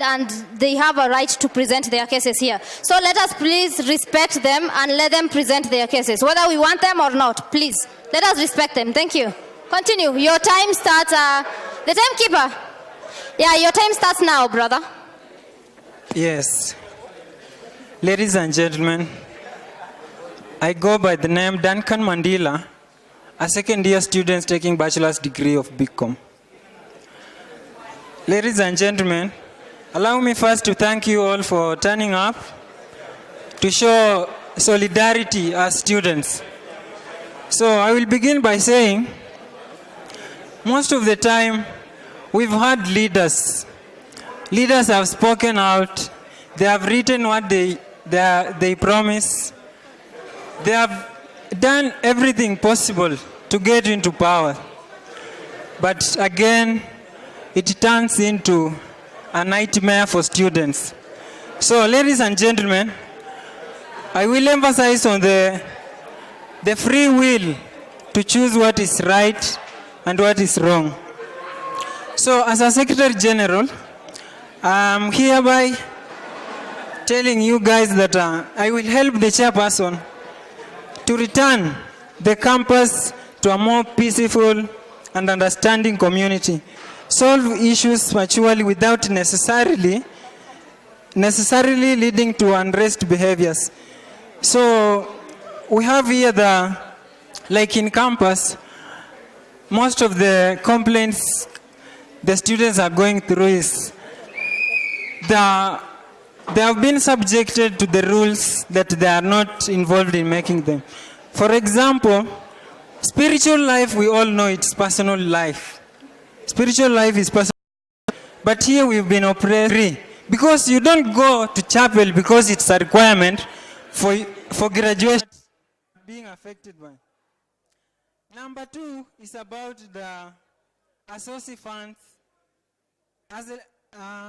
and they have a right to present their cases here. So let us please respect them and let them present their cases, whether we want them or not. Please, let us respect them. Thank you. Continue. Your time starts, the timekeeper. Yeah, your time starts now, brother. Yes. Ladies and gentlemen, I go by the name Duncan Mandela, a second-year student taking bachelor's degree of BCom. Ladies and gentlemen, allow me first to thank you all for turning up to show solidarity as students. So I will begin by saying, most of the time, we've had leaders. Leaders have spoken out. They have written what they promise. They have done everything possible to get into power. But again, it turns into a nightmare for students. So, ladies and gentlemen, I will emphasize on the free will to choose what is right and what is wrong. So, as a Secretary General, I'm hereby telling you guys that I will help the chairperson to return the campus to a more peaceful and understanding community. Solve issues maturely without necessarily leading to unrest behaviors. So we have here like in campus, most of the complaints the students are going through is they have been subjected to the rules that they are not involved in making them. For example, spiritual life, we all know it's personal life. Spiritual life is personal. But here we've been oppressed because you don't go to chapel because it's a requirement for graduation being affected by. Number two is about the associate funds.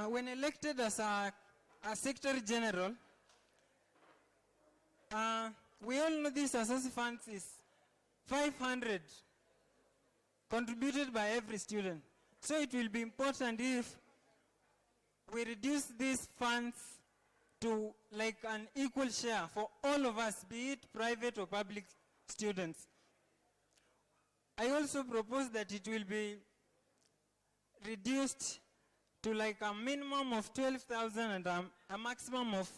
When elected as a Secretary General, we all know this associate funds is 500 contributed by every student. So it will be important if we reduce these funds to like an equal share for all of us, be it private or public students. I also propose that it will be reduced to like a minimum of 12,000 and a maximum of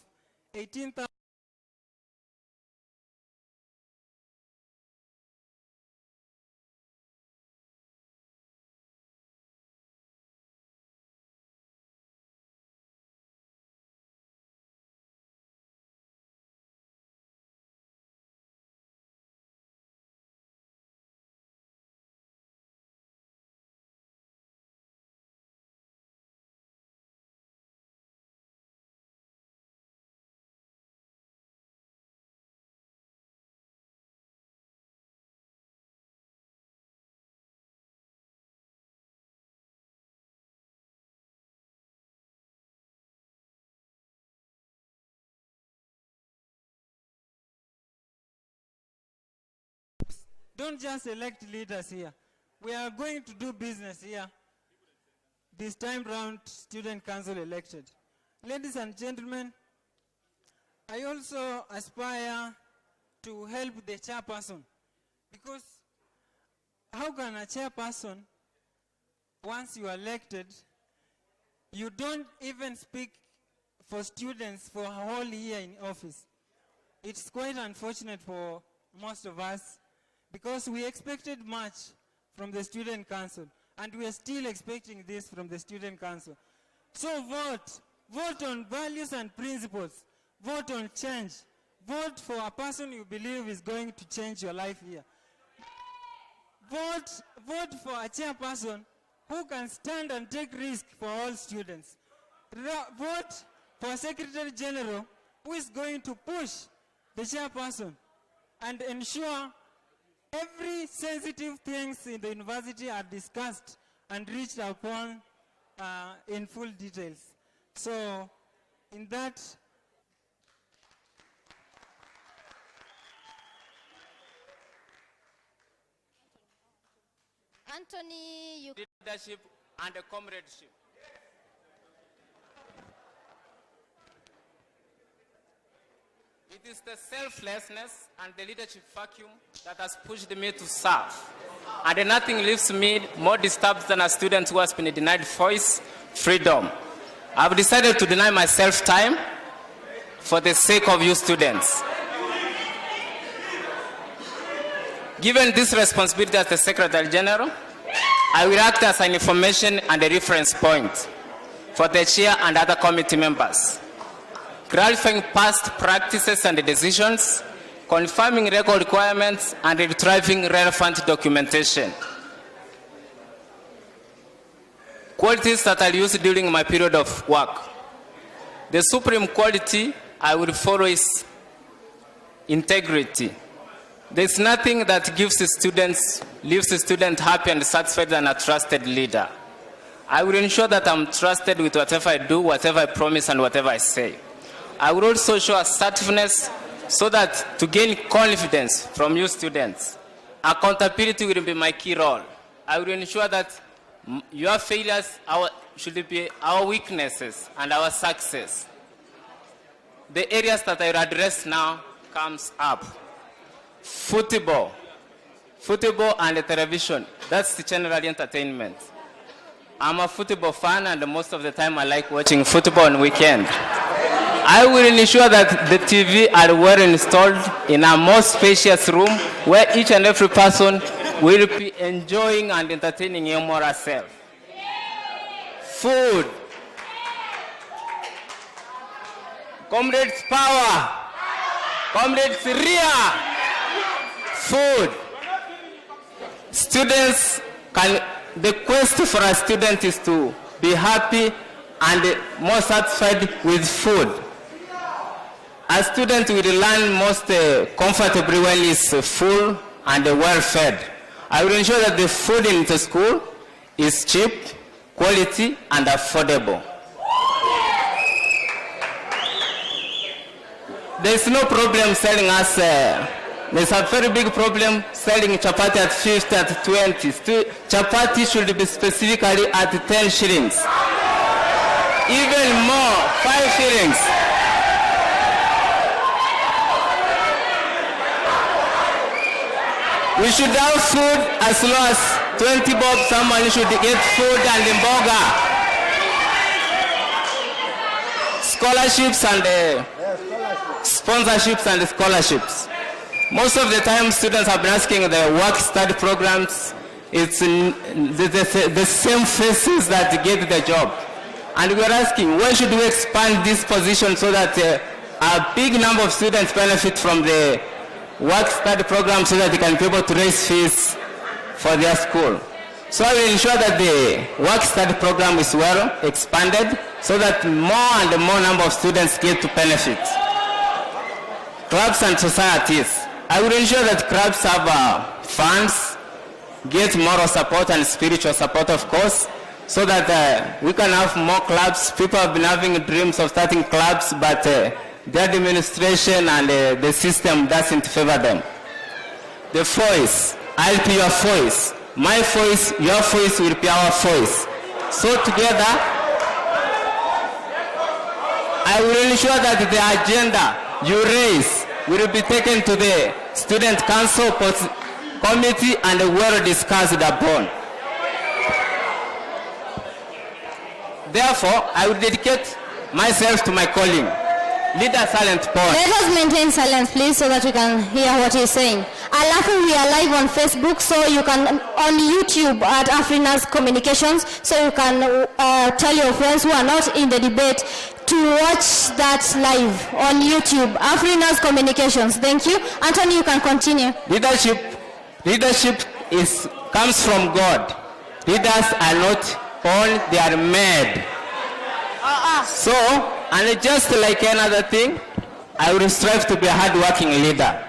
18,000. Don't just elect leaders here. We are going to do business here. This time round, student council elected. Ladies and gentlemen, I also aspire to help the chairperson, because how can a chairperson, once you are elected, you don't even speak for students for a whole year in office? It's quite unfortunate for most of us, because we expected much from the student council, and we are still expecting this from the student council. So vote on values and principles, vote on change, vote for a person you believe is going to change your life here. Vote for a chairperson who can stand and take risk for all students. Vote for a Secretary General who is going to push the chairperson and ensure every sensitive things in the university are discussed and reached upon in full details. So, in that, Anthony, you leadership and comradeship. It is the selflessness and the leadership vacuum that has pushed me to serve. And nothing leaves me more disturbed than a student who has been denied voice, freedom. I've decided to deny myself time for the sake of you students. Given this responsibility as the Secretary General, I will act as an information and a reference point for the chair and other committee members, clarifying past practices and decisions, confirming record requirements, and retrieving relevant documentation. Qualities that I'll use during my period of work. The supreme quality I will follow is integrity. There's nothing that leaves the student happy and satisfied than a trusted leader. I will ensure that I'm trusted with whatever I do, whatever I promise, and whatever I say. I will also show assertiveness so that to gain confidence from you students, accountability will be my key role. I will ensure that your failures should be our weaknesses and our success. The areas that I will address now comes up. Football and television, that's the general entertainment. I'm a football fan and most of the time I like watching football on weekend. I will ensure that the TV are well installed in a more spacious room where each and every person will be enjoying and entertaining your moral self. Food. Comrades power. Comrades rear. Food. The quest for a student is to be happy and more satisfied with food. A student will learn most comfortably when he's full and well fed. I will ensure that the food in the school is cheap, quality, and affordable. There's no problem selling us. There's a very big problem selling chapati at 50, at 20. Chapati should be specifically at 10 shillings. Even more, 5 shillings. We should have food as low as 20 bob. Someone should get food and burger. Scholarships and sponsorships and scholarships. Most of the time, students have been asking the work-study programs. It's the same faces that get the job. And we're asking, why should we expand this position so that a big number of students benefit from the work-study program so that they can be able to raise fees for their school? So I will ensure that the work-study program is well expanded so that more and more number of students get to benefit. Clubs and societies. I will ensure that clubs have funds, get moral support and spiritual support, of course, so that we can have more clubs. People have been having dreams of starting clubs, but the administration and the system doesn't favor them. The voice, I'll be your voice. My voice, your voice will be our voice. So together, I will ensure that the agenda you raise will be taken to the student council committee and well discussed upon. Therefore, I will dedicate myself to my calling. Lead a silent poem. Let us maintain silence, please, so that we can hear what he's saying. Alafu, we are live on Facebook, so you can, on YouTube at Afrinas Communications, so you can tell your friends who are not in the debate to watch that live on YouTube. Afrinas Communications. Thank you. Anthony, you can continue. Leadership comes from God. Leaders are not born, they are made. So, and just like another thing, I will strive to be a hard-working leader.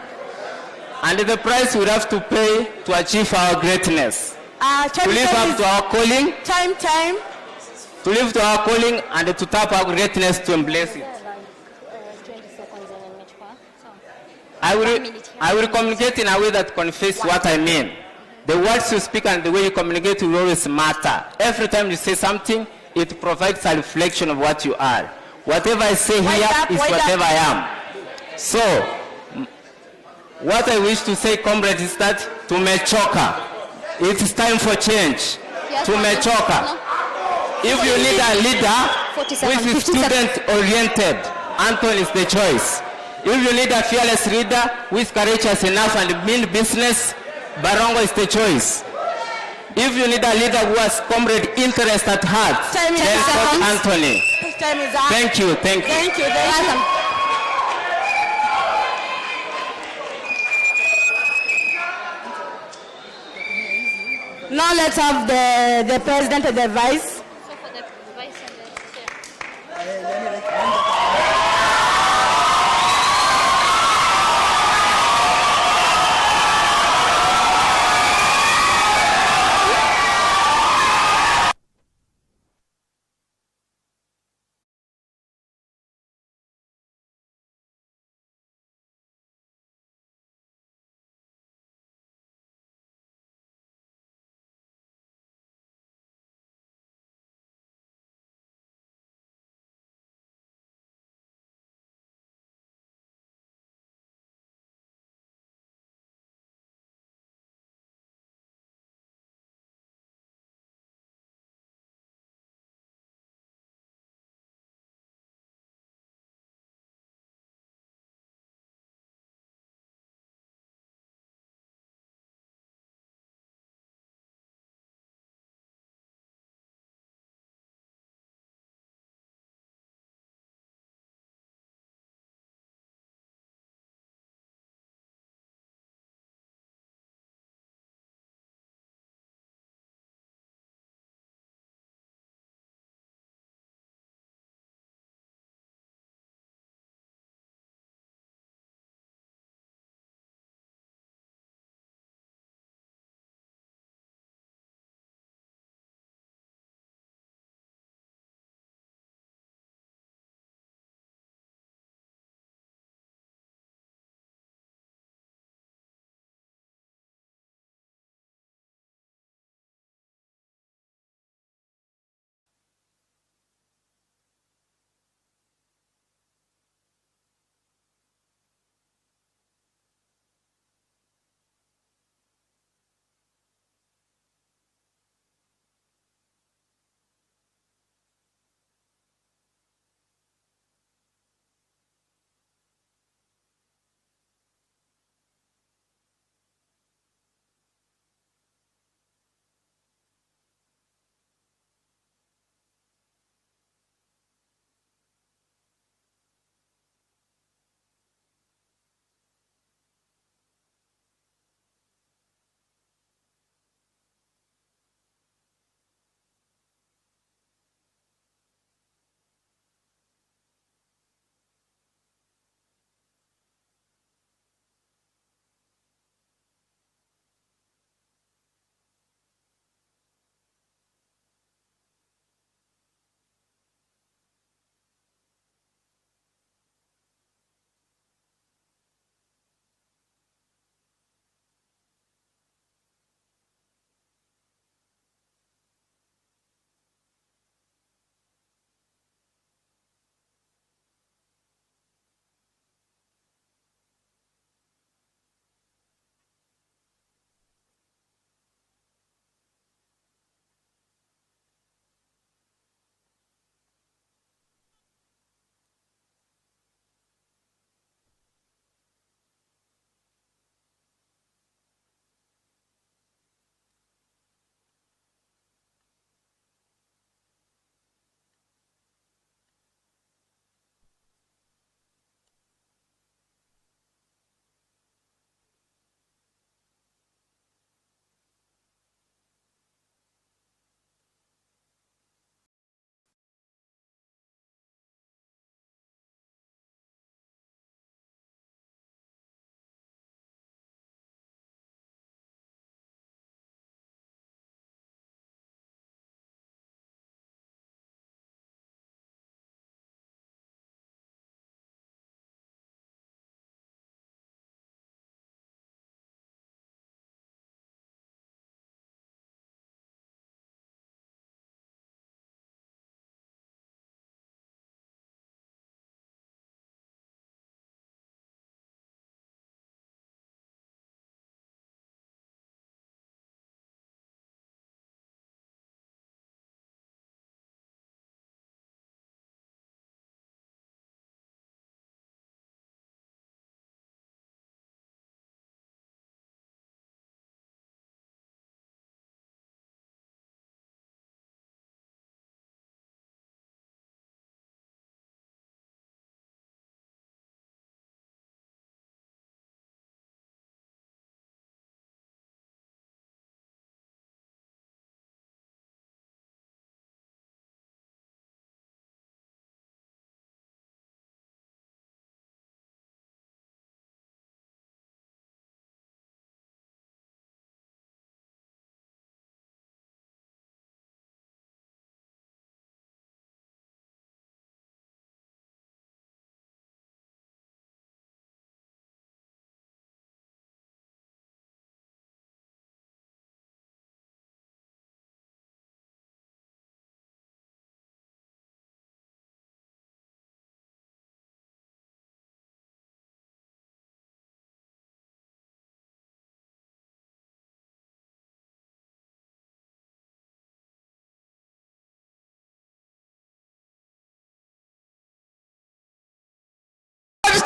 And the price we have to pay to achieve our greatness. To live up to our calling. To live to our calling and to tap our greatness to embrace it. I will communicate in a way that conveys what I mean. The words you speak and the way you communicate will always matter. Every time you say something, it provides a reflection of what you are. Whatever I say here is whatever I am. So, what I wish to say, comrades, is that tumechoka. It's time for change. Yes, Tumechoka. no. If you need a leader 47, which is 57. student-oriented, Anton is the choice. If you need a fearless leader who is courageous enough and mean business, Barongo is the choice. If you need a leader who has comrade interest at heart, Time is then up. vote Anthony. Time is up. Thank you, thank you. Thank you. Thank you. Welcome. Now let's have the president and the vice.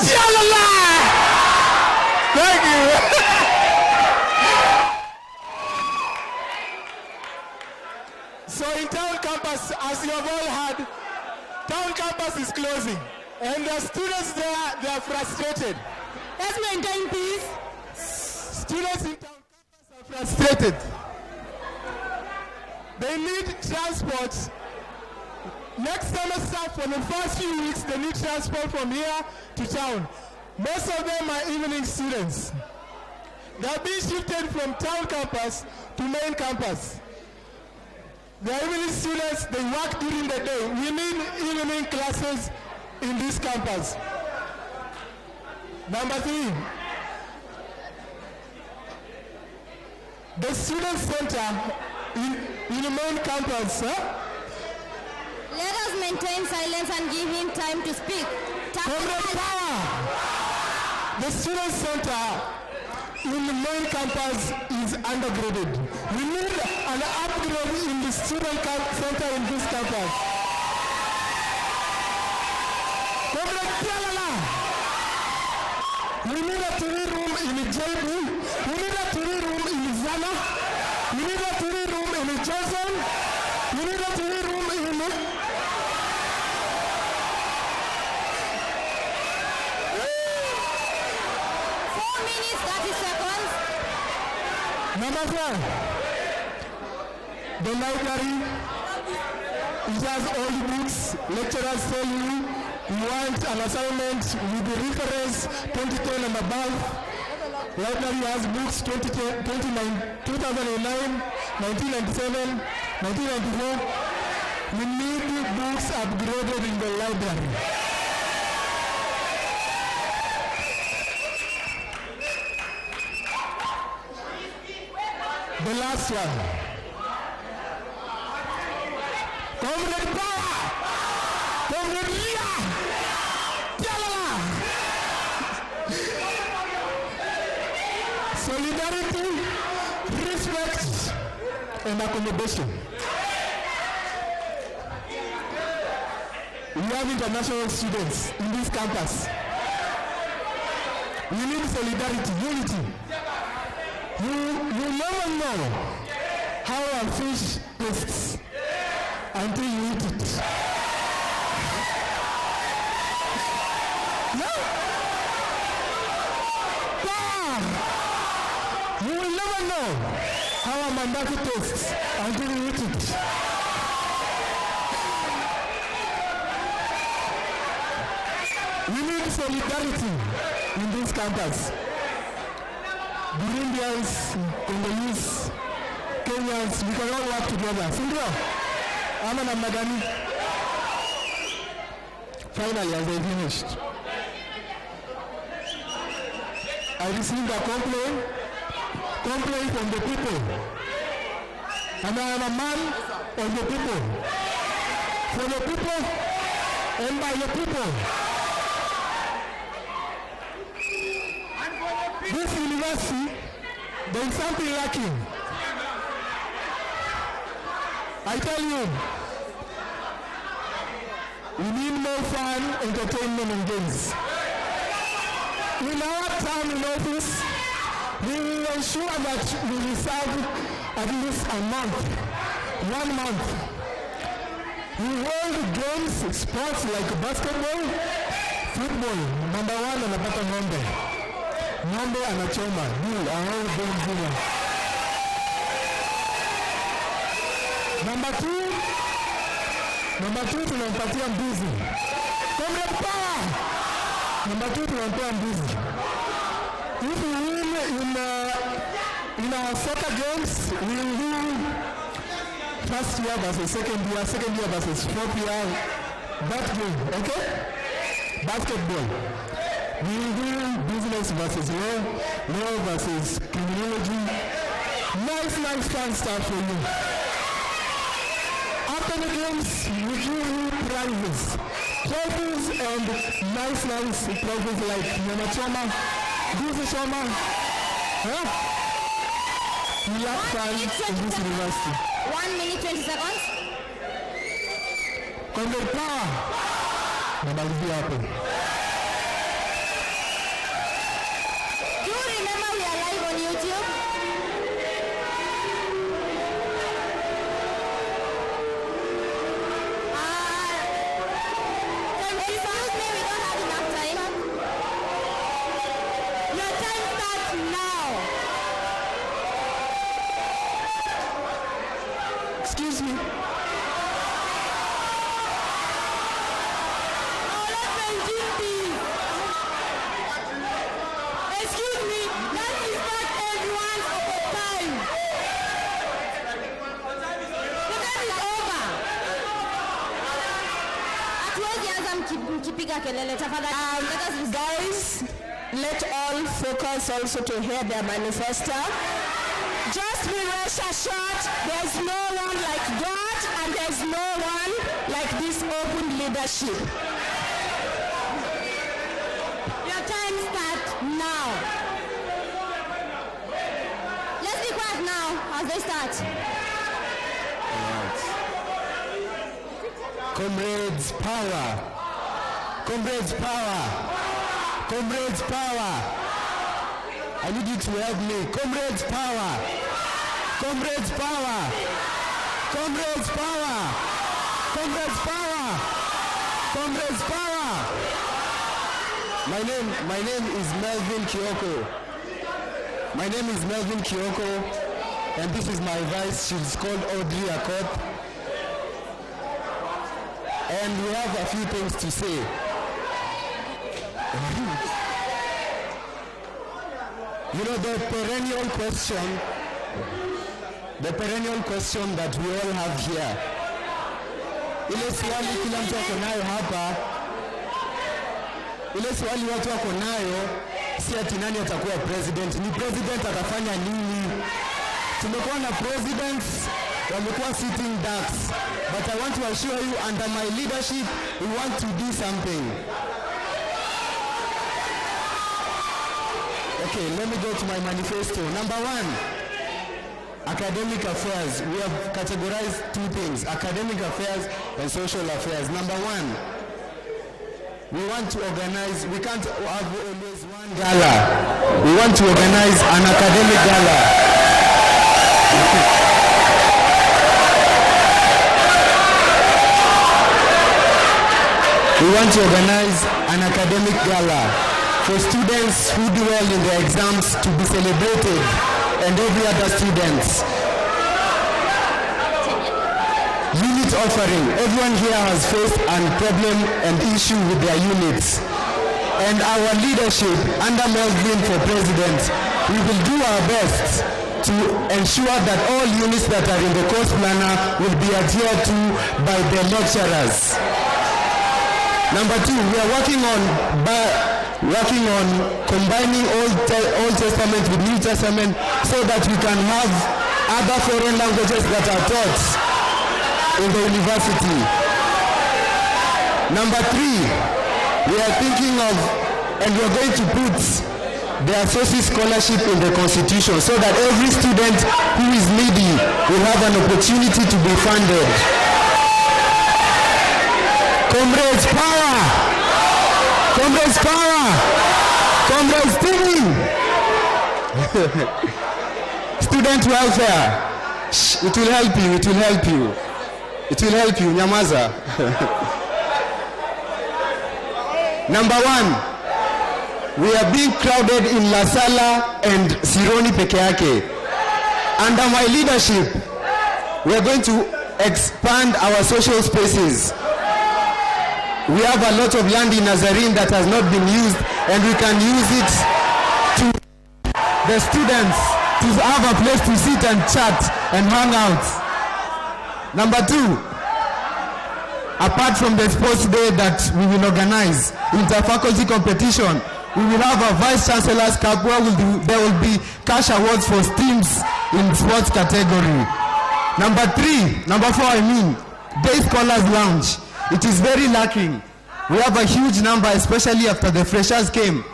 Tialala! Thank you. So in town campus, as you have all heard, town campus is closing. And the students there, they are frustrated. Let's maintain peace. Students in town campus are frustrated. They need transport. Next semester, for the first few weeks, they need transport from here to town. Most of them are evening students. They are being shifted from town campus to main campus. The evening students, they work during the day. We need evening classes in this campus. Number 3, the student center in the main campus. Let us maintain silence and give him time to speak. Comrade Power! The student center in the main campus is undergraded. We need an upgrade in the student center in this campus. Comrade Tialala! We need a TV room in JB. We need a TV room in Zana. We need a TV room in Johnson. We need a TV room in... 4 minutes, 30 seconds. Number 4, the library, it has all the books. Lecturers tell you want an assignment with the reference 2010 and above. Library has books 2009, 1997, 1994. We need books upgraded in the library. The last one. Comrade Power! Comrade Lia! Tialala! Solidarity, respect, and accommodation. We have international students in this campus. We need solidarity, unity. You never know how a fish tastes until you eat it. No? Yeah. You will never know how a mandaki tastes until you eat it. We need solidarity in this campus. Burundians, Congolese, Kenyans, we can all work together. Sindio? Ama namna gani? Finally, as I finished, I received a complaint from the people. And I am a man of the people. For the people and by the people. This university, there is something lacking. I tell you, we need more fun, entertainment, and games. In our time in office, we will ensure that we will serve at least a month, 1 month. We hold games, sports like basketball, football, number 1 anapata ng'ombe. Ng'ombe anachoma, all game dinner. Number 2 tunampatia mbuzi. Comrade Power! Number 2 tunampatia mbuzi. If we win in our soccer games, we will win first year versus second year versus fourth year. That game, okay? Basketball. We will win business versus law versus criminology. Nice fun stuff for you. After the games, we give you prizes. Trophies and nice trophies like Nyama Choma, Buzi Choma. Huh? We like fun in this university. 1 minute, 20 seconds. Comrade Power. Namalizia hapo. we are live on YouTube. Excuse me, we don't have enough time. Your time starts now. Excuse me. Excuse me, let's respect everyone's time. The time is over. Hatuwezi anza mkipiga kelele tafadhali. Let us Guys, let all focus also to hear their manifesto. Just be rest assured, there's no one like God and there's no one like this open leadership. Your time starts now. Let's be quiet now as they start. Comrades, power. Comrades, power. Comrades, power. I need you to help me. Comrades, power. Comrades, power. Comrades, power. Comrades, power. Comrades, power. My name is Melvin Kioko. My name is Melvin Kioko, and this is my vice. She's called Audrey Akot. And we have a few things to say. You know, the perennial question that we all have here. Ile swali kila mtu ako nayo hapa. Ile swali watu wako nayo si ati nani atakuwa president, ni president atafanya nini? Tumekuwa na presidents wamekuwa sitting ducks, but I want to assure you, under my leadership we want to do something. Okay, let me go to my manifesto. Number 1, academic affairs. We have categorized 2 things, academic affairs and social affairs. Number 1, we want to organize, we can't have always one gala. We want to organize an academic gala. We want to organize an academic gala for students who do well in their exams to be celebrated, and every other students. Unit offering. Everyone here has faced a problem and issue with their units. And our leadership under Melvin for president, we will do our best to ensure that all units that are in the course planner will be adhered to by the lecturers. Number 2, we are working on combining Old Testament with New Testament so that we can have other foreign languages that are taught in the university. Number 3, we are thinking of, and we are going to put the associate scholarship in the constitution so that every student who is needy will have an opportunity to be funded. Comrades, power! Comrades, power! Comrades, teaming! Student welfare. Shh, it will help you, it will help you. It will help you, Nyamaza. Number 1, we are being crowded in La Sala and Sironi Pekeake. Under my leadership, we are going to expand our social spaces. We have a lot of land in Nazarene that has not been used, and we can use it to the students to have a place to sit and chat and hang out. Number 2, apart from the sports day that we will organize, inter-faculty competition, we will have a Vice Chancellor's Cup where there will be cash awards for teams in sports category. Number 4, Day Scholars Lounge. It is very lacking. We have a huge number, especially after the freshers came.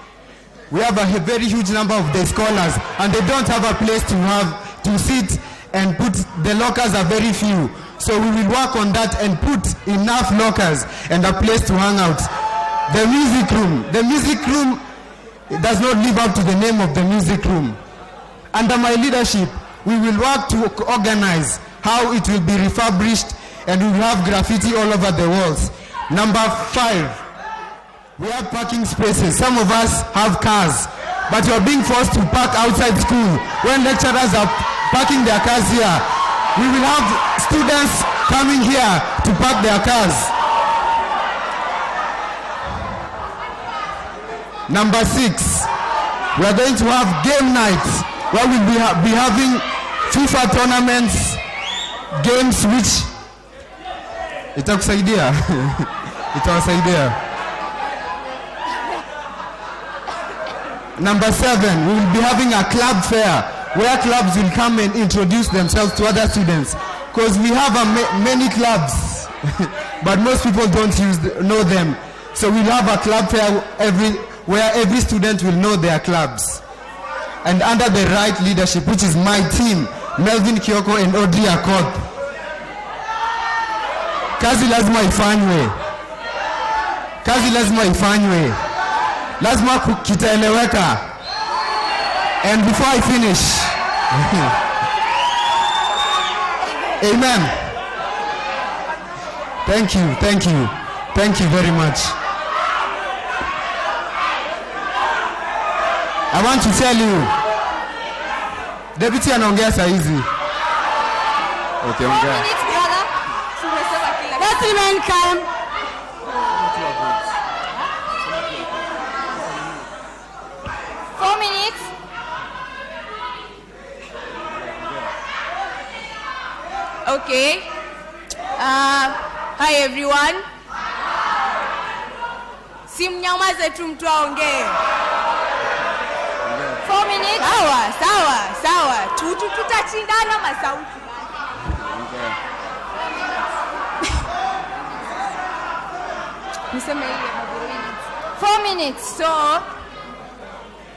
We have a very huge number of the scholars, and they don't have a place to sit and put. The lockers are very few. So we will work on that and put enough lockers and a place to hang out. The music room does not live up to the name of the music room. Under my leadership, we will work to organize how it will be refurbished, and we will have graffiti all over the walls. Number 5, we have parking spaces. Some of us have cars, but you are being forced to park outside school when lecturers are parking their cars here. We will have students coming here to park their cars. Number 6, we are going to have game nights where we will be having FIFA tournaments, games which itakusaidia. Itawasaidia. Number 7, we will be having a club fair where clubs will come and introduce themselves to other students, because we have many clubs but most people don't know them. So we'll have a club fair where every student will know their clubs, and under the right leadership, which is my team, Melvin Kioko and Audrey Akot. Kazi lazima ifanywe. Kazi lazima ifanywe. Lazima kitaeleweka. And before I finish, amen. Thank you very much. I want to tell you, Deputy anaongea saa hizi. Okay, ongea. Let women come. Okay. Hi everyone. Simnyamaze tu mtu aongee. 4 minutes. Sawa. Tutachindana masauti. Niseme ile 4 minutes. So,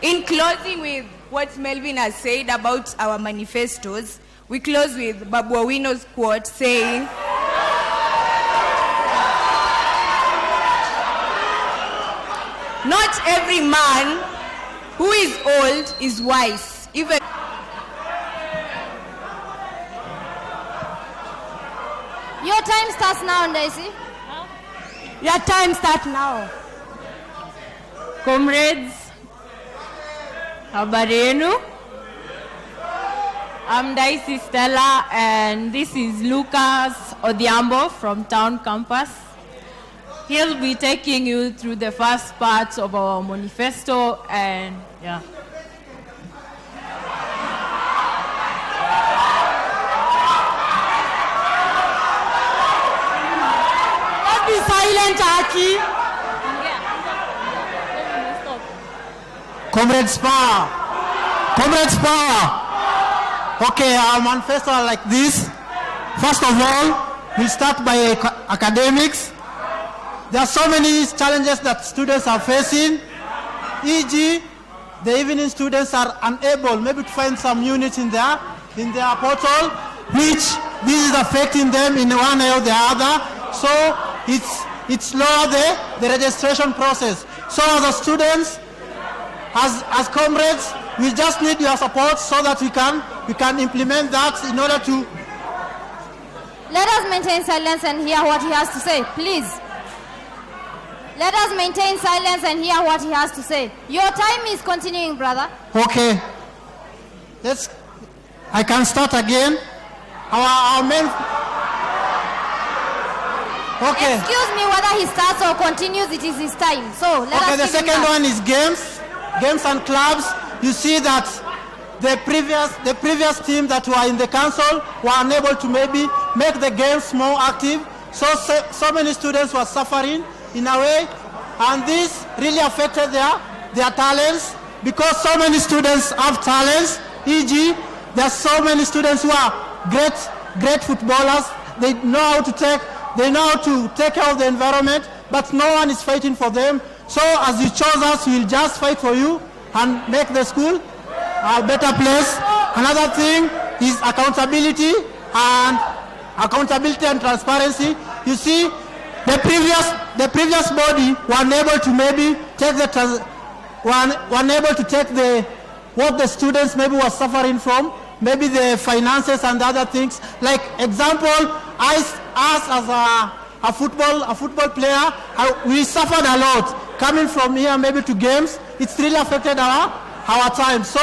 in closing with what Melvin has said about our manifestos, we close with Babu Owino's quote saying, "Not every man who is old is wise, even..." Your time starts now, Daisy. Your time starts now. Comrades, habari yenu? I'm Daisy Stella, and this is Lucas Odhiambo from Town Campus. He'll be taking you through the first part of our manifesto, and yeah. Let's be silent, Aki. Comrades power. Okay, our manifesto are like this. First of all, we'll start by academics. There are so many challenges that students are facing. E.g., the evening students are unable maybe to find some units in their portal, which this is affecting them in one way or the other. So it's lower the registration process. So as a students, as comrades, we just need your support so that we can implement that in order to... Let us maintain silence and hear what he has to say, please. Let us maintain silence and hear what he has to say. Your time is continuing, brother. Okay. I can start again. Our main... Okay. Excuse me, whether he starts or continues, it is his time. So let us... Okay, the second one is games and clubs. You see that the previous team that were in the council were unable to maybe make the games more active. So many students were suffering in a way, and this really affected their talents, because so many students have talents. E.g., there are so many students who are great footballers. They know how to take care of the environment, but no one is fighting for them. So as you chose us, we'll just fight for you and make the school a better place. Another thing is accountability and transparency. You see, the previous body were unable to maybe take were unable to take what the students maybe were suffering from, maybe the finances and other things. Like example, us as a football player, we suffered a lot coming from here maybe to games. It's really affected our time. So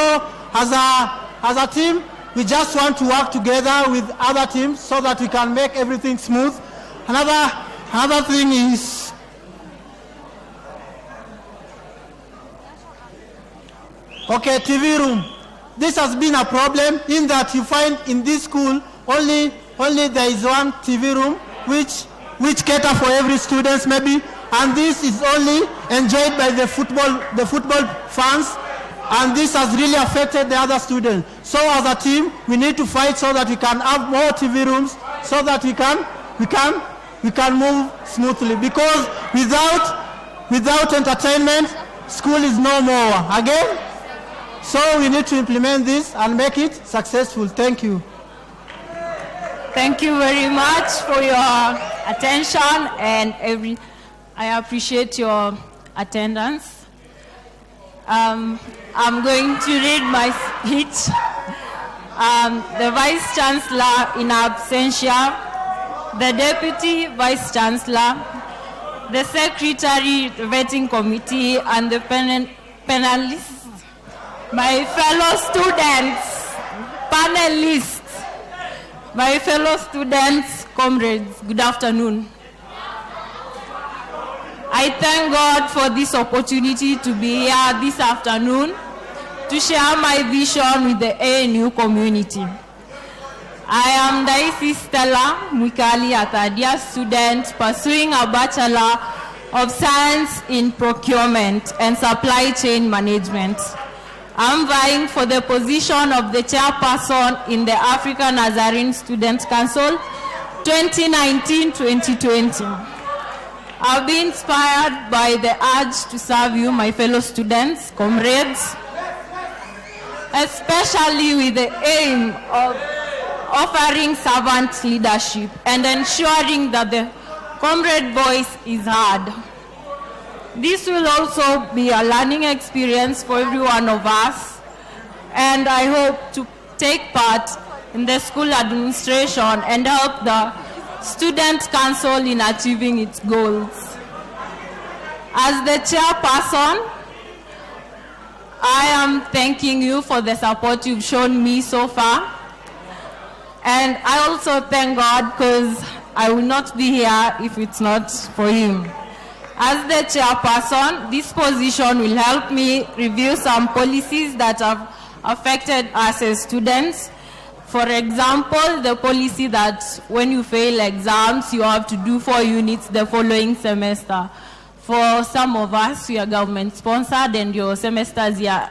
as a team, we just want to work together with other teams so that we can make everything smooth. Another thing is, okay, TV room. This has been a problem in that you find in this school only there is one TV room which cater for every student maybe, and this is only enjoyed by the football fans, and this has really affected the other students. So as a team, we need to fight so that we can have more TV rooms so that we can move smoothly, because without entertainment, school is no more again. So we need to implement this and make it successful. Thank you. Thank you very much for your attention and I appreciate your attendance. I'm going to read my speech. The Vice Chancellor in absentia, the Deputy Vice Chancellor, the Secretary, the Vetting Committee, and the panelists, my fellow students, panelists, my fellow students, comrades, good afternoon. I thank God for this opportunity to be here this afternoon to share my vision with the ANU community. I am Daisy Stella Mwikali, a third-year student pursuing a Bachelor of Science in Procurement and Supply Chain Management. I'm vying for the position of the chairperson in the African Nazarene Student Council 2019-2020. I've been inspired by the urge to serve you, my fellow students, comrades, especially with the aim of offering servant leadership and ensuring that the comrade voice is heard. This will also be a learning experience for every one of us, and I hope to take part in the school administration and help the Student Council in achieving its goals. As the chairperson, I am thanking you for the support you've shown me so far, and I also thank God because I will not be here if it's not for him. As the chairperson, this position will help me review some policies that have affected us as students. For example, the policy that when you fail exams, you have to do 4 units the following semester. For some of us, we are government sponsored and your semesters here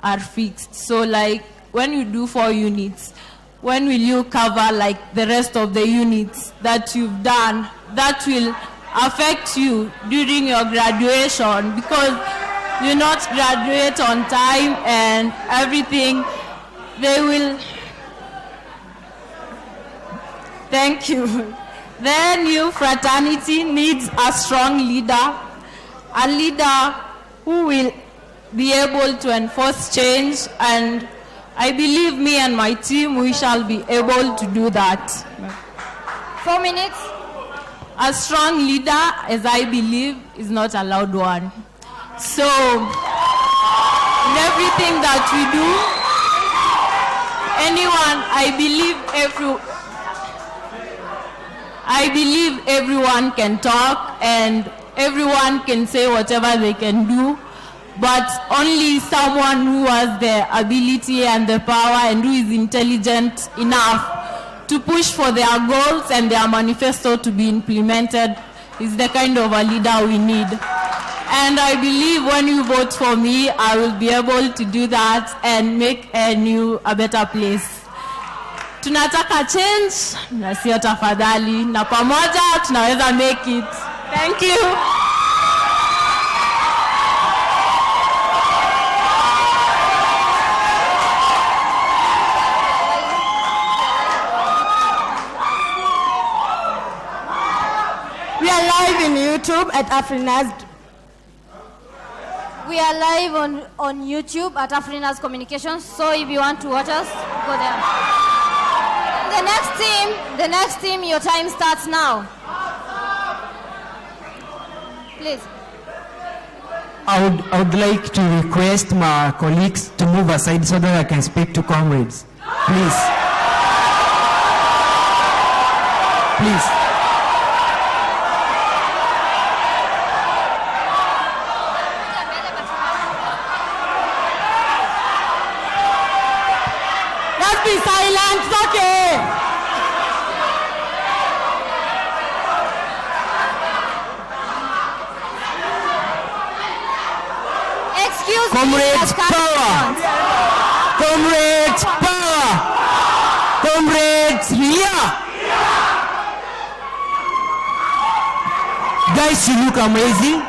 are fixed. So like when you do 4 units, when will you cover like the rest of the units that you've done? That will affect you during your graduation because you not graduate on time and everything. They will. Thank you. The new fraternity needs a strong leader, a leader who will be able to enforce change, and I believe me and my team, we shall be able to do that. 4 minutes. A strong leader, as I believe, is not a loud one. So, in everything that we do, I believe everyone can talk and everyone can say whatever they can do, but only someone who has the ability and the power and who is intelligent enough to push for their goals and their manifesto to be implemented is the kind of a leader we need. And I believe when you vote for me, I will be able to do that and make a better place. Tunataka change, na sio tafadhali, na pamoja tunaweza make it. Thank you. We are live in YouTube at Afrinas. We are live on YouTube at Afrinas Communications, so if you want to watch us, go there. The next team, your time starts now. Please. I would like to request my colleagues to move aside so that I can speak to comrades. Please. Please. Let's be silent, it's okay. Excuse me. Comrades, power! Comrades, power! Comrades, here! Guys, you look amazing.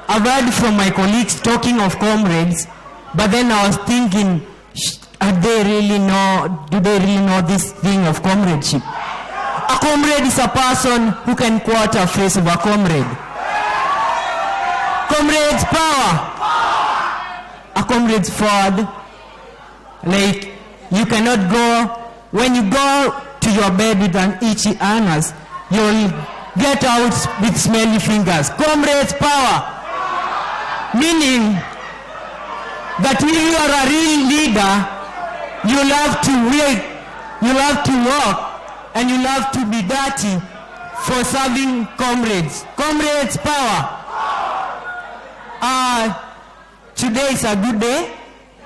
I've heard from my colleagues talking of comrades, but then I was thinking, do they really know this thing of comradeship? A comrade is a person who can quote a phrase of a comrade. Comrades, power! A comrade's forward. Like, you cannot go, when you go to your bed with an itchy anus, you'll get out with smelly fingers. Comrades, power! Meaning that if you are a real leader, you'll have to wait, you'll have to walk, and you'll have to be dirty for serving comrades. Comrades, power! Today is a good day.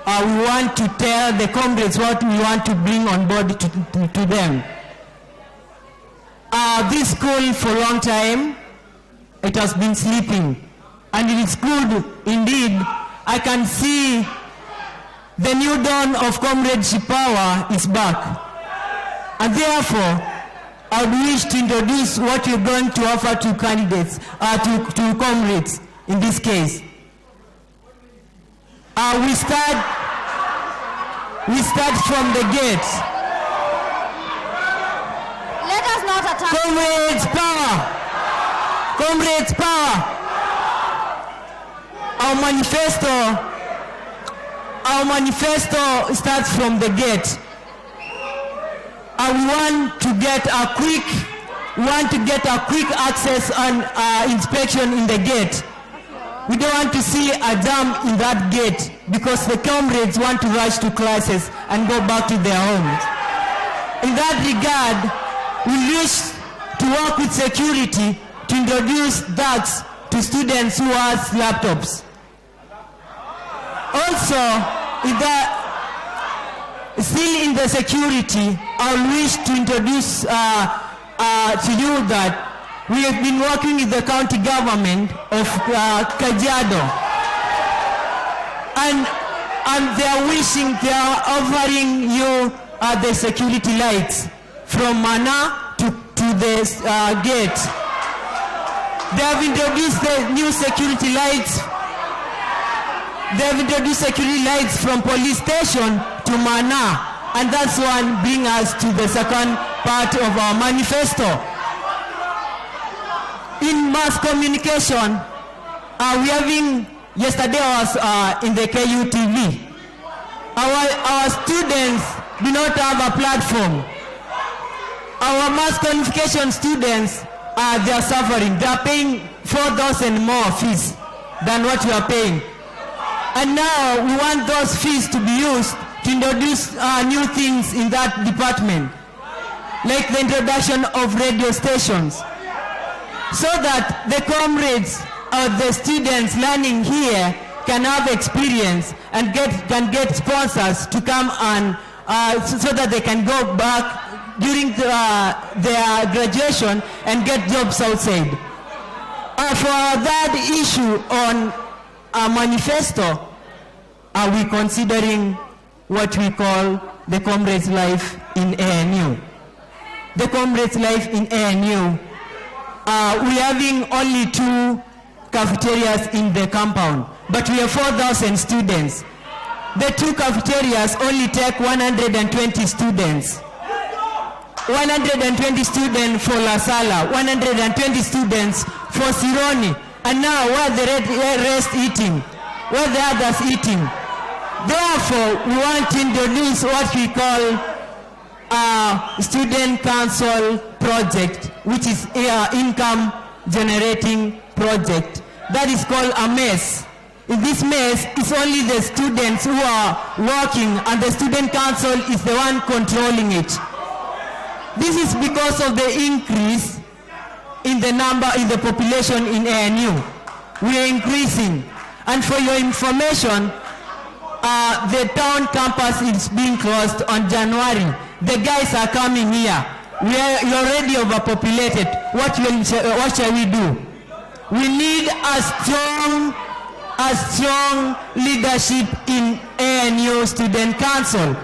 We want to tell the comrades what we want to bring on board to them. This school for a long time, it has been sleeping. And it is good indeed. I can see the new dawn of comradeship power is back. And therefore, I would wish to introduce what you're going to offer to candidates, to comrades in this case. We start from the gate. Let us not attack. Comrades, power! Comrades, power! Our manifesto starts from the gate. We want to get a quick access and inspection in the gate. We don't want to see a jam in that gate because the comrades want to rush to classes and go back to their homes. In that regard, we wish to work with security to introduce DACs to students who have laptops. Also, still in the security, I wish to introduce to you that we have been working with the county government of Kajiado, and they are offering you the security lights from Mana to the gate. They have introduced the new security lights. They have introduced security lights from police station to Mana, and that's one bring us to the second part of our manifesto. In mass communication, yesterday I was in the KUTV. Our students do not have a platform. Our mass communication students, they are suffering. They are paying 4,000 more fees than what we are paying. And now we want those fees to be used to introduce new things in that department, like the introduction of radio stations, so that the comrades or the students learning here can have experience and can get sponsors to come and so that they can go back during their graduation and get jobs outside. For that issue on a manifesto, are we considering what we call the comrades' life in ANU? The comrades' life in ANU, we're having only 2 cafeterias in the compound, but we have 4,000 students. The 2 cafeterias only take 120 students. 120 students for La Sala, 120 students for Sironi, and now where the rest eating? what the others eating. Therefore, we want to introduce what we call a student council project, which is an income generating project. That is called a mess. In this mess, it's only the students who are working, and the student council is the one controlling it. This is because of the increase in the number in the population in ANU. We are increasing. And for your information, the town campus is being closed on January. The guys are coming here. You're already overpopulated. What shall we do? We need a strong leadership in ANU Student Council.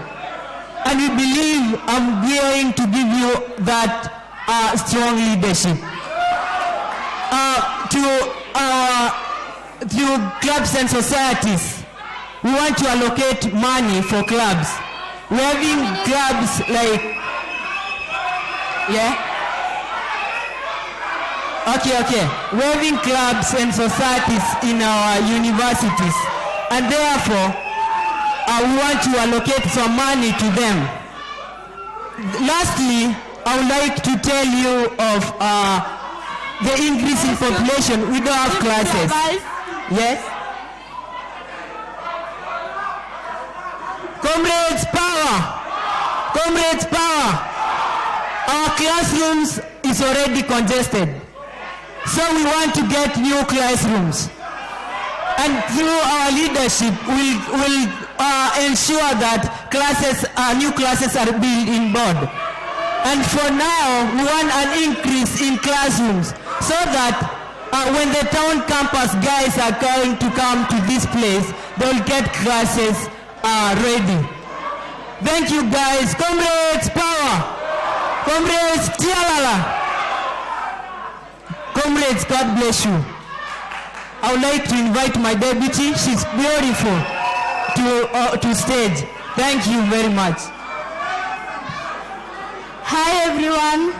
And we believe I'm going to give you that strong leadership. To clubs and societies, we want to allocate money for clubs. We're having clubs like, yeah? Okay. We're having clubs and societies in our universities, and therefore, we want to allocate some money to them. Lastly, I would like to tell you of the increase in population. We don't have classes. Yes? Comrades, power! Comrades, power! Our classrooms is already congested. So we want to get new classrooms. And through our leadership, we'll ensure that new classes are built in board. And for now, we want an increase in classrooms so that when the town campus guys are going to come to this place, they'll get classes ready. Thank you guys. Comrades, power! Comrades, tialala! Comrades, God bless you. I would like to invite my deputy. She's beautiful to stage. Thank you very much. Hi everyone.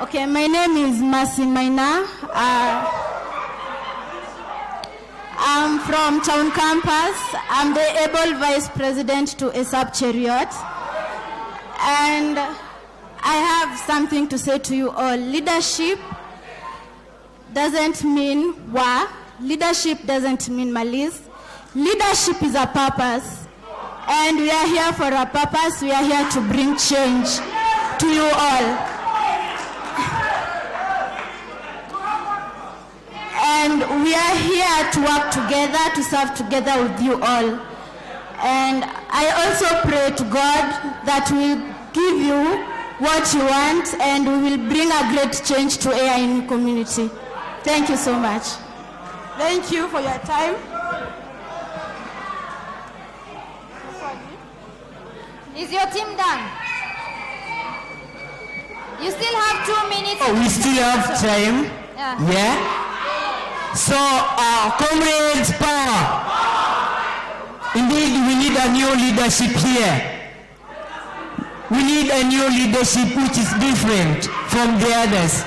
Okay, my name is Masi Maina. I'm from Town Campus. I'm the able vice president to a sub-chariot. And I have something to say to you all. Leadership doesn't mean war. Leadership doesn't mean malice. Leadership is a purpose. And we are here for a purpose. We are here to bring change to you all. And we are here to work together, to serve together with you all. And I also pray to God that we'll give you what you want, and we will bring a great change to AIN community. Thank you so much. Thank you for your time. Is your team done? You still have 2 minutes. Oh, we still have time? Yeah? So, comrades, power. Indeed, we need a new leadership here. We need a new leadership which is different from the others.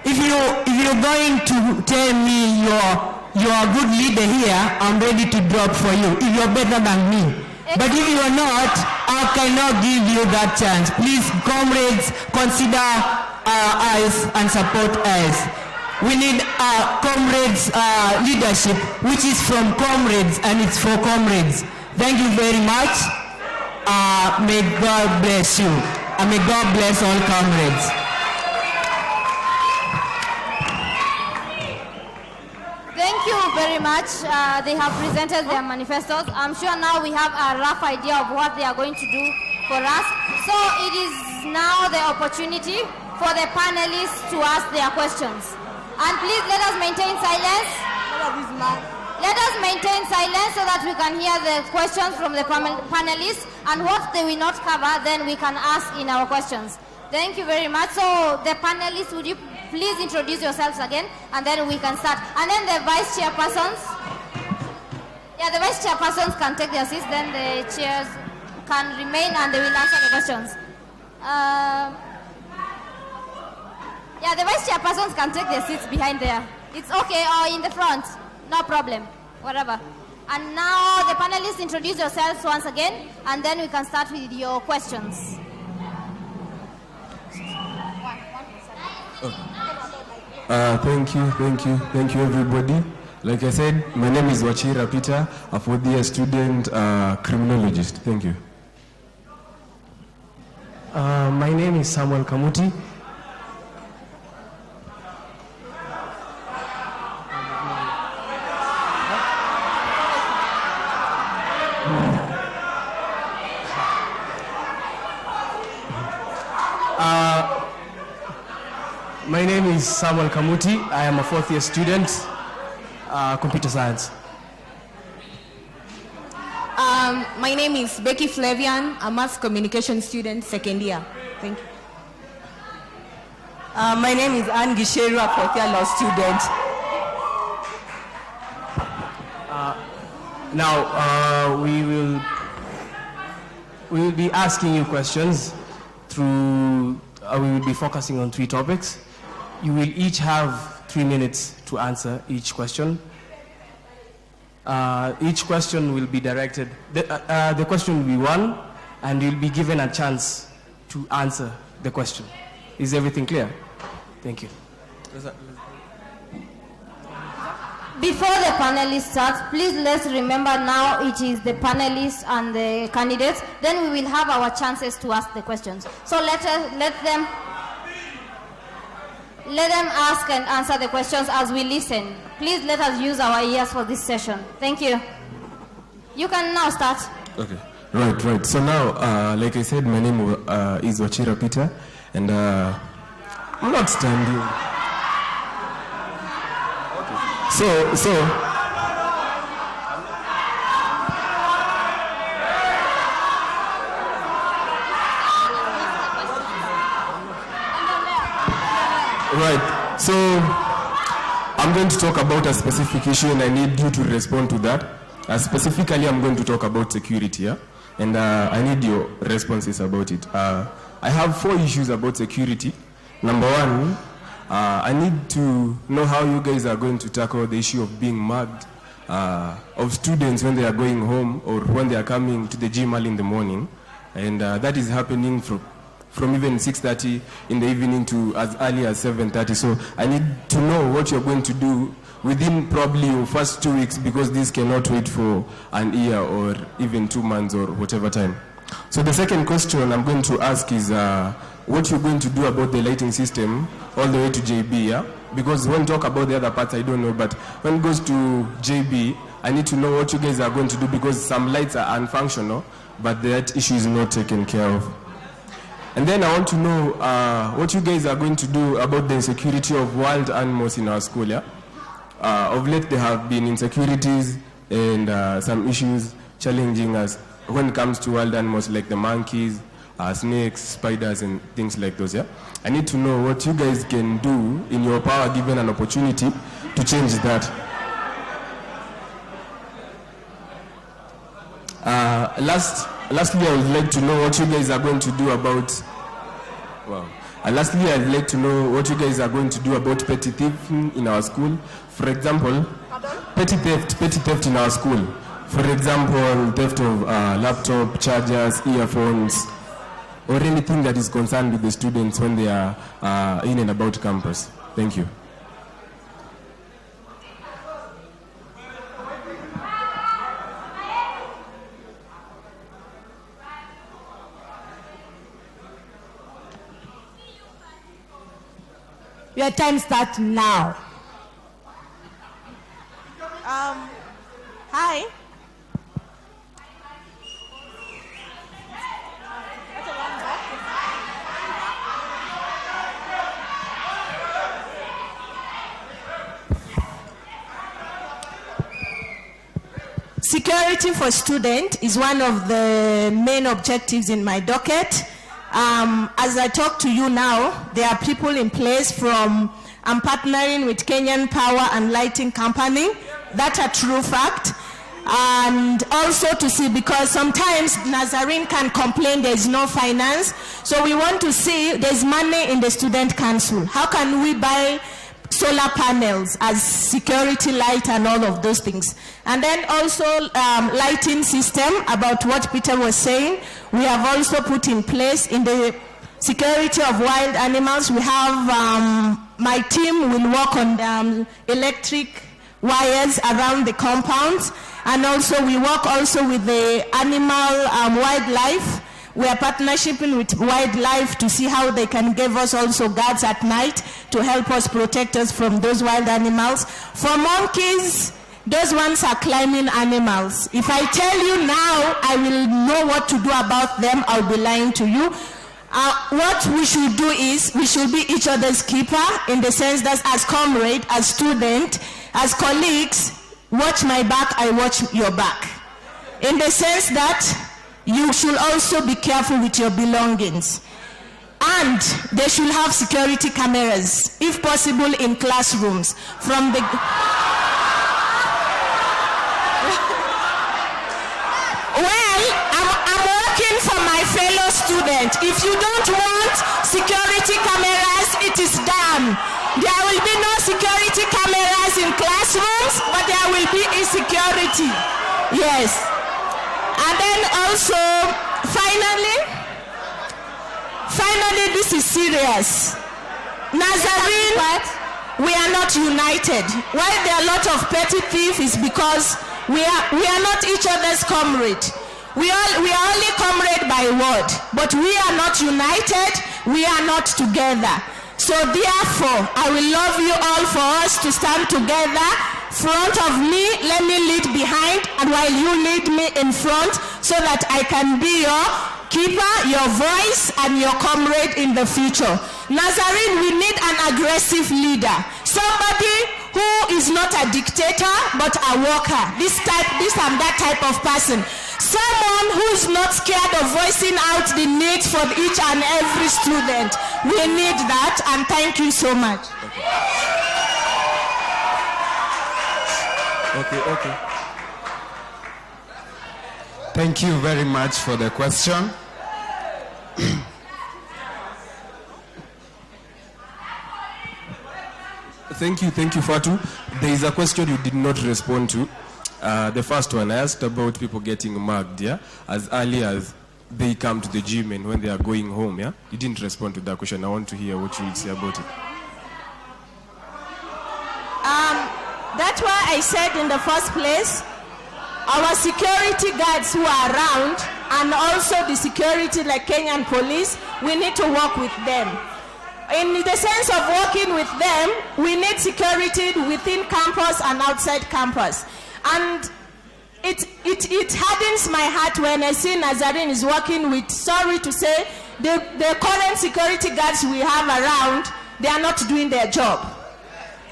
If you're going to tell me you're a good leader here, I'm ready to drop for you. If you're better than me. But if you're not, I cannot give you that chance. Please, comrades, consider us and support us. We need comrades leadership, which is from comrades, and it's for comrades. Thank you very much. May God bless you. And may God bless all comrades. Thank you very much. They have presented their manifestos. I'm sure now we have a rough idea of what they are going to do for us. So it is now the opportunity for the panelists to ask their questions. And please let us maintain silence. Let us maintain silence so that we can hear the questions from the panelists, and what they will not cover, then we can ask in our questions. Thank you very much. So the panelists, would you please introduce yourselves again, and then we can start. And then the vice chairpersons. Yeah, the vice chairpersons can take their seats, then the chairs can remain and they will answer the questions. Yeah, the vice chairpersons can take their seats behind there. It's okay, or in the front. No problem. Whatever. And now the panelists, introduce yourselves once again, and then we can start with your questions. Thank you, everybody. Like I said, my name is Wachira Peter, a fourth-year student criminologist. Thank you. My name is Samuel Kamuti. My name is Samuel Kamuti. I am a fourth-year student, computer science. My name is Becky Flavian, a mass communication student, second year. Thank you. My name is Anne Gisheru, a fourth-year law student. Now, we will be asking you questions through, we will be focusing on 3 topics. You will each have 3 minutes to answer each question. Each question will be directed, the question will be one, and you'll be given a chance to answer the question. Is everything clear? Thank you. Before the panelists start, please let's remember now it is the panelists and the candidates. Then we will have our chances to ask the questions. So let them ask and answer the questions as we listen. Please let us use our ears for this session. Thank you. You can now start. Okay. Right. So now, like I said, my name is Wachira Peter, and I'm not standing. So. Right. So I'm going to talk about a specific issue, and I need you to respond to that. Specifically, I'm going to talk about security, yeah? And I need your responses about it. I have 4 issues about security. Number 1, I need to know how you guys are going to tackle the issue of being mugged of students when they are going home or when they are coming to the gym early in the morning. And that is happening from even 6:30 in the evening to as early as 7:30. So I need to know what you're going to do within probably your first 2 weeks, because this cannot wait for an year or even 2 months or whatever time. So the second question I'm going to ask is what you're going to do about the lighting system all the way to JB, yeah? Because when talk about the other parts, I don't know, but when it goes to JB, I need to know what you guys are going to do, because some lights are unfunctional, but that issue is not taken care of. And then I want to know what you guys are going to do about the insecurity of wild animals in our school, yeah? Of late, there have been insecurities and some issues challenging us when it comes to wild animals like the monkeys, snakes, spiders, and things like those, yeah? I need to know what you guys can do in your power, given an opportunity, to change that. Lastly, I would like to know what you guys are going to do about... lastly, I'd like to know what you guys are going to do about petty theft in our school. For example, petty theft in our school. For example, theft of laptop, chargers, earphones, or anything that is concerned with the students when they are in and about campus. Thank you. Your time starts now. Hi. Security for students is one of the main objectives in my docket. As I talk to you now, there are people in place from, I'm partnering with Kenyan Power and Lighting Company. That's a true fact. And also to see, because sometimes Nazarene can complain there's no finance. So we want to see there's money in the student council. How can we buy solar panels as security light and all of those things. And then also lighting system, about what Peter was saying, we have also put in place in the security of wild animals. We have, my team will work on electric wires around the compounds, and also we work also with the animal wildlife. We are partnershiping with wildlife to see how they can give us also guards at night to help us protect us from those wild animals. For monkeys, those ones are climbing animals. If I tell you now, I will know what to do about them, I'll be lying to you. What we should do is, we should be each other's keeper, in the sense that as comrade, as student, as colleagues, watch my back, I watch your back. In the sense that you should also be careful with your belongings. And they should have security cameras, if possible in classrooms. From the... Well, I'm working for my fellow student. If you don't want security cameras, it is done. There will be no security cameras in classrooms, but there will be insecurity. Yes. And then also, finally, this is serious. Nazarene, we are not united. Why there are a lot of petty thieves is because we are not each other's comrade. We are only comrade by word, but we are not united, we are not together. So therefore, I will love you all for us to stand together. Front of me, let me lead behind, and while you lead me in front, so that I can be your keeper, your voice, and your comrade in the future. Nazarene, we need an aggressive leader. Somebody who is not a dictator, but a worker. This and that type of person. Someone who's not scared of voicing out the needs for each and every student. We need that, and thank you so much. Okay. Thank you very much for the question. Thank you, Fatu. There is a question you did not respond to. The first one I asked about people getting mugged, yeah? As early as they come to the gym and when they are going home, yeah? You didn't respond to that question. I want to hear what you would say about it. That's why I said in the first place, our security guards who are around, and also the security like Kenyan police, we need to work with them. In the sense of working with them, we need security within campus and outside campus. And it hardens my heart when I see Nazarene is working with, sorry to say, the current security guards we have around, they are not doing their job.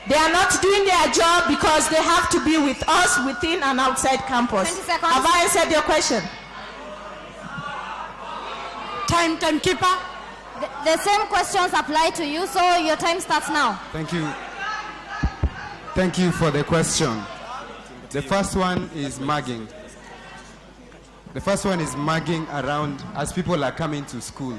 They are not doing their job because they have to be with us within and outside campus. 20 seconds. Have I answered your question? Timekeeper. The same questions apply to you, so your time starts now. Thank you. Thank you for the question. The first one is mugging. The first one is mugging around as people are coming to school.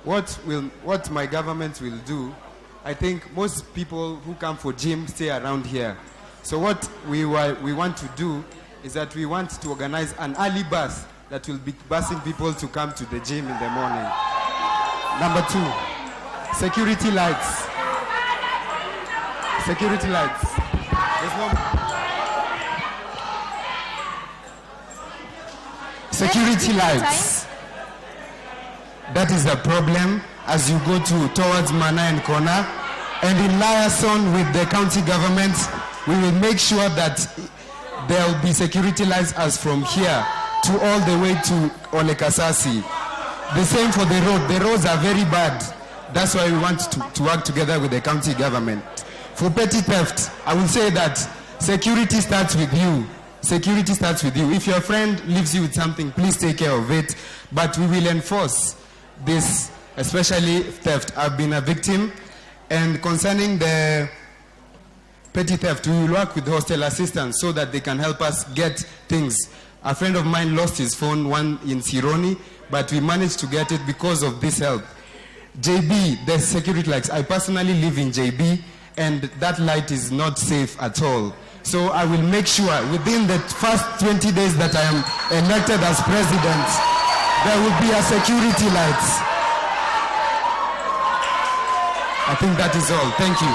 What my government will do, I think most people who come for gym stay around here. So what we want to do is that we want to organize an early bus that will be busing people to come to the gym in the morning. Number 2, security lights. Security lights. There's no... Security lights. That is a problem as you go towards Mana and Kona. And in liaison with the county government, we will make sure that there will be security lights as from here to all the way to Olekasasi. The same for the road. The roads are very bad. That's why we want to work together with the county government. For petty theft, I will say that security starts with you. Security starts with you. If your friend leaves you with something, please take care of it. But we will enforce this, especially theft. I've been a victim. And concerning the petty theft, we will work with hostel assistants so that they can help us get things. A friend of mine lost his phone, one in Sironi, but we managed to get it because of this help. JB, the security lights. I personally live in JB, and that light is not safe at all. So I will make sure within the first 20 days that I am elected as president, there will be a security light. I think that is all. Thank you.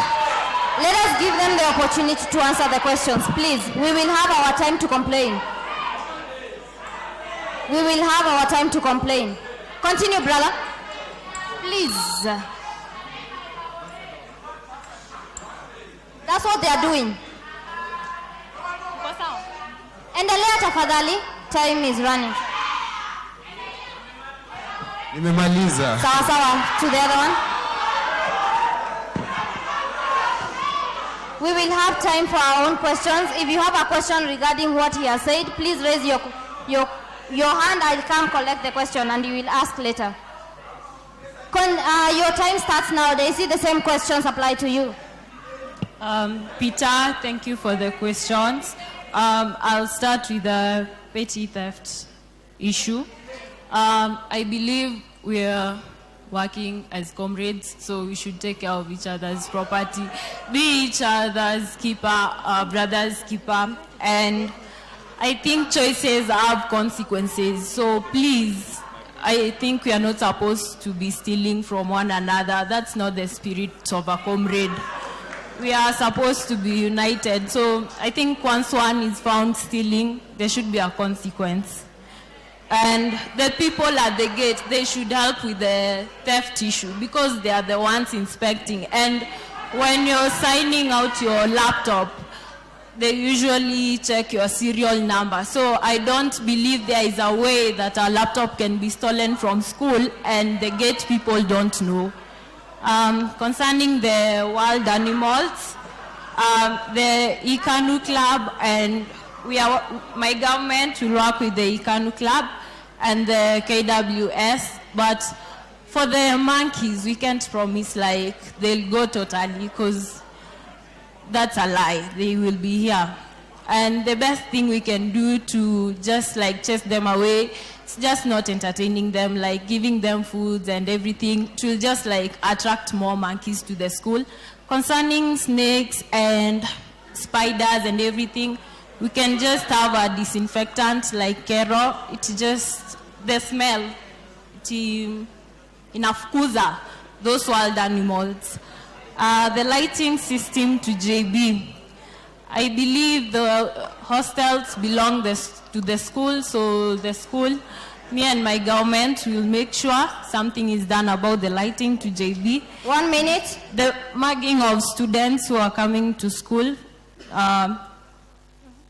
Let us give them the opportunity to answer the questions, please. We will have our time to complain. We will have our time to complain. Continue, brother. Please. That's what they are doing. Endelea tafadhali. Time is running. Nimemaliza. Sawa sawa. To the other one. We will have time for our own questions. If you have a question regarding what he has said, please raise your hand. I'll come collect the question and you will ask later. Your time starts now. They see the same questions apply to you. Peter, thank you for the questions. I'll start with the petty theft issue. I believe we're working as comrades, so we should take care of each other's property, be each other's keeper, brother's keeper, and I think choices have consequences. So please, I think we are not supposed to be stealing from one another. That's not the spirit of a comrade. We are supposed to be united. So I think once one is found stealing, there should be a consequence. And the people at the gate, they should help with the theft issue because they are the ones inspecting. And when you're signing out your laptop, they usually check your serial number. So I don't believe there is a way that a laptop can be stolen from school and the gate people don't know. Concerning the wild animals, the Ikanu Club and my government will work with the Ikanu Club and the KWS, but for the monkeys, we can't promise like they'll go totally because that's a lie. They will be here. And the best thing we can do to just like chase them away, it's just not entertaining them, like giving them foods and everything. It will just like attract more monkeys to the school. Concerning snakes and spiders and everything, we can just have a disinfectant like Kero. It's just the smell. Inafukuza those wild animals. The lighting system to JB. I believe the hostels belong to the school, so the school, me and my government will make sure something is done about the lighting to JB. 1 minute. The mugging of students who are coming to school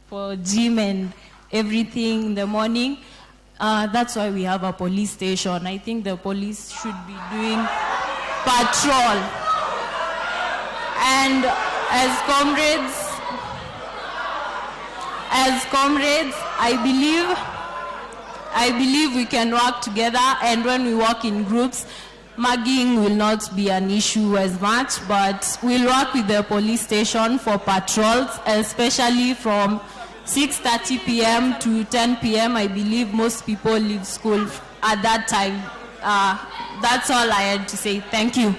for gym and everything in the morning. That's why we have a police station. I think the police should be doing patrol. And as comrades, I believe we can work together, and when we work in groups, mugging will not be an issue as much, but we'll work with the police station for patrols, especially from 6:30 p.m. to 10 p.m. I believe most people leave school at that time. That's all I had to say. Thank you.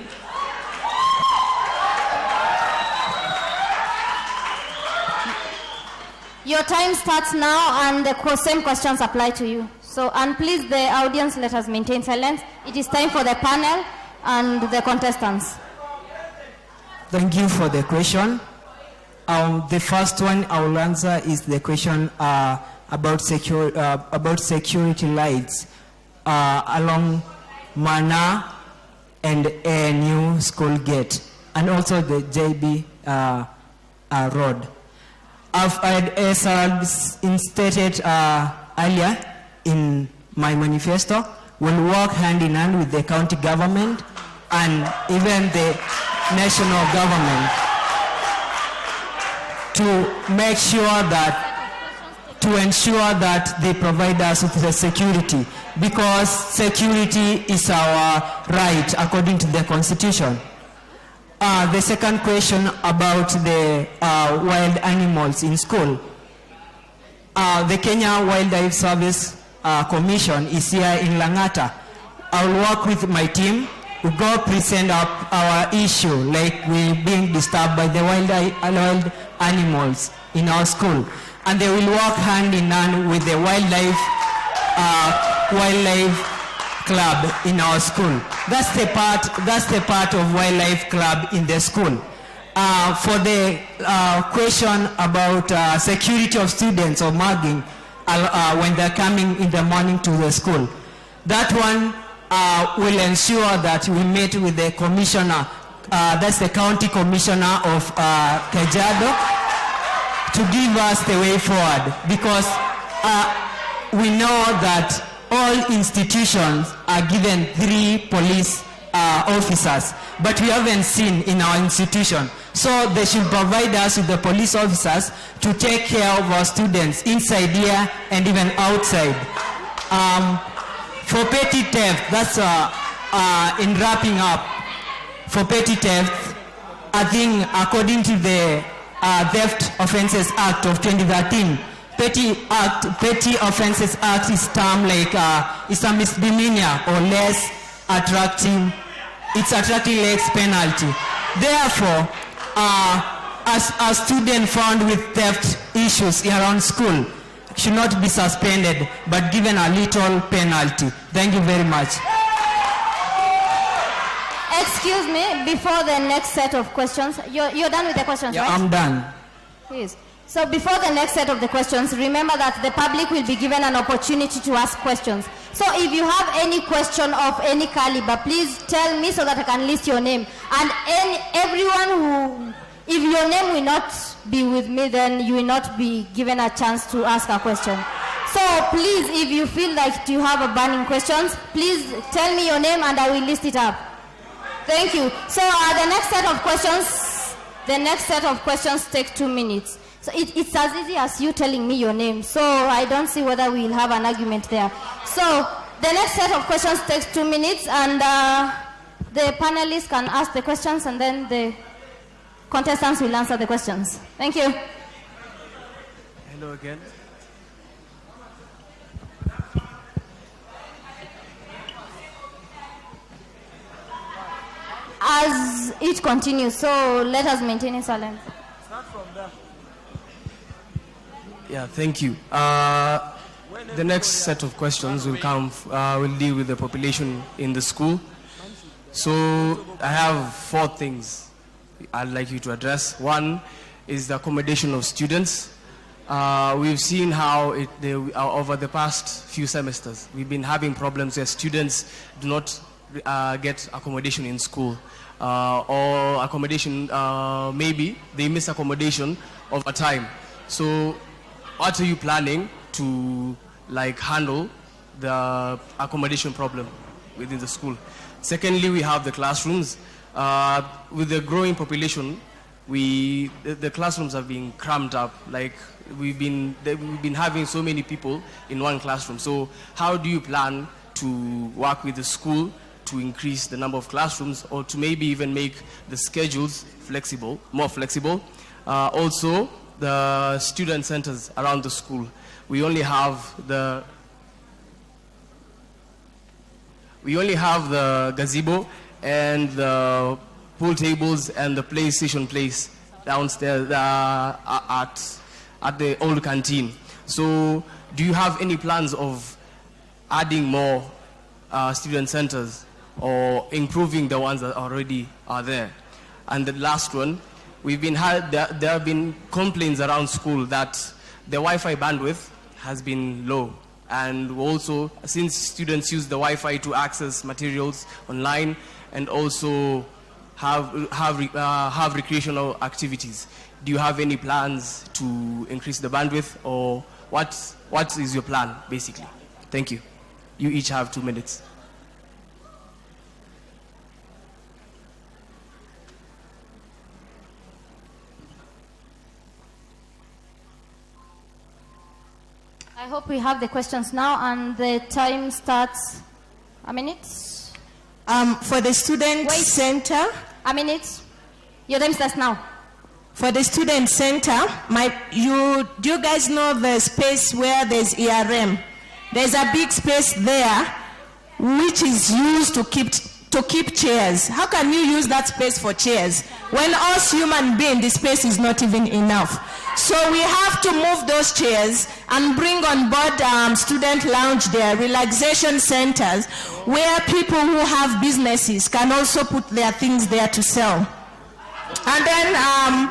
Your time starts now, and the same questions apply to you. So, and please, the audience, let us maintain silence. It is time for the panel and the contestants. Thank you for the question. The first one I will answer is the question about security lights along Mana and a new school gate, and also the JB road. As I stated earlier in my manifesto, we'll work hand in hand with the county government and even the national government to make sure that, to ensure that they provide us with the security, because security is our right according to the Constitution. The second question about the wild animals in school. The Kenya Wildlife Service Commission is here in Langata. I'll work with my team. we go present our issue, like we being disturbed by the wild animals in our school. And they will work hand in hand with the wildlife club in our school. That's the part of wildlife club in the school. For the question about security of students or mugging when they're coming in the morning to the school, that one will ensure that we meet with the commissioner, that's the county commissioner of Kajiado, to give us the way forward, because we know that all institutions are given 3 police officers, but we haven't seen in our institution. So they should provide us with the police officers to take care of our students inside here and even outside. For petty theft, that's in wrapping up, for petty theft, I think according to the Theft Offences Act of 2013, Petty Offences Act is termed like it's a misdemeanor or less attracting, it's attracting less penalty. Therefore, as a student found with theft issues around school should not be suspended but given a little penalty. Thank you very much. Excuse me, before the next set of questions, you're done with the questions, Yeah, right? I'm done. Please. So before the next set of the questions, remember that the public will be given an opportunity to ask questions. So if you have any question of any caliber, please tell me so that I can list your name. And everyone who, if your name will not be with me, then you will not be given a chance to ask a question. So please, if you feel like you have a burning questions, please tell me your name and I will list it up. Thank you. So the next set of questions take 2 minutes. So it's as easy as you telling me your name. So I don't see whether we'll have an argument there. So the next set of questions takes 2 minutes, and the panelists can ask the questions, and then the contestants will answer the questions. Thank you. Hello again. As it continues, so let us maintain silence. Start from there. Yeah, thank you. The next set of questions will will deal with the population in the school. So I have 4 things I'd like you to address. One is the accommodation of students. We've seen how over the past few semesters, we've been having problems where students do not get accommodation in school, or accommodation, maybe they miss accommodation over time. So what are you planning to handle the accommodation problem within the school? Secondly, we have the classrooms. With the growing population, the classrooms have been crammed up. We've been having so many people in one classroom. So how do you plan to work with the school to increase the number of classrooms, or to maybe even make the schedules more flexible? Also, the student centers around the school. We only have the gazebo and the pool tables and the PlayStation place downstairs at the old canteen. So do you have any plans of adding more student centers or improving the ones that already are there? And the last one, there have been complaints around school that the Wi-Fi bandwidth has been low, and also since students use the Wi-Fi to access materials online and also have recreational activities, do you have any plans to increase the bandwidth, or what is your plan basically? Thank you. You each have 2 minutes. I hope we have the questions now, and the time starts a minute. For the student center. A minute. Your time starts now. For the student center, do you guys know the space where there's ERM? There's a big space there which is used to to keep chairs. How can you use that space for chairs? When us human beings, the space is not even enough. So we have to move those chairs and bring on board student lounge there, relaxation centers, where people who have businesses can also put their things there to sell. And then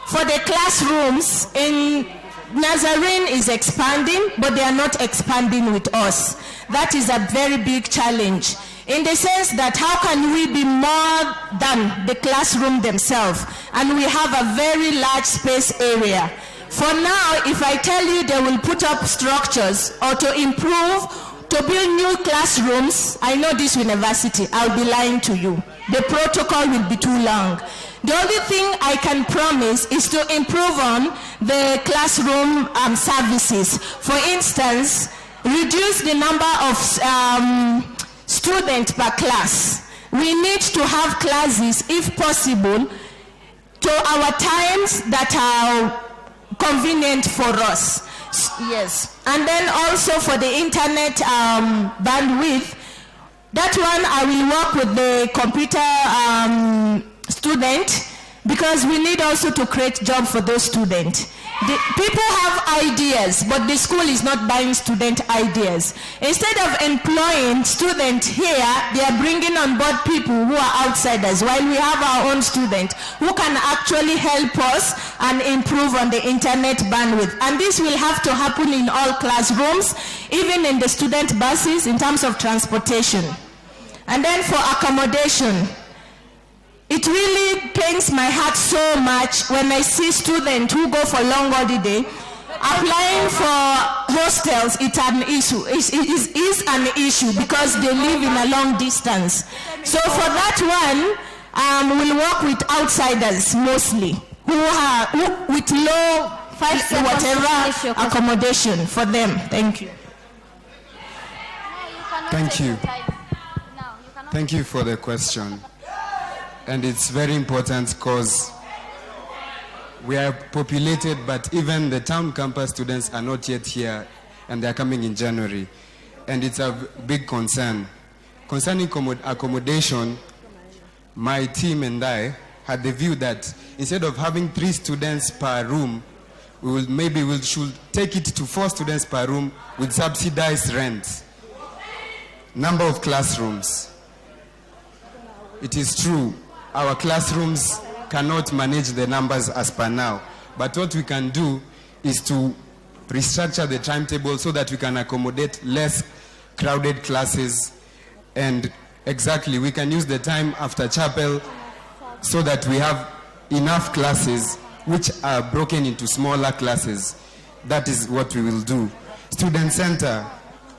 for the classrooms, in Nazarene is expanding, but they are not expanding with us. That is a very big challenge, in the sense that how can we be more than the classroom themselves? And we have a very large space area. For now, if I tell you they will put up structures or to improve, to build new classrooms, I know this university, I'll be lying to you. The protocol will be too long. The only thing I can promise is to improve on the classroom services. For instance, reduce the number of students per class. We need to have classes, if possible, to our times that are convenient for us. Yes. And then also for the internet bandwidth, that one I will work with the computer student, because we need also to create job for those students. People have ideas, but the school is not buying student ideas. Instead of employing students here, they are bringing on board people who are outsiders, while we have our own students who can actually help us and improve on the internet bandwidth. And this will have to happen in all classrooms, even in the student buses, in terms of transportation. And then for accommodation, it really pains my heart so much when I see students who go for long holiday applying for hostels. It's an issue. It is an issue because they live in a long distance. So for that one, we'll work with outsiders mostly, who with low whatever accommodation for them. Thank you. Thank you. Thank you for the question. And it's very important because we are populated, but even the town campus students are not yet here, and they're coming in January. And it's a big concern. Concerning accommodation, my team and I had the view that instead of having 3 students per room, we should take it to 4 students per room with subsidized rent. Number of classrooms. It is true, our classrooms cannot manage the numbers as per now. But what we can do is to restructure the timetable so that we can accommodate less crowded classes. And exactly, we can use the time after chapel so that we have enough classes which are broken into smaller classes. That is what we will do. Student center,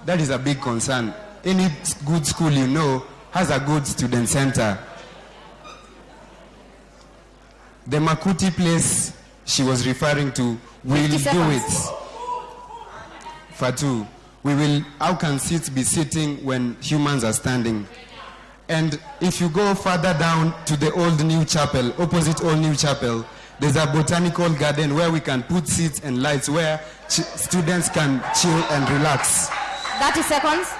that is a big concern. Any good school you know has a good student center. The Makuti place she was referring to, we'll do it. Fatu, how can seats be sitting when humans are standing? And if you go further down to the old new chapel, opposite old new chapel, there's a botanical garden where we can put seats and lights where students can chill and relax. 30 seconds.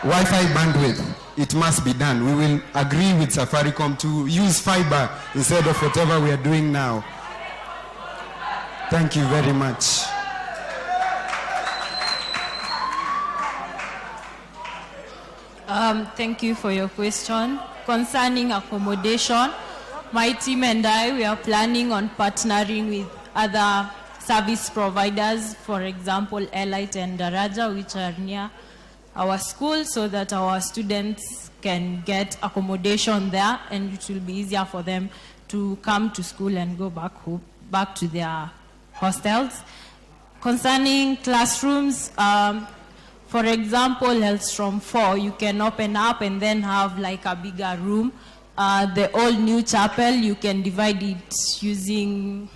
Wi-Fi bandwidth, it must be done. We will agree with Safaricom to use fiber instead of whatever we are doing now. Thank you very much. Thank you for your question. Concerning accommodation, my team and I, we are planning on partnering with other service providers, for example, Elite and Daraja, which are near our school, so that our students can get accommodation there, and it will be easier for them to come to school and go back to their hostels. Concerning classrooms, for example, Hellstrom 4, you can open up and then have like a bigger room. The old new chapel, you can divide it using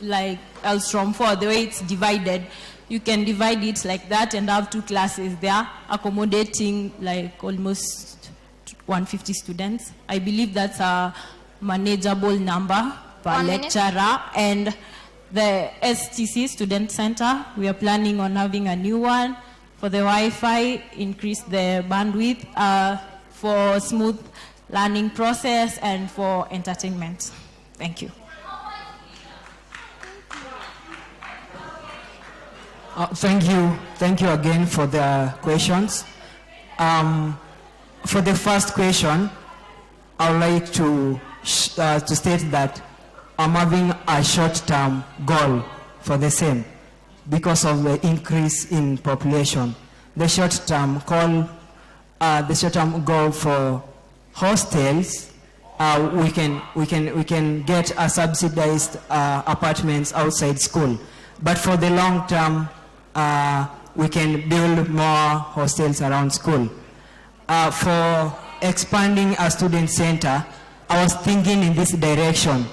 like Hellstrom 4, the way it's divided. You can divide it like that and have 2 classes there, accommodating like almost 150 students. I believe that's a manageable number per lecturer. And the STC, Student Center, we are planning on having a new one. For the Wi-Fi, increase the bandwidth. for smooth learning process and for entertainment. Thank you. Thank you again for the questions. For the first question, I would like to state that I'm having a short-term goal for the same because of the increase in population. The short-term goal for hostels, we can get a subsidized apartments outside school. But for the long term, we can build more hostels around school. For expanding a student center, I was thinking in this direction.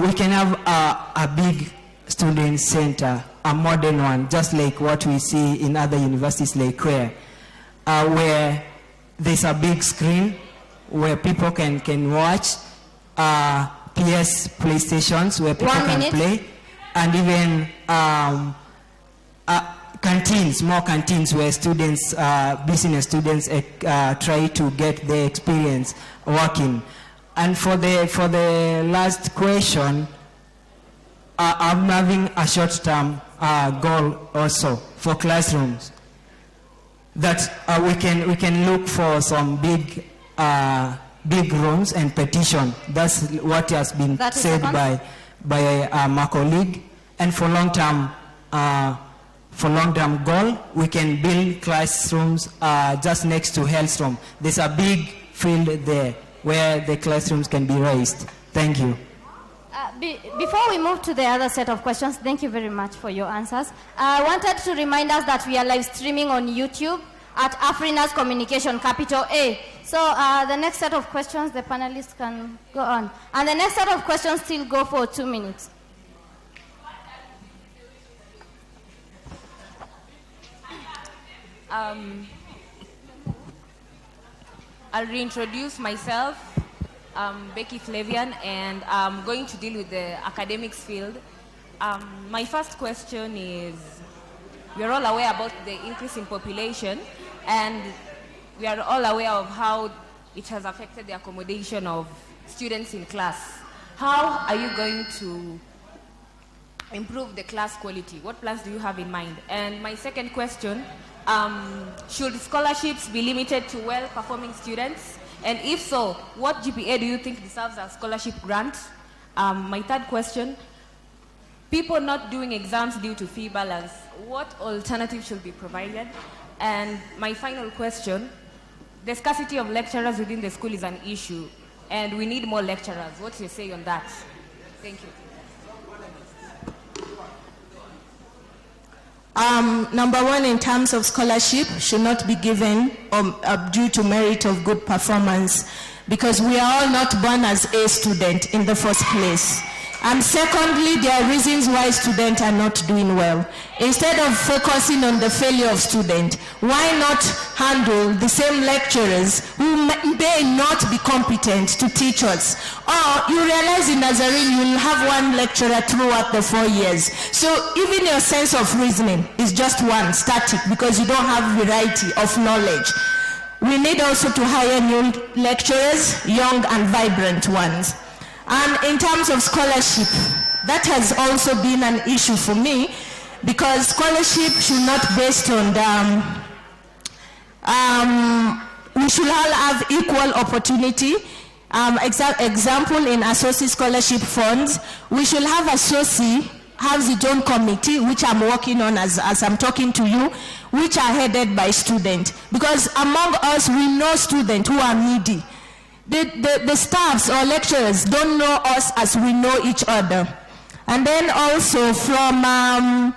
We can have a big student center, a modern one, just like what we see in other universities like where there's a big screen where people can watch PlayStations where people can play, and even more canteens where students, business students try to get their experience working. And for the last question, I'm having a short-term goal also for classrooms that we can look for some big rooms and petition. That's what has been said by my colleague. And for long-term goal, we can build classrooms just next to health room. There's a big field there where the classrooms can be raised. Thank you. Before we move to the other set of questions, thank you very much for your answers. I wanted to remind us that we are live streaming on YouTube at Afrina's Communication, capital A. So the next set of questions, the panelists can go on. And the next set of questions still go for 2 minutes. I'll reintroduce myself. I'm Becky Flavian, and I'm going to deal with the academics field. My first question is, we are all aware about the increase in population, and we are all aware of how it has affected the accommodation of students in class. How are you going to improve the class quality? What plans do you have in mind? And my second question, should scholarships be limited to well-performing students? And if so, what GPA do you think deserves a scholarship grant? My third question, people not doing exams due to fee balance, what alternative should be provided? And my final question, the scarcity of lecturers within the school is an issue, and we need more lecturers. What's your say on that? Thank you. Number one, in terms of scholarship, should not be given due to merit of good performance, because we are all not born as A student in the first place. And secondly, there are reasons why students are not doing well. Instead of focusing on the failure of students, why not handle the same lecturers who may not be competent to teach us? Or you realize in Nazarene you will have one lecturer throughout the 4 years. So even your sense of reasoning is just one, static, because you don't have variety of knowledge. We need also to hire new lecturers, young and vibrant ones. And in terms of scholarship, that has also been an issue for me, because scholarship should not be based on we should all have equal opportunity. Example, in associate scholarship funds, we should have associate has its own committee, which I'm working on as I'm talking to you, which are headed by students. Because among us, we know students who are needy. The staffs or lecturers don't know us as we know each other. And then also from,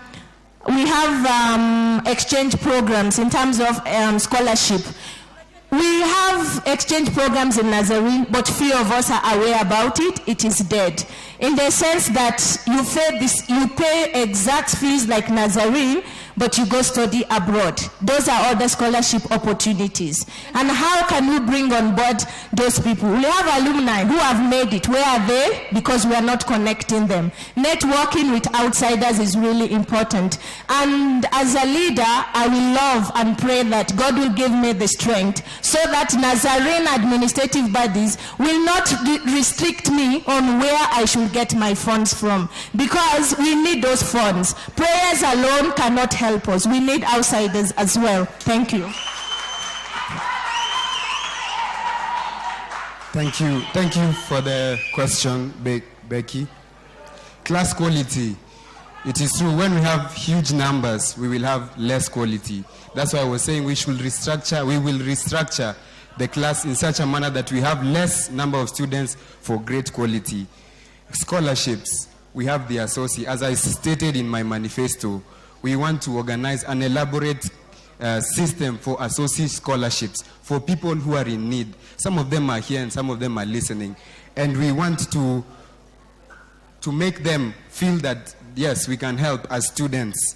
we have exchange programs in terms of scholarship. We have exchange programs in Nazarene, but few of us are aware about it. It is dead. In the sense that you pay exact fees like Nazarene, but you go study abroad. Those are other scholarship opportunities. And how can we bring on board those people? We have alumni who have made it. Where are they? Because we are not connecting them. Networking with outsiders is really important. And as a leader, I will love and pray that God will give me the strength so that Nazarene administrative bodies will not restrict me on where I should get my funds from, because we need those funds. Prayers alone cannot help us. We need outsiders as well. Thank you. Thank you. Thank you for the question, Becky. Class quality. It is true, when we have huge numbers, we will have less quality. That's why I was saying we will restructure the class in such a manner that we have less number of students for great quality. Scholarships, we have the associate. As I stated in my manifesto, we want to organize an elaborate system for associate scholarships for people who are in need. Some of them are here and some of them are listening. And we want to make them feel that, yes, we can help as students.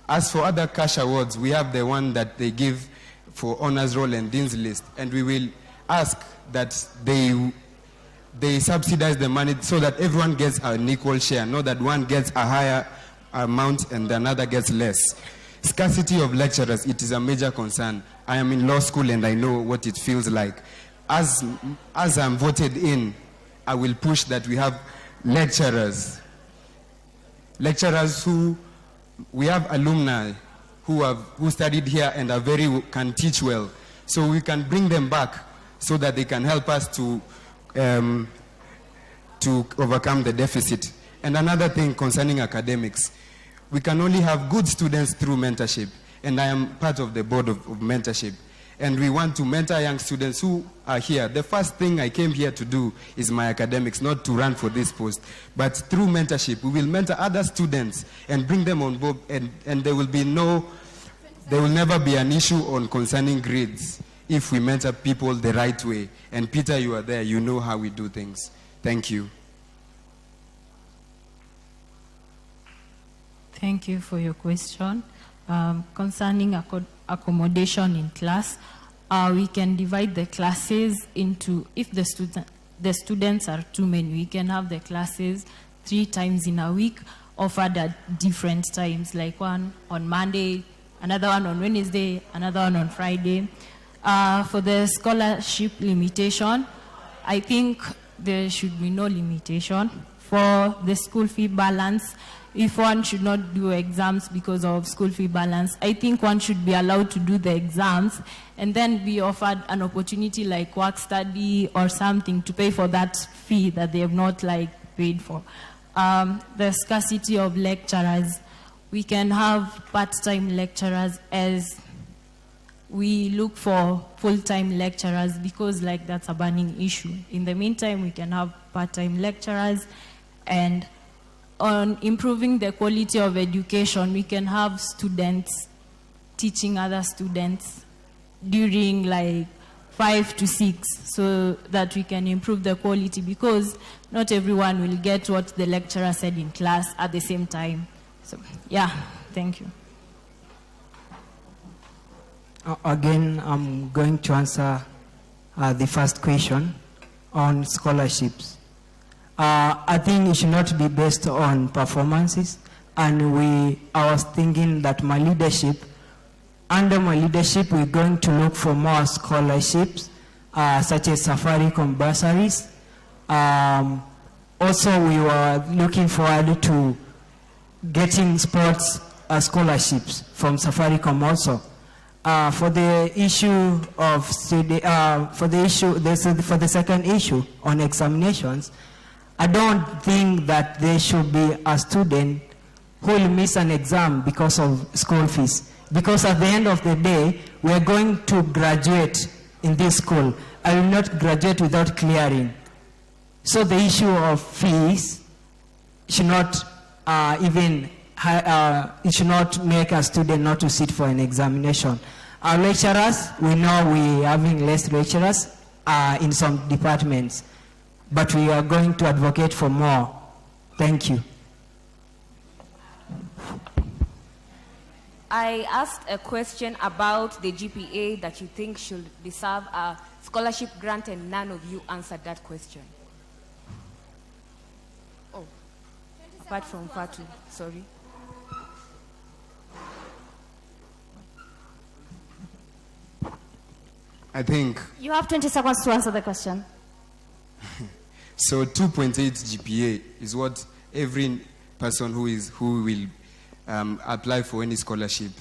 As for other cash awards, we have the one that they give for honors roll and dean's list. And we will ask that they subsidize the money so that everyone gets an equal share, not that one gets a higher amount and another gets less. Scarcity of lecturers, it is a major concern. I am in law school and I know what it feels like. As I'm voted in, I will push that we have lecturers who, we have alumni who studied here and can teach well. So we can bring them back so that they can help us to overcome the deficit. And another thing concerning academics, we can only have good students through mentorship. And I am part of the board of mentorship. And we want to mentor young students who are here. The first thing I came here to do is my academics, not to run for this post. But through mentorship, we will mentor other students and bring them on board, and there will never be an issue on concerning grades if we mentor people the right way. And Peter, you are there, you know how we do things. Thank you. Thank you for your question. Concerning accommodation in class, we can divide the classes into, if the students are too many, we can have the classes 3 times in a week, offered at different times, like one on Monday, another one on Wednesday, another one on Friday. For the scholarship limitation, I think there should be no limitation. For the school fee balance, if one should not do exams because of school fee balance, I think one should be allowed to do the exams and then be offered an opportunity like work study or something to pay for that fee that they have not paid for. The scarcity of lecturers, we can have part-time lecturers as we look for full-time lecturers because that's a burning issue. In the meantime, we can have part-time lecturers. And on improving the quality of education, we can have students teaching other students during 5 to 6 so that we can improve the quality, because not everyone will get what the lecturer said in class at the same time. So, yeah, thank you. Again, I'm going to answer the first question on scholarships. I think it should not be based on performances, and I was thinking that under my leadership, we're going to look for more scholarships, such as Safaricom bursaries. Also, we were looking forward to getting sports scholarships from Safaricom also. For the issue of for the second issue on examinations, I don't think that there should be a student who will miss an exam because of school fees. Because at the end of the day, we are going to graduate in this school. I will not graduate without clearing. So the issue of fees should not it should not make a student not to sit for an examination. Our lecturers, we know we are having less lecturers in some departments, but we are going to advocate for more. Thank you. I asked a question about the GPA that you think should deserve a scholarship grant, and none of you answered that question. Oh, apart from Fatu, sorry. I think You have 20 seconds to answer the question. so. 2.8 GPA is what every person who will apply for any scholarship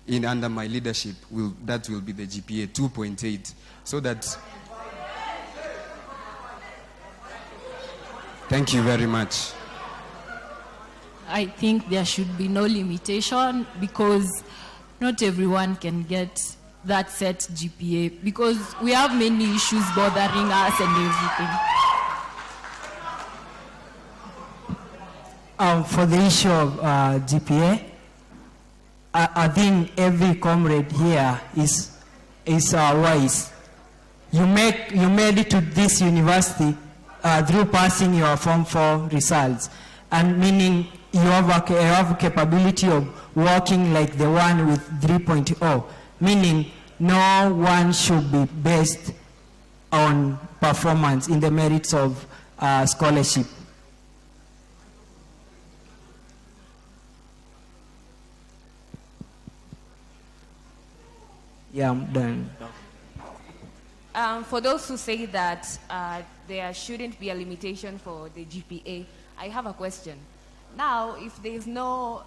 under my leadership will be the GPA 2.8. So that. Thank you very much. I think there should be no limitation because not everyone can get that set GPA because we have many issues bothering us and everything. For the issue of GPA, I think every comrade here is wise. You made it to this university through passing your Form 4 results, and meaning you have capability of working like the one with 3.0, meaning no one should be based on performance in the merits of scholarship. Yeah, I'm done. For those who say that there shouldn't be a limitation for the GPA, I have a question. Now, if there is no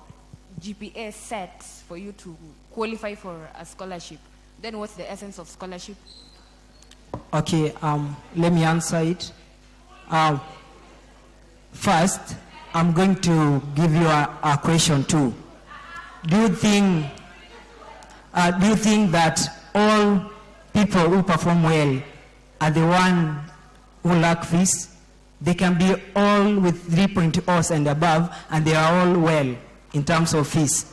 GPA set for you to qualify for a scholarship, then what's the essence of scholarship? Okay, let me answer it. First, I'm going to give you a question too. Do you think that all people who perform well are the one who lack fees? They can be all with 3.0s and above, and they are all well in terms of fees.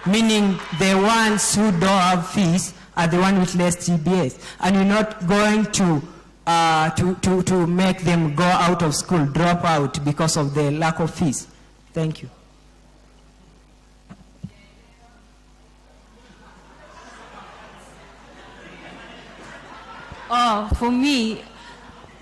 Meaning the ones who don't have fees are the ones with less GPAs. And you're not going to make them go out of school, drop out because of the lack of fees. Thank you. For me,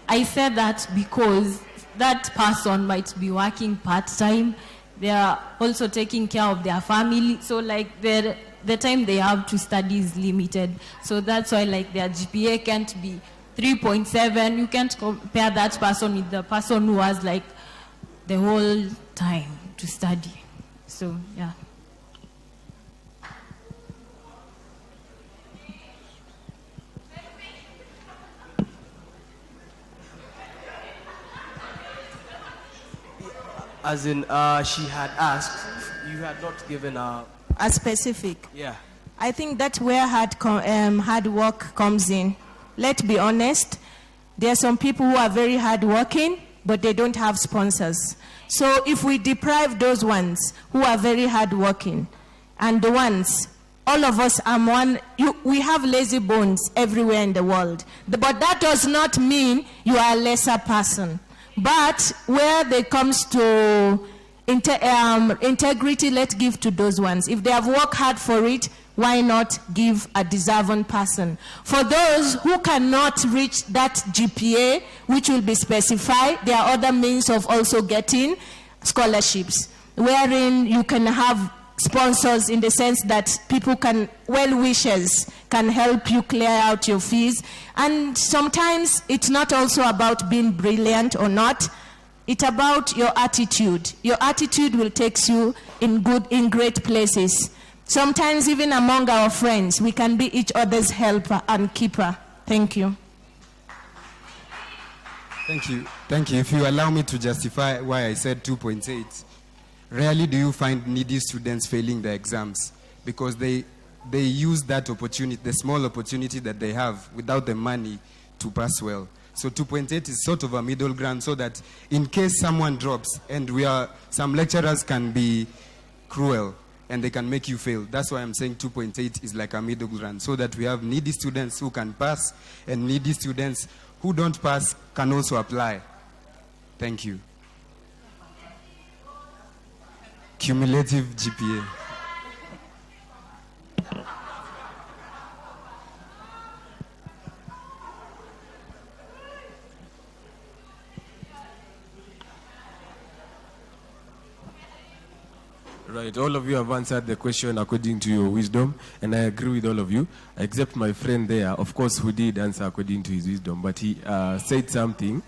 I said that because that person might be working part-time. They are also taking care of their family. So like the time they have to study is limited. So that's why like their GPA can't be 3.7. You can't compare that person with the person who has like the whole time to study. So yeah. As in, she had asked, you had not given a specific. Yeah. I think that's where hard work comes in. Let's be honest. There are some people who are very hardworking, but they don't have sponsors. So if we deprive those ones who are very hardworking, and the ones, all of us are one, we have lazy bones everywhere in the world. But that does not mean you are a lesser person. But where it comes to integrity, let's give to those ones. If they have worked hard for it, why not give a deserving person? For those who cannot reach that GPA, which will be specified, there are other means of also getting scholarships, wherein you can have sponsors in the sense that people can, well-wishers, can help you clear out your fees. And sometimes it's not also about being brilliant or not. It's about your attitude. Your attitude will take you in great places. Sometimes even among our friends, we can be each other's helper and keeper. Thank you. Thank you. Thank you. If you allow me to justify why I said 2.8, rarely do you find needy students failing the exams because they use that opportunity, the small opportunity that they have without the money to pass well. So 2.8 is sort of a middle ground so that in case someone drops, and some lecturers can be cruel and they can make you fail. That's why I'm saying 2.8 is like a middle ground so that we have needy students who can pass and needy students who don't pass can also apply. Thank you. Cumulative GPA. Right, all of you have answered the question according to your wisdom, and I agree with all of you, except my friend there, of course, who did answer according to his wisdom, but he said something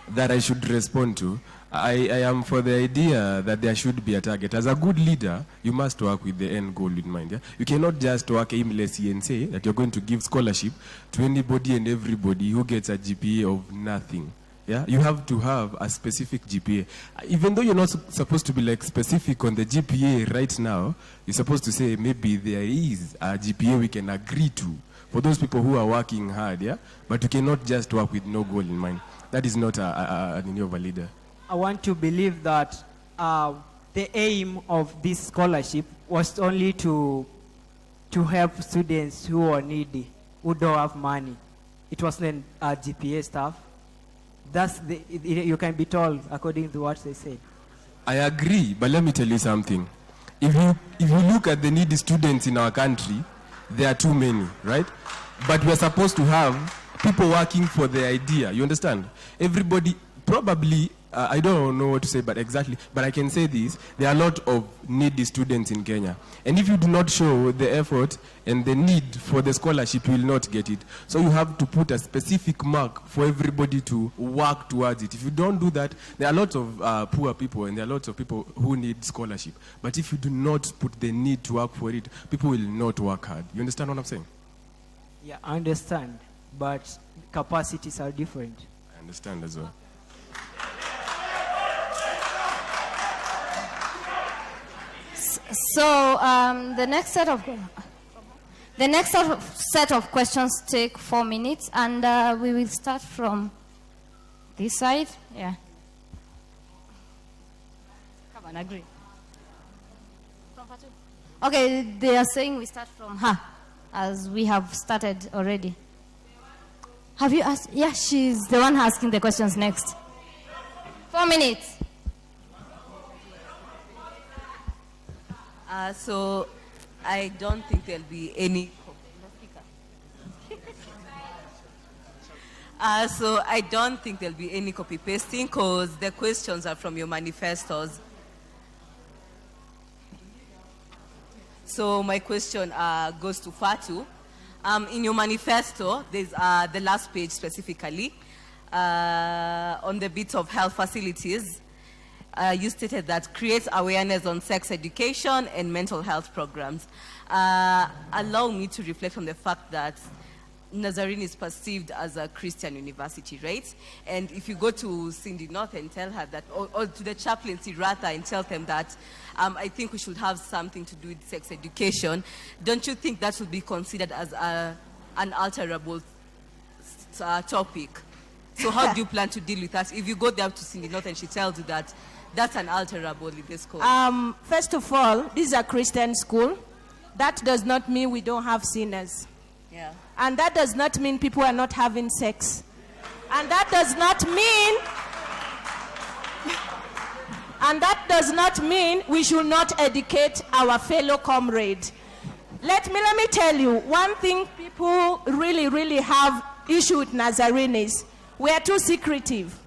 that I should respond to. I am for the idea that there should be a target. As a good leader, you must work with the end goal in mind. Yeah? You cannot just work aimlessly and say that you're going to give scholarship to anybody and everybody who gets a GPA of nothing. Yeah, you have to have a specific GPA. Even though you're not supposed to be like specific on the GPA right now, you're supposed to say maybe there is a GPA we can agree to for those people who are working hard, yeah? But you cannot just work with no goal in mind. That is not an of a leader. I want to believe that the aim of this scholarship was only to help students who are needy, who don't have money. It wasn't GPA stuff. You can be told according to what they said. I agree, but let me tell you something. If you look at the needy students in our country, there are too many, right? But we're supposed to have people working for the idea. You understand? Everybody, probably, I don't know what to say, but exactly. But I can say this: there are a lot of needy students in Kenya, and if you do not show the effort and the need for the scholarship, you will not get it. So you have to put a specific mark for everybody to work towards it. If you don't do that, there are lots of poor people, and there are lots of people who need scholarship. But if you do not put the need to work for it, people will not work hard. You understand what I'm saying? Yeah, I understand, but capacities are different. I understand as well. So the next set of questions take 4 minutes, and we will start from this side. Yeah. Come on, agree. Okay, they are saying we start from her, as we have started already. Have you asked? Yeah, she's the one asking the questions next. 4 minutes. So I don't think there'll be any. So I don't think there'll be any copy pasting because the questions are from your manifestos. So my question goes to Fatu. In your manifesto, there's the last page specifically on the bit of health facilities. You stated that creates awareness on sex education and mental health programs. Allow me to reflect on the fact that Nazarene is perceived as a Christian university, right? And if you go to Cindy North and tell her that, or to the chaplaincy rather, and tell them that I think we should have something to do with sex education, don't you think that would be considered as an alterable topic? So how do you plan to deal with that? If you go there to Cindy North and she tells you that that's an alterable in this code. First of all, this is a Christian school. That does not mean we don't have sinners. Yeah. And that does not mean people are not having sex. And that does not mean we should not educate our fellow comrade. Let me tell you, one thing people really have issue with Nazarene is we are too secretive.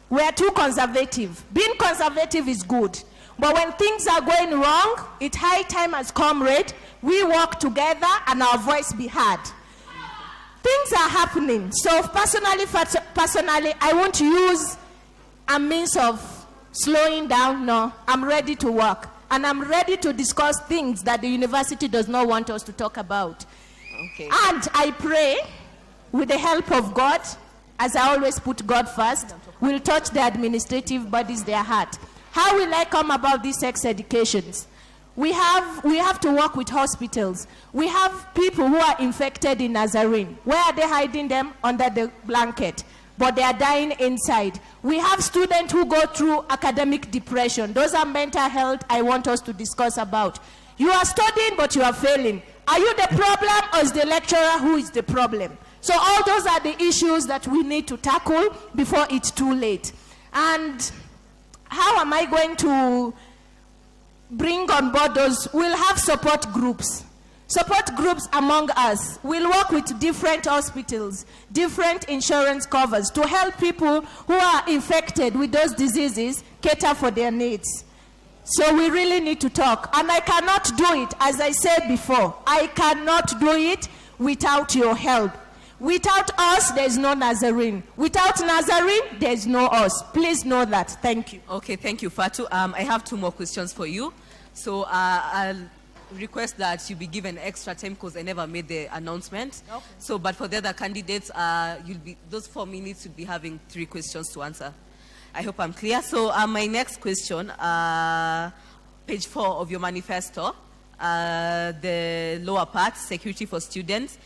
We are too conservative. Being conservative is good. But when things are going wrong, it's high time as comrade, we work together and our voice be heard. Things are happening. So personally, I won't use a means of slowing down. No, I'm ready to work. And I'm ready to discuss things that the university does not want us to talk about. Okay. And I pray, with the help of God, as I always put God first, will touch the administrative bodies, their heart. How will I come about these sex educations? We have to work with hospitals. We have people who are infected in Nazarene. Where are they hiding them? Under the blanket. But they are dying inside. We have students who go through academic depression. Those are mental health I want us to discuss about. You are studying, but you are failing. Are you the problem, or is the lecturer who is the problem? So all those are the issues that we need to tackle before it's too late. And how am I going to bring on board those? We'll have support groups. Support groups among us. We'll work with different hospitals, different insurance covers to help people who are infected with those diseases cater for their needs. So we really need to talk. And I cannot do it, as I said before, I cannot do it without your help. Without us, there's no Nazarene. Without Nazarene, there's no us. Please know that. Thank you. Okay, thank you, Fatu. I have 2 more questions for you. So I'll request that you be given extra time because I never made the announcement. Okay. So, but for the other candidates, those 4 minutes you'll be having 3 questions to answer. I hope I'm clear. So my next question, page 4 of your manifesto, the lower part, security for students,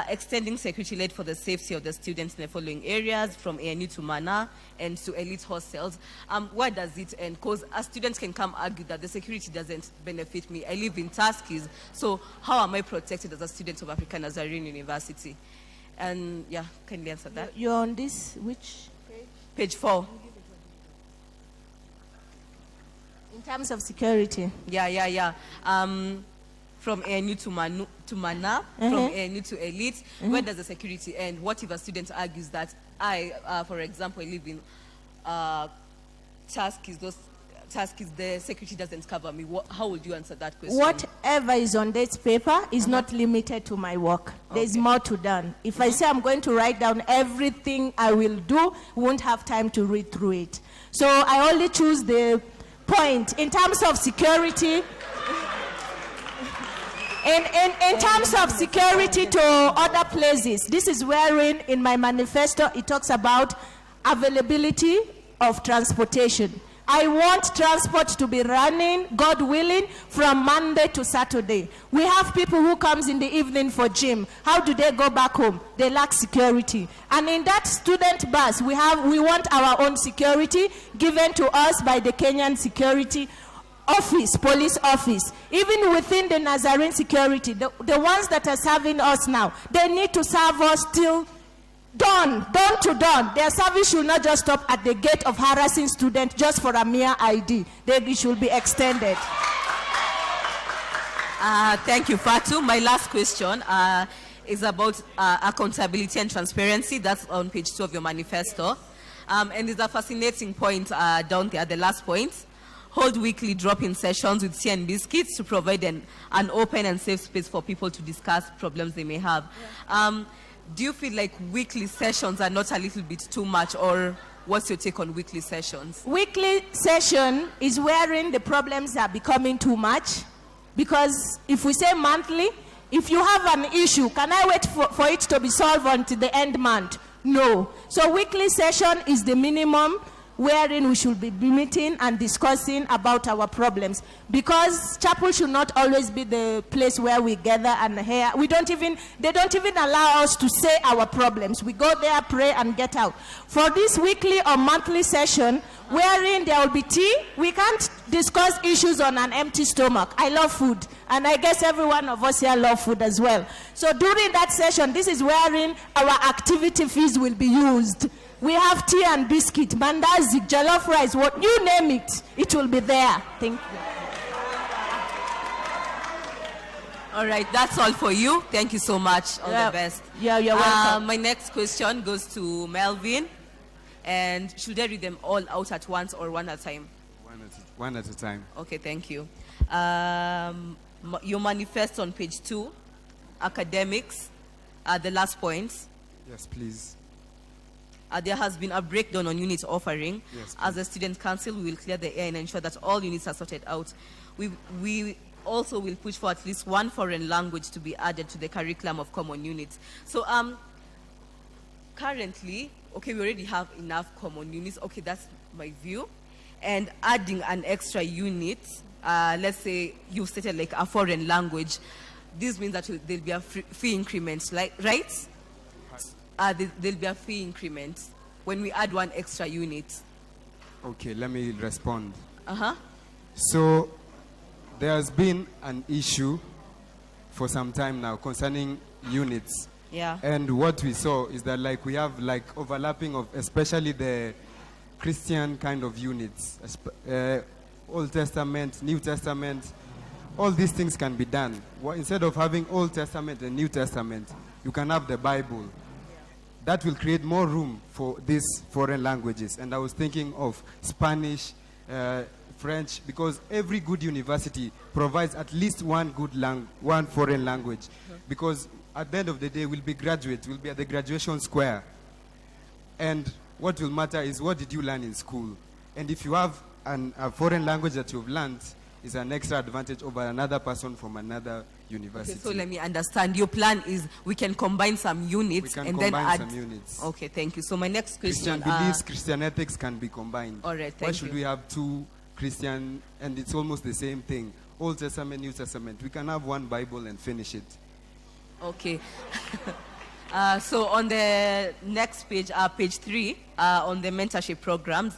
extending security lead for the safety of the students in the following areas, from ANU to Mana and to elite hostels. Where does it end? Because students can come argue that the security doesn't benefit me. I live in Tuskies, so how am I protected as a student of African Nazarene University? And yeah, can you answer that? You're on this, which page? Page 4. In terms of security. Yeah. From ANU to Mana, from ANU to elite, where does the security end? What if a student argues that for example, I live in Tuskies, the security doesn't cover me? How would you answer that question? Whatever is on this paper is not limited to my work. There's more to done. If I say I'm going to write down everything I will do, we won't have time to read through it. So I only choose the point. In terms of security, in terms of security to other places, this is wherein in my manifesto it talks about availability of transportation. I want transport to be running, God willing, from Monday to Saturday. We have people who comes in the evening for gym. How do they go back home? They lack security. And in that student bus, we want our own security given to us by the Kenyan Security Office, police office. Even within the Nazarene security, the ones that are serving us now, they need to serve us till dawn to dawn. Their service should not just stop at the gate of harassing students just for a mere ID. It should be extended. Thank you, Fatu. My last question is about accountability and transparency. That's on page 2 of your manifesto. And there's a fascinating point down there, the last point. Hold weekly drop-in sessions with tea and biscuits to provide an open and safe space for people to discuss problems they may have. Yeah. Do you feel like weekly sessions are not a little bit too much, or what's your take on weekly sessions? Weekly session is wherein the problems are becoming too much, because if we say monthly, if you have an issue, can I wait for it to be solved until the end month? No. So weekly session is the minimum wherein we should be meeting and discussing about our problems, because chapel should not always be the place where we gather and hear. They don't even allow us to say our problems. We go there, pray, and get out. For this weekly or monthly session, wherein there will be tea, we can't discuss issues on an empty stomach. I love food, and I guess every one of us here love food as well. So during that session, this is wherein our activity fees will be used. We have tea and biscuit, mandazi, jollof rice, what you name it, it will be there. Thank you. All right, that's all for you. Thank you so much. All the best. Yeah, you're welcome. My next question goes to Melvin. And should I read them all out at once or one at a time? One at a time. Okay, thank you. Your manifesto on page 2, academics, the last points. Yes, please. There has been a breakdown on unit offering. Yes, as a student council, we will clear the air and ensure that all units are sorted out. We also will push for at least one foreign language to be added to the curriculum of common units. So currently, okay, we already have enough common units. Okay, that's my view. And adding an extra unit, let's say you stated like a foreign language, this means that there'll be a fee increment, right? There'll be a fee increment when we add one extra unit. Okay, let me respond. Uh-huh. So there has been an issue for some time now concerning units. Yeah. And what we saw is that like we have like overlapping of especially the Christian kind of units, Old Testament, New Testament. All these things can be done. Instead of having Old Testament and New Testament, you can have the Bible. That will create more room for these foreign languages. And I was thinking of Spanish, French, because every good university provides at least one one foreign language. Because at the end of the day, we'll be graduates, we'll be at the graduation square. And what will matter is what did you learn in school. And if you have a foreign language that you've learned, is an extra advantage over another person from another university. Okay, so let me understand. Your plan is we can combine some units and then add some units. Okay, thank you. So my next question. Christian beliefs, Christian ethics can be combined. All right, thank you. Why should we have two Christian, and it's almost the same thing? Old Testament, New Testament. We can have one Bible and finish it. Okay. So on the next page, page 3, on the mentorship programs,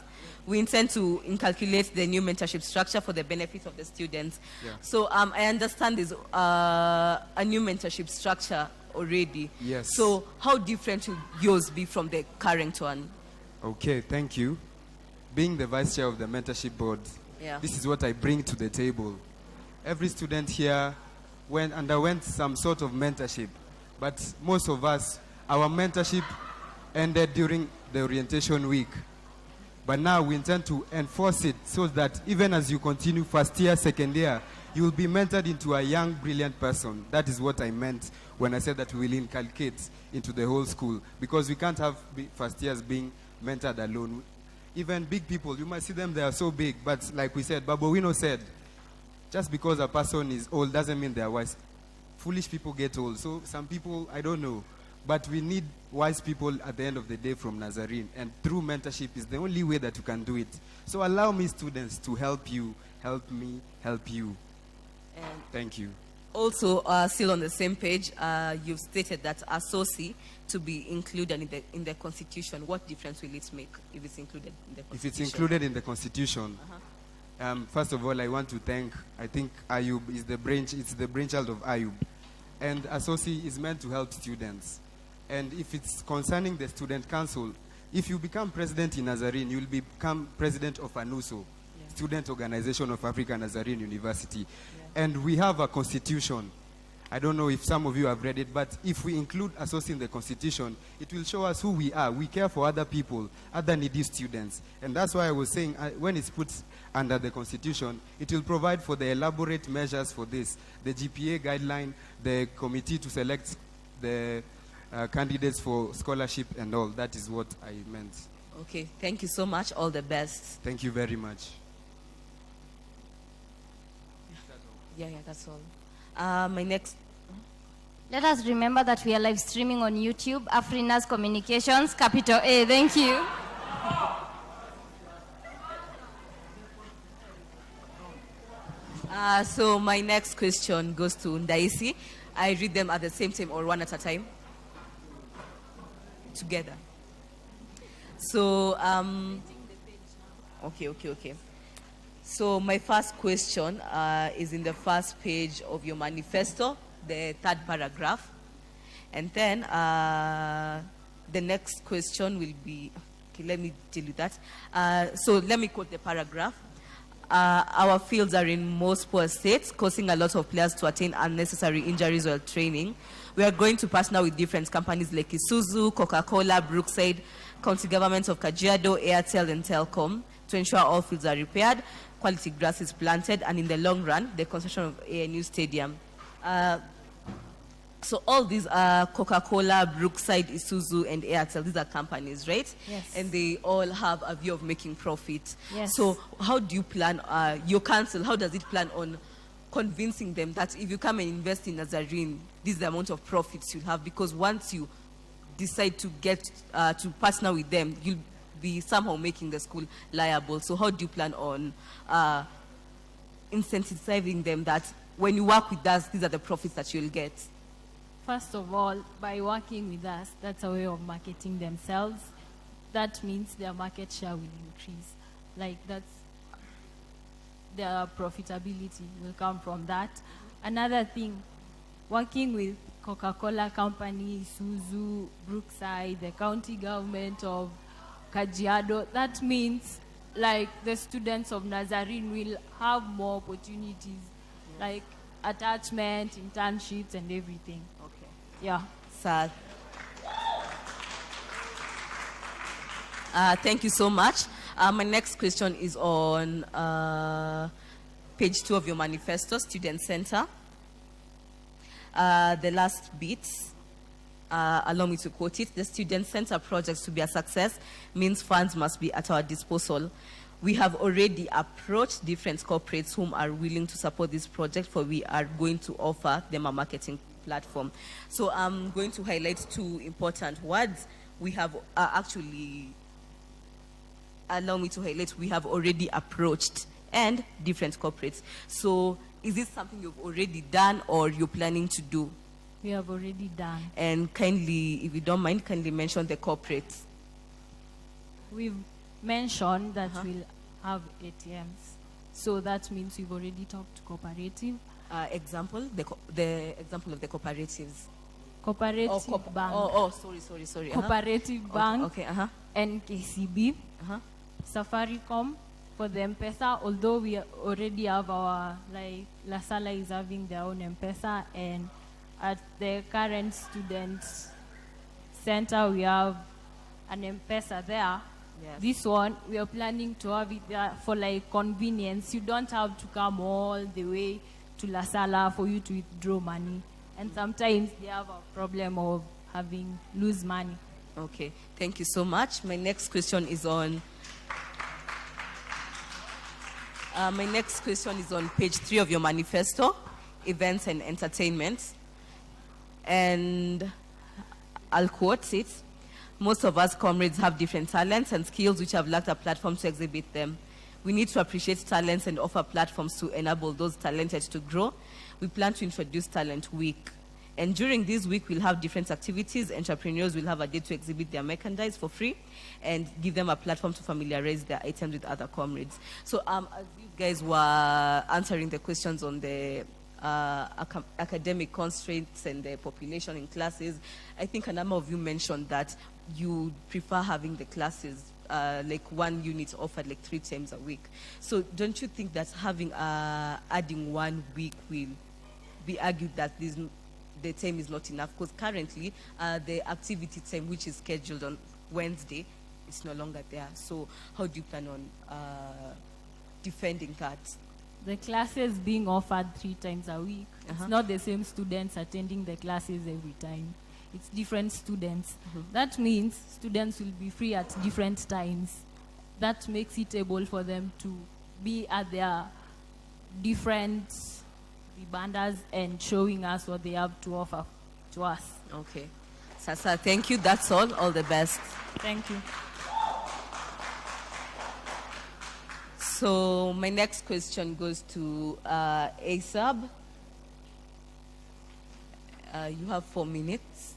we intend to inculcate the new mentorship structure for the benefit of the students. Yeah. So I understand there's a new mentorship structure already. Yes. So how different will yours be from the current one? Okay, thank you. Being the vice chair of the mentorship board, this is what I bring to the table. Every student here underwent some sort of mentorship, but most of us, our mentorship ended during the orientation week. But now we intend to enforce it so that even as you continue first year, second year, you will be mentored into a young, brilliant person. That is what I meant when I said that we will inculcate into the whole school. Because we can't have first years being mentored alone. Even big people, you might see them, they are so big. But like we said, Babowino said, just because a person is old doesn't mean they are wise. Foolish people get old. So some people, I don't know. But we need wise people at the end of the day from Nazarene. And through mentorship is the only way that you can do it. So allow me, students, to help you, help me, help you. And thank you. Also, still on the same page, you've stated that associate to be included in the Constitution. What difference will it make if it's included in the Constitution? If it's included in the Constitution, first of all, I want to thank, I think Ayub is it's the brainchild of Ayub. And associate is meant to help students. And if it's concerning the student council, if you become president in Nazarene, you will become president of ANUSO, Student Organization of Africa Nazarene University. And we have a constitution. I don't know if some of you have read it, but if we include associate in the constitution, it will show us who we are. We care for other people, other needy students. And that's why I was saying, when it's put under the constitution, it will provide for the elaborate measures for this. The GPA guideline, the committee to select the candidates for scholarship and all. That is what I meant. Okay, thank you so much. All the best. Thank you very much. Yeah, that's all. My next... Let us remember that we are live streaming on YouTube, Afrinas Communications, capital A. Thank you. So my next question goes to Ndaisi. I read them at the same time or one at a time? Together. So, okay. So my first question is in the first page of your manifesto, the third paragraph. And then the next question will be, okay, let me deal with that. So let me quote the paragraph. Our fields are in most poor states, causing a lot of players to attain unnecessary injuries while training. We are going to partner with different companies like Isuzu, Coca-Cola, Brookside, county governments of Kajiado, Airtel, and Telcom to ensure all fields are repaired, quality grass is planted, and in the long run, the construction of ANU Stadium. So all these are Coca-Cola, Brookside, Isuzu, and Airtel. These are companies, right? Yes. And they all have a view of making profit. Yes. So how do you plan, your council, how does it plan on convincing them that if you come and invest in Nazarene, this is the amount of profits you'll have? Because once you decide to get to partner with them, you'll be somehow making the school liable. So how do you plan on incentivizing them that when you work with us, these are the profits that you'll get? First of all, by working with us, that's a way of marketing themselves. That means their market share will increase. Like that's their profitability will come from that. Another thing, working with Coca-Cola company, Isuzu, Brookside, the county government of Kajiado, that means like the students of Nazarene will have more opportunities, like attachment, internships, and everything. Okay. Yeah. Sad. Thank you so much. My next question is on page 2 of your manifesto, Student Center. The last bit, allow me to quote it: the Student Center projects to be a success means funds must be at our disposal. We have already approached different corporates whom are willing to support this project, for we are going to offer them a marketing platform. So I'm going to highlight 2 important words. We have actually, allow me to highlight, we have already approached and different corporates. So is this something you've already done or you're planning to do? We have already done. And kindly, if you don't mind, kindly mention the corporates. We've mentioned that we'll have ATMs. So that means we've already talked to cooperative. Example, the example of the cooperatives. Cooperative Bank. Sorry. Cooperative Bank. Okay, NKCB. Safaricom for the M-Pesa, although we already have our, like, La Sala is having their own M-Pesa, and at the current student center, we have an M-Pesa there. Yes. This one, we are planning to have it there for, like, convenience. You don't have to come all the way to La Sala for you to withdraw money. And sometimes they have a problem of having lose money. Okay, thank you so much. My next question is on page 3 of your manifesto, events and entertainment. And I'll quote it: most of us comrades have different talents and skills which have lacked a platform to exhibit them. We need to appreciate talents and offer platforms to enable those talented to grow. We plan to introduce Talent Week. And during this week, we'll have different activities. Entrepreneurs will have a day to exhibit their merchandise for free and give them a platform to familiarize their items with other comrades. So as you guys were answering the questions on the academic constraints and the population in classes, I think a number of you mentioned that you prefer having the classes like one unit offered like 3 times a week. So don't you think that having adding 1 week will be argued that the time is not enough? Because currently the activity time, which is scheduled on Wednesday, is no longer there. So how do you plan on defending that? The classes being offered 3 times a week. It's not the same students attending the classes every time. It's different students. That means students will be free at different times. That makes it able for them to be at their different bandas and showing us what they have to offer to us. Okay. Sasa, thank you. That's all. All the best. Thank you. So my next question goes to ASAB. You have 4 minutes.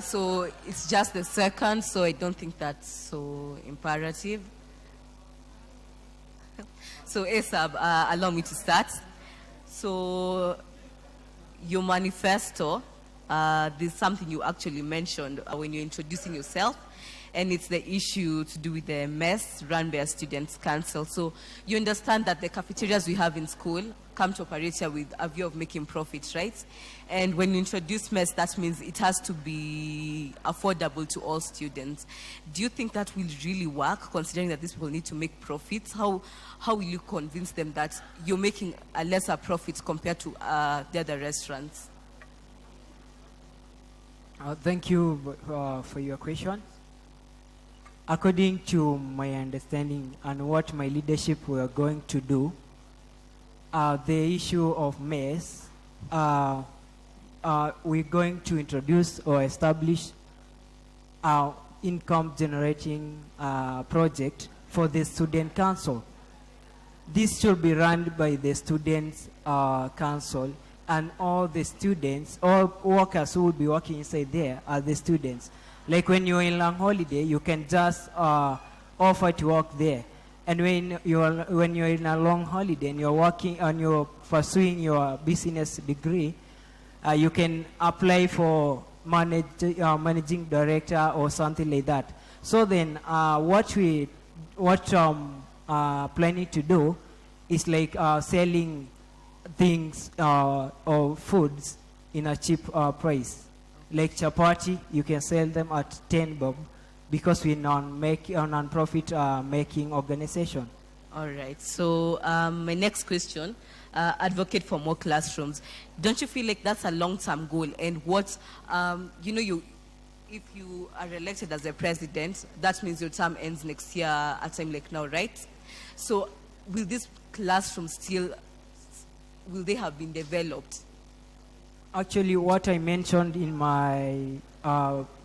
So it's just the second, so I don't think that's so imperative. So ASAB, allow me to start. So your manifesto, there's something you actually mentioned when you're introducing yourself, and it's the issue to do with the mess run by a students' council. So you understand that the cafeterias we have in school come to operate here with a view of making profits, right? And when you introduce mess, that means it has to be affordable to all students. Do you think that will really work, considering that these people need to make profits? How will you convince them that you're making a lesser profit compared to the other restaurants? Thank you for your question. According to my understanding and what my leadership were going to do, the issue of mess, we're going to introduce or establish our income generating project for the student council. This should be run by the students council, and all the students, all workers who will be working inside there are the students. Like when you're in long holiday, you can just offer to work there. And when you're in a long holiday and you're working and you're pursuing your business degree, you can apply for managing director or something like that. So then, what planning to do is like selling things or foods in a cheap price. Like chapati, you can sell them at 10 bob because we're non-profit making organization. All right. So my next question, advocate for more classrooms. Don't you feel like that's a long-term goal? And what, if you are elected as a president, that means your term ends next year at a time like now, right? So will these classrooms will they have been developed? Actually, what I mentioned in my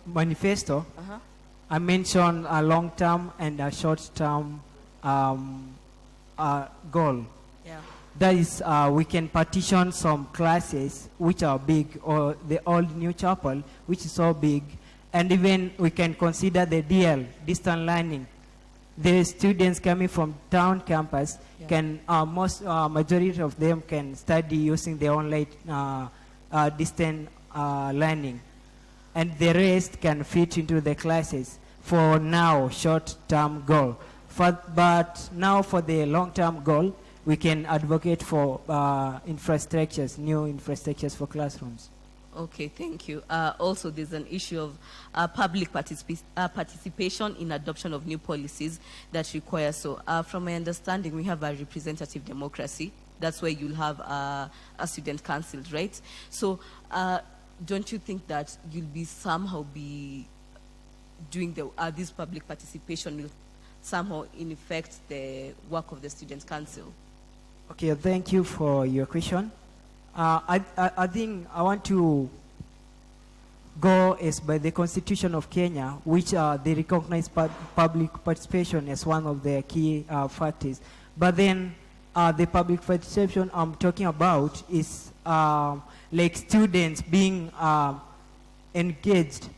manifesto, I mentioned a long-term and a short-term goal. Yeah. That is, we can partition some classes which are big, or the old new chapel, which is so big, and even we can consider the DL, distant learning. The students coming from town campus can, majority of them can study using the online distant learning, and the rest can fit into the classes. For now, short-term goal. But now for the long-term goal, we can advocate for infrastructures, new infrastructures for classrooms. Okay, thank you. Also, there's an issue of public participation in adoption of new policies that require. So, from my understanding, we have a representative democracy. That's where you'll have a student council, right? So, don't you think that you'll be somehow doing this public participation will somehow in effect the work of the student council? Okay, thank you for your question. I think I want to go as by the Constitution of Kenya, which they recognize public participation as one of the key factors. But then the public participation I'm talking about is like students being engaged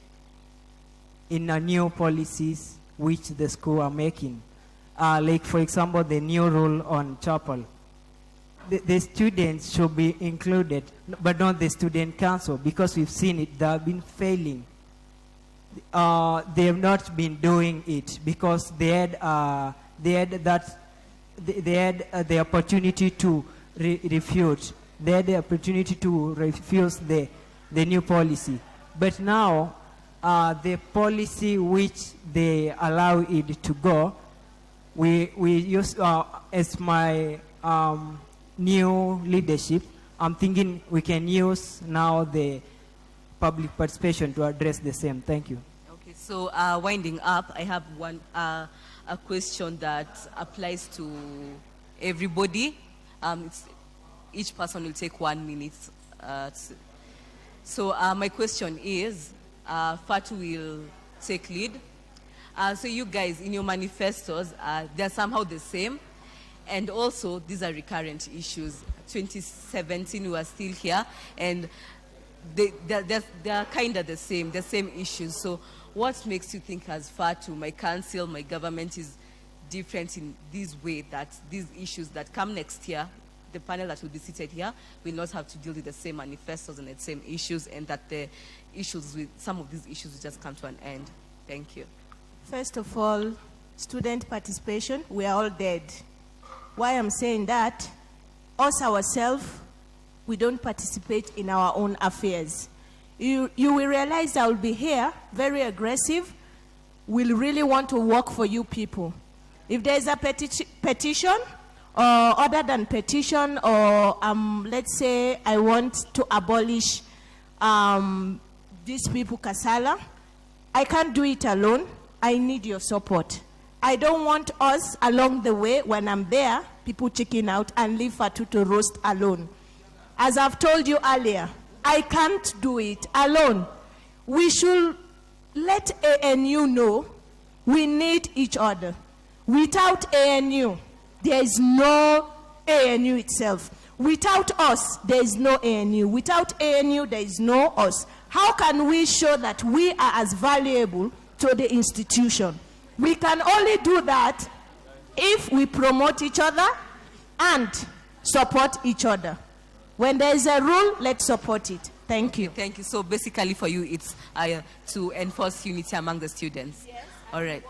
in new policies which the school are making. Like, for example, the new rule on chapel. The students should be included, but not the student council, because we've seen it, they have been failing. They have not been doing it because they had the opportunity to refute. They had the opportunity to refuse the new policy. But now, the policy which they allow it to go, we use as my new leadership, I'm thinking we can use now the public participation to address the same. Thank you. Okay, so winding up, I have a question that applies to everybody. Each person will take 1 minute. So my question is, Fatu will take lead. So you guys, in your manifestos, they're somehow the same. And also, these are recurrent issues. 2017, we are still here, and they're kind of the same issues. So what makes you think as Fatu, my council, my government is different in this way, that these issues that come next year, the panel that will be seated here will not have to deal with the same manifestos and the same issues, and that the issues with some of these issues will just come to an end? Thank you. First of all, student participation, we are all dead. Why I'm saying that, us ourselves, we don't participate in our own affairs. You will realize I will be here, very aggressive, will really want to work for you people. If there is a petition, or other than petition, or let's say I want to abolish these people Kasala, I can't do it alone. I need your support. I don't want us along the way, when I'm there, people chicken out and leave Fatu to roast alone. As I've told you earlier, I can't do it alone. We should let ANU know we need each other. Without ANU, there is no ANU itself. Without us, there is no ANU. Without ANU, there is no us. how can we show that we are as valuable to the institution? We can only do that if we promote each other and support each other. When there is a rule, let's support it. Thank you. Thank you. So basically for you, it's to enforce unity among the students. Yes. All right.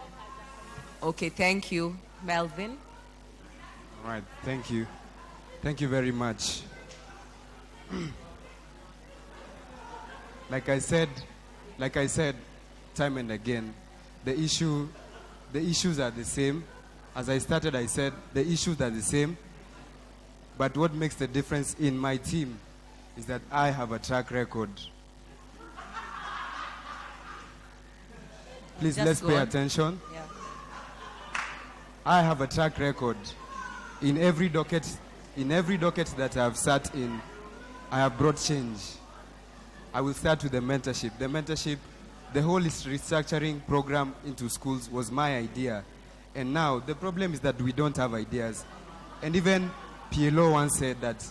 Okay, thank you. Melvin? All right, thank you. Thank you very much. Like I said, time and again, the issues are the same. As I started, I said the issues are the same. But what makes the difference in my team is that I have a track record. Please, let's pay attention. Yeah. I have a track record. In every docket that I have sat in, I have brought change. I will start with the mentorship. The mentorship, the whole restructuring program into schools was my idea. And now the problem is that we don't have ideas. And even PLO once said that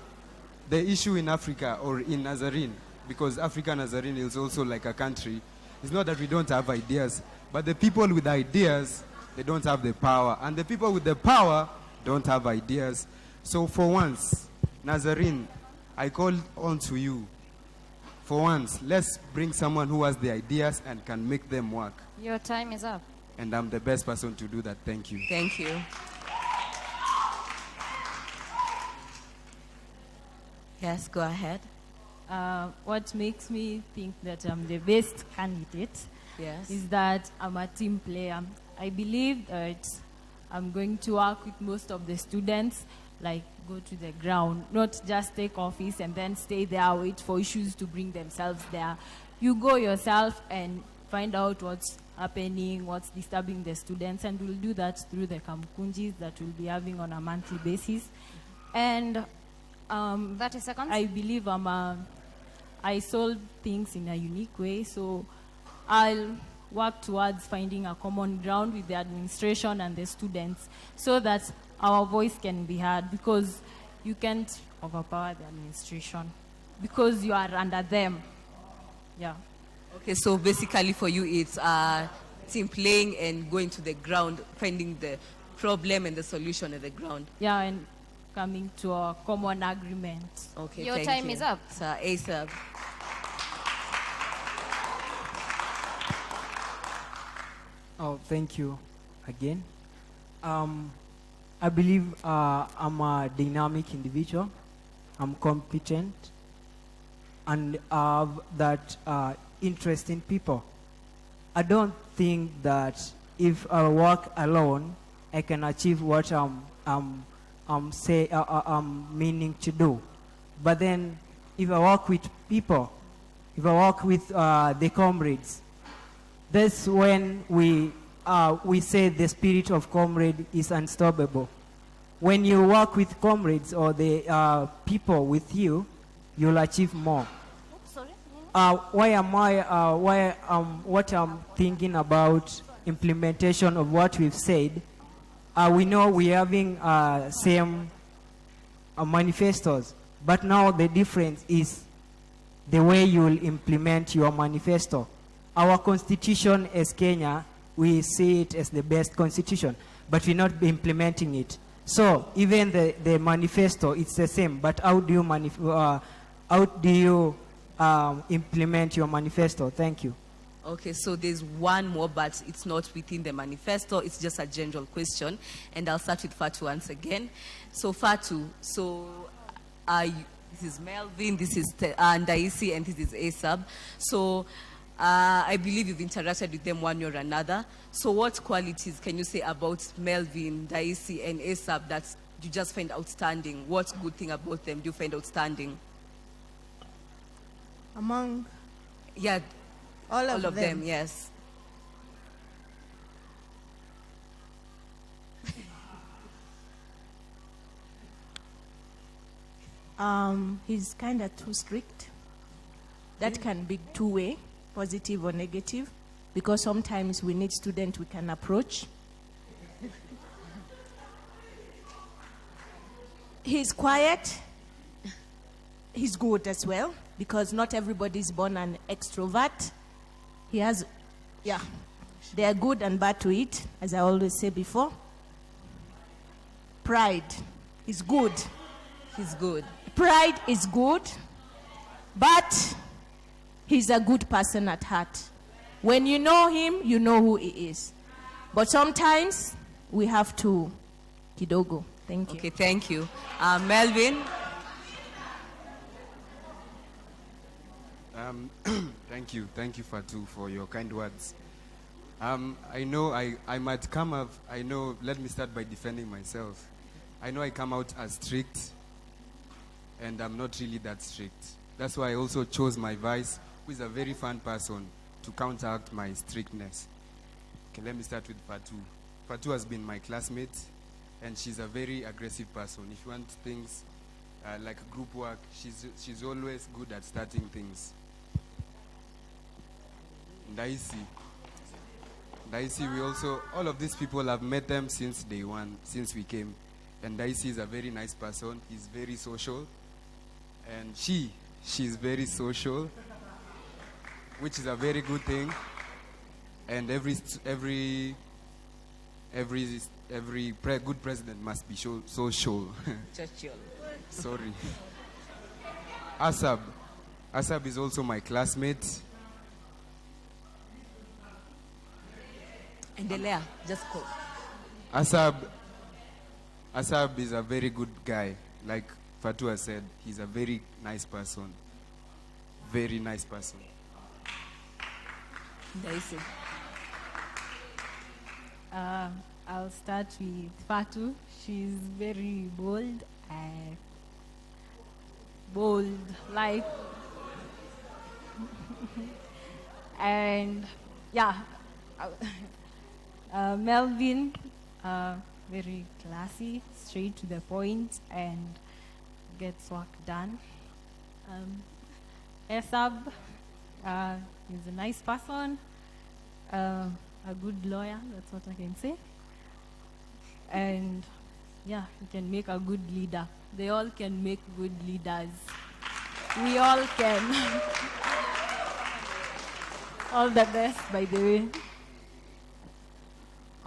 the issue in Africa or in Nazarene, because Africa Nazarene is also like a country, is not that we don't have ideas, but the people with ideas, they don't have the power. And the people with the power don't have ideas. So for once, Nazarene, I call on to you. For once, let's bring someone who has the ideas and can make them work. Your time is up. And I'm the best person to do that. Thank you. Thank you. Yes, go ahead. What makes me think that I'm the best candidate is that I'm a team player. I believe that I'm going to work with most of the students, like go to the ground, not just take office and then stay there, wait for issues to bring themselves there. You go yourself and find out what's happening, what's disturbing the students, and we'll do that through the kamkunjis that we'll be having on a monthly basis. And 30 seconds. I believe I solve things in a unique way, so I'll work towards finding a common ground with the administration and the students so that our voice can be heard, because you can't overpower the administration because you are under them. Yeah. Okay, so basically for you it's team playing and going to the ground, finding the problem and the solution at the ground. Yeah, and coming to a common agreement. Okay, Your thank time you. is up. Sir Asab. Oh, thank you again. I believe I'm a dynamic individual. I'm competent, and I have that interest in people. I don't think that if I work alone, I can achieve what I'm meaning to do. But then, if I work with people, if I work with the comrades, that's when we say the spirit of comrade is unstoppable. When you work with comrades or the people with you, you'll achieve more. What I'm thinking about implementation of what we've said, we know we're having same manifestos, but now the difference is the way you will implement your manifesto. Our constitution as Kenya, we see it as the best constitution, but we're not implementing it. So even the manifesto, it's the same, but how do you implement your manifesto? Thank you. Okay, so there's one more, but it's not within the manifesto. It's just a general question. And I'll start with Fatu once again. So Fatu, this is Melvin, this is Ndaisi, and this is Asab. So I believe you've interacted with them one way or another. So what qualities can you say about Melvin, Ndaisi, and Asab that you just find outstanding? What good thing about them do you find outstanding? Among all of them, yes. He's kind of too strict. That can be two-way, positive or negative, because sometimes we need students we can approach. He's quiet. He's good as well. because not everybody is born an extrovert. He has, yeah, there are good and bad to it, as I always say before. Pride is good. He's good. Pride is good, but he's a good person at heart. When you know him, you know who he is. But sometimes we have to kidogo. Thank you. Okay, thank you. Melvin? Thank you, Fatu, for your kind words. I know I might come up, let me start by defending myself. I know I come out as strict, and I'm not really that strict. That's why I also chose my vice, who is a very fun person, to counteract my strictness. Okay, let me start with Fatu. Fatu has been my classmate, and she's a very aggressive person. If you want things like group work, she's always good at starting things. Daisy, we also, all of these people, have met them since day one, since we came. And Daisy is a very nice person. He's very social. And she's very social, which is a very good thing. And every good president must be social. Sorry. Asab is also my classmate. Endelea, just go. Asab is a very good guy. Like Fatua said, he's a very nice person. Very nice person. Daisy. I'll start with Fatu. She's very bold, like, and yeah. Melvin, very classy, straight to the point, and gets work done. Esab is a nice person, a good lawyer, that's what I can say. And yeah, he can make a good leader. They all can make good leaders. We all can. All the best, by the way.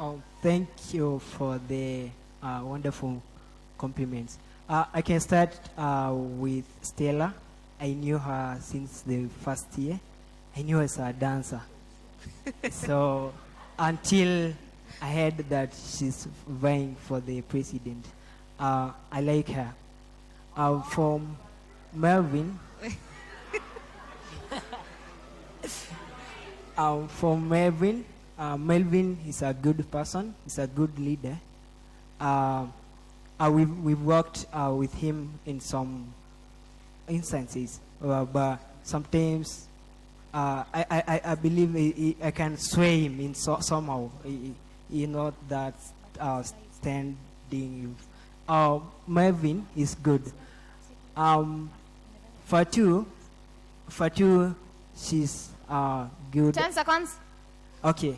Oh, thank you for the wonderful compliments. I can start with Stella. I knew her since the first year. I knew her as a dancer. So until I heard that she's vying for the president, I like her. From Melvin, Melvin is a good person. He's a good leader. We've worked with him in some instances, but sometimes I believe I can sway him in somehow. Not that standing. Melvin is good. Fatu, she's good. 10 seconds. Okay,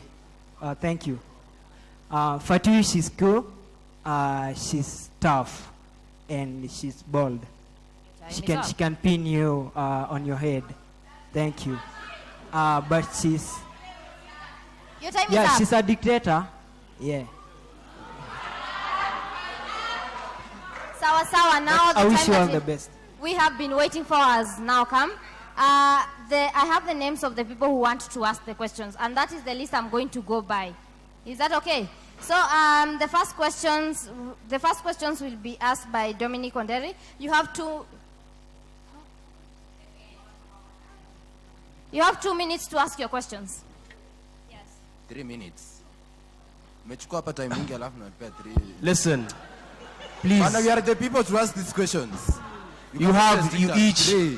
thank you. Fatu, she's good. She's tough, and she's bold. She can pin you on your head. Thank you. But she's Your time is up. she's a dictator. Yeah. Sawa. Now I the wish time you all that the best. we have been waiting for has now come. I have the names of the people who want to ask the questions, and that is the list I'm going to go by. Is that okay? So the first questions will be asked by Dominic Onderi. You have 2 minutes to ask your questions. 3 minutes. Umechukua hapa time mingi alafu napea 3. Listen, please. And we are the people to ask these questions.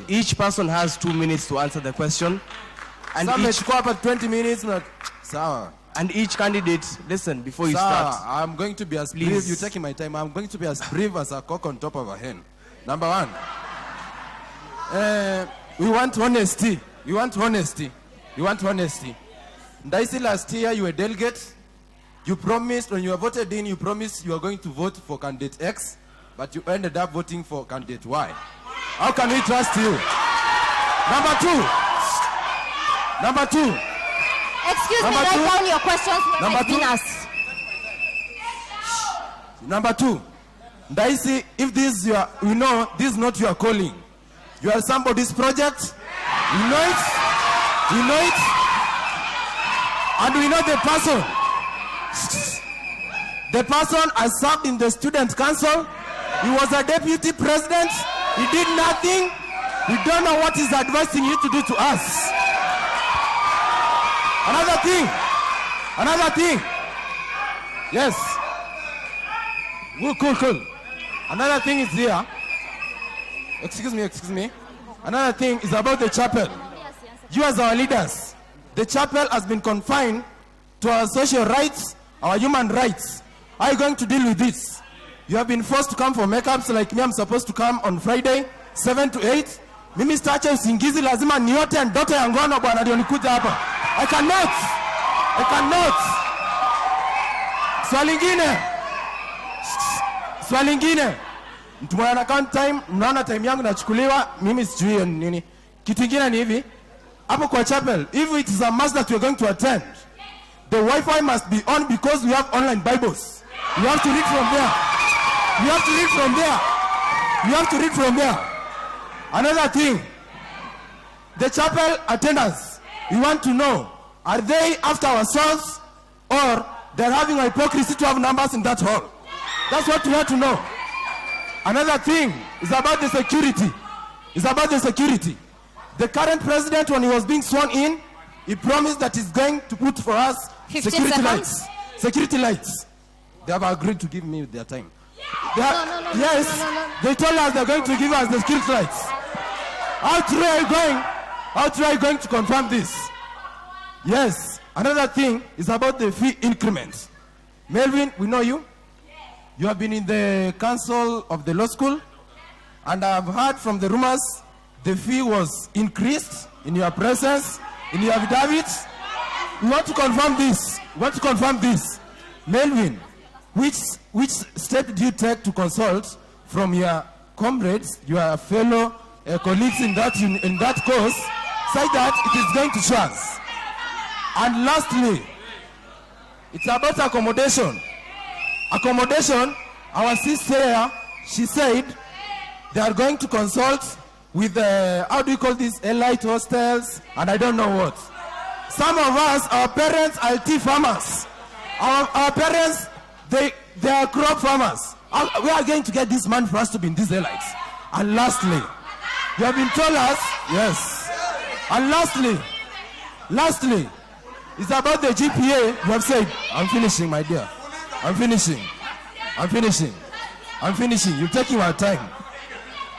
Each person has 2 minutes to answer the question. And umechukua hapa 20 minutes na sawa. And each candidate, listen, before you start. I'm going to be as brief. You're taking my time. I'm going to be as brief as a cock on top of a hen. Number 1. We want honesty. Ndaisi, last year you were delegate. You promised, when you were voted in, you promised you are going to vote for candidate X, but you ended up voting for candidate Y. How can we trust you? Number two. Excuse me, Number write two. down your questions when Number it's been two. asked. Number 2. Daisy, if this we know this is not your calling. You are somebody's project. You know it. And we know the person. The person has served in the student council. He was a deputy president. He did nothing. We don't know what he's advising you to do to us. Another thing. Yes. Cool. Another thing is here. Excuse me. Another thing is about the chapel. You as our leaders, the chapel has been confined to our social rights, our human rights. How are you going to deal with this? You have been forced to come for makeups like me. I'm supposed to come on Friday, 7 to 8. Mimi stache usingizi lazima niote and ndoto ya ngono bwana ndio nikuja hapa. I cannot. Swali lingine. Mtu mwana account time, mnaona time yangu nachukuliwa, mimi sijui nini. Kitu kingine ni hivi, hapo kwa chapel, if it is a mass that we are going to attend, the Wi-Fi must be on because we have online Bibles. You have to read from there. Another thing, the chapel attendants, we want to know, are they after ourselves or they're having a hypocrisy to have numbers in that hall? That's what we want to know. Another thing is about the security. The current president, when he was being sworn in, he promised that he's going to put for us 15 security seconds. lights. They have agreed to give me their time. No. They told us they're going to give us the security lights. How true are you going to confirm this? Yes. Another thing is about the fee increment. Melvin, we know you. You have been in the council of the law school, and I have heard from the rumors the fee was increased in your presence, in your affidavits. We want to confirm this. Melvin, which step did you take to consult from your comrades, your fellow colleagues in that course, such that it is going to chance? And lastly, it's about accommodation. Our sister here, she said they are going to consult with how do you call these elite hostels and I don't know what. Some of us, our parents are tea farmers. Our parents, they are crop farmers. We are going to get this money for us to be in these elites. And lastly, you have been told us, yes. And lastly, it's about the GPA. You have said, I'm finishing, my dear. I'm finishing. You're taking our time.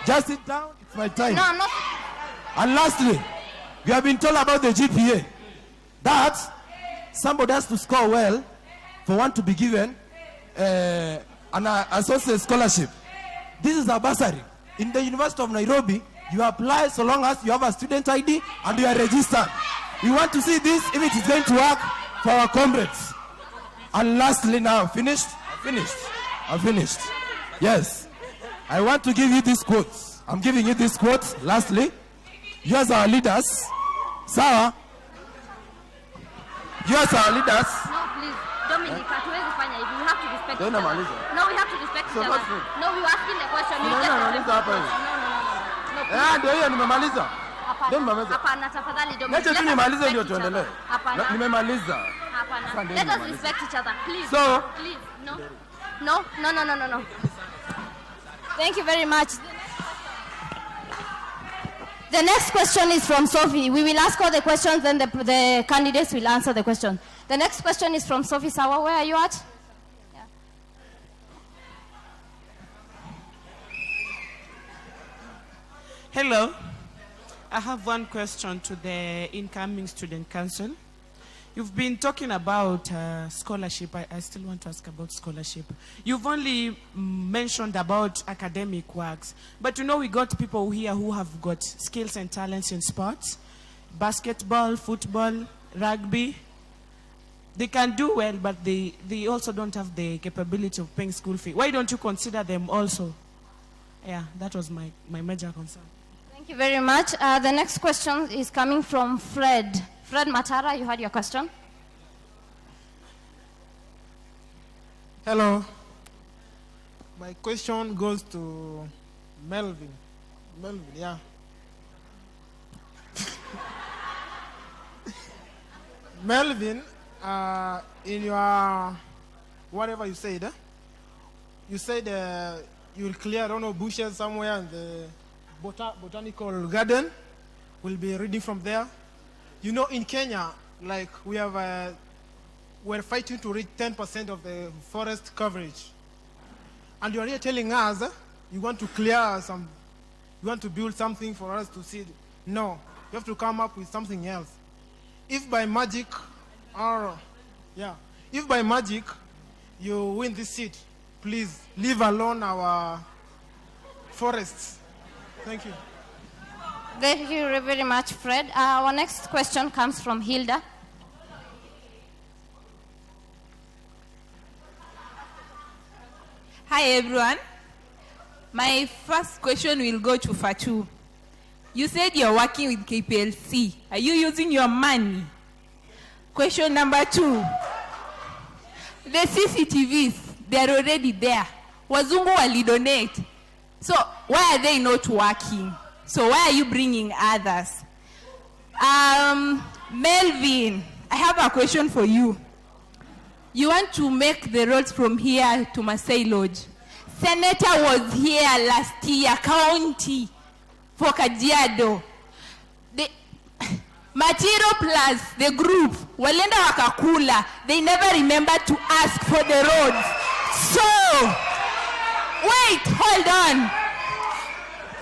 Just sit down. It's my time. No, I'm not. And lastly, you have been told about the GPA. That somebody has to score well for one to be given an associate scholarship. This is a bursary. In the University of Nairobi, you apply so long as you have a student ID and you are registered. We want to see this if it is going to work for our comrades. And lastly, now, finished? I'm finished. Yes. I want to give you this quote. I'm giving you this quote. Lastly, you as our leaders, sawa? You as our leaders. No, please. Dominic, hatuwezi fanya hivi. We have to respect Don't each other. namaliza. No, we have to respect each So other. what's it? No, we were asking the question. You Unaona just namaliza hapa hivi. No, Ndio hiyo nimemaliza. Ndio hapana. nimemaliza. Hapana, tafadhali Dominic. Niache tu Let us nimalize respect ndio each other. tuendelee. Hapana. Nimemaliza. Hapana. Sasa ndio Let us nimemaliza. respect each other, please. So- Please. No. Thank you very much. The next question is from Sophie. We will ask all the questions, then the candidates will answer the question. The next question is from Sophie Sawa. Where are you at? Hello. I have one question to the incoming student council. You've been talking about scholarship. I still want to ask about scholarship. You've only mentioned about academic works. But you know, we got people here who have got skills and talents in sports, basketball, football, rugby. They can do well, but they also don't have the capability of paying school fee. Why don't you consider them also? Yeah, that was my major concern. Thank you very much. The next question is coming from Fred. Fred Matara, you had your question. Hello. My question goes to Melvin. Melvin, yeah. Melvin, in your whatever you said, you said you will clear, I don't know, bushes somewhere in the botanical garden. We'll be reading from there. You know, in Kenya, like we have, we're fighting to reach 10% of the forest coverage. And you're here telling us you want to clear some, you want to build something for us to see. No, you have to come up with something else. If by magic, if by magic you win this seat, please leave alone our forests. Thank you. Thank you very much, Fred. Our next question comes from Hilda. Hi, everyone. My first question will go to Fatu. You said you're working with KPLC. Are you using your money? Question number 2. The CCTVs, they're already there. Wazungu wali donate. So why are they not working? So why are you bringing others? Melvin, I have a question for you. You want to make the roads from here to Masai Lodge. Senator was here last year, county, for Kajiado. The Material Plus, the group, walenda wakakula, they never remember to ask for the roads. So, wait, hold on.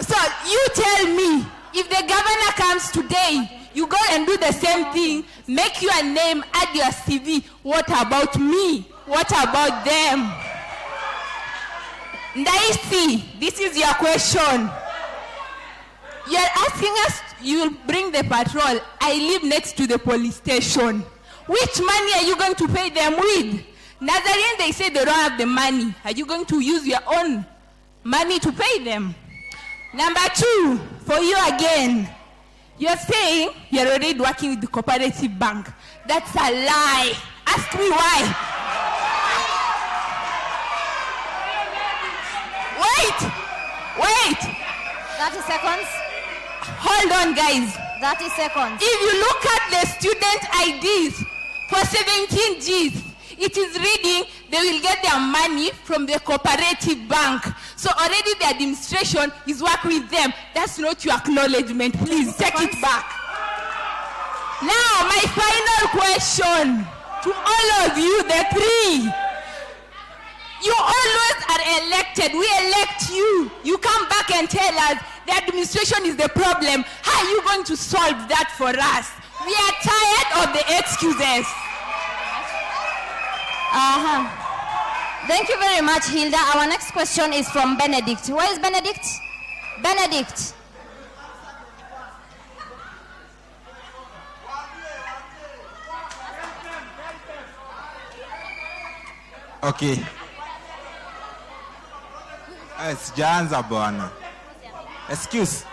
So, you tell me, if the governor comes today, you go and do the same thing, make your name, add your CV. What about me? What about them? Ndaisi, this is your question. You're asking us, you'll bring the patrol. I live next to the police station. Which money are you going to pay them with? Nazarene, they say they don't have the money. Are you going to use your own money to pay them? Number 2, for you again. You're saying you're already working with the cooperative bank. That's a lie. Ask me why. Wait. 30 seconds. Hold on, guys. 30 seconds. If you look at the student IDs for 17 Gs, it is reading they will get their money from the cooperative bank. So already the administration is working with them. That's not your acknowledgement. Please take it back. Now, my final question to all of you, the 3. You always are elected. We elect you. You come back and tell us the administration is the problem. How are you going to solve that for us? We are tired of the excuses. Thank you very much, Hilda. Our next question is from Benedict. Where is Benedict? Benedict. Okay. Sijaanza bwana. Excuse.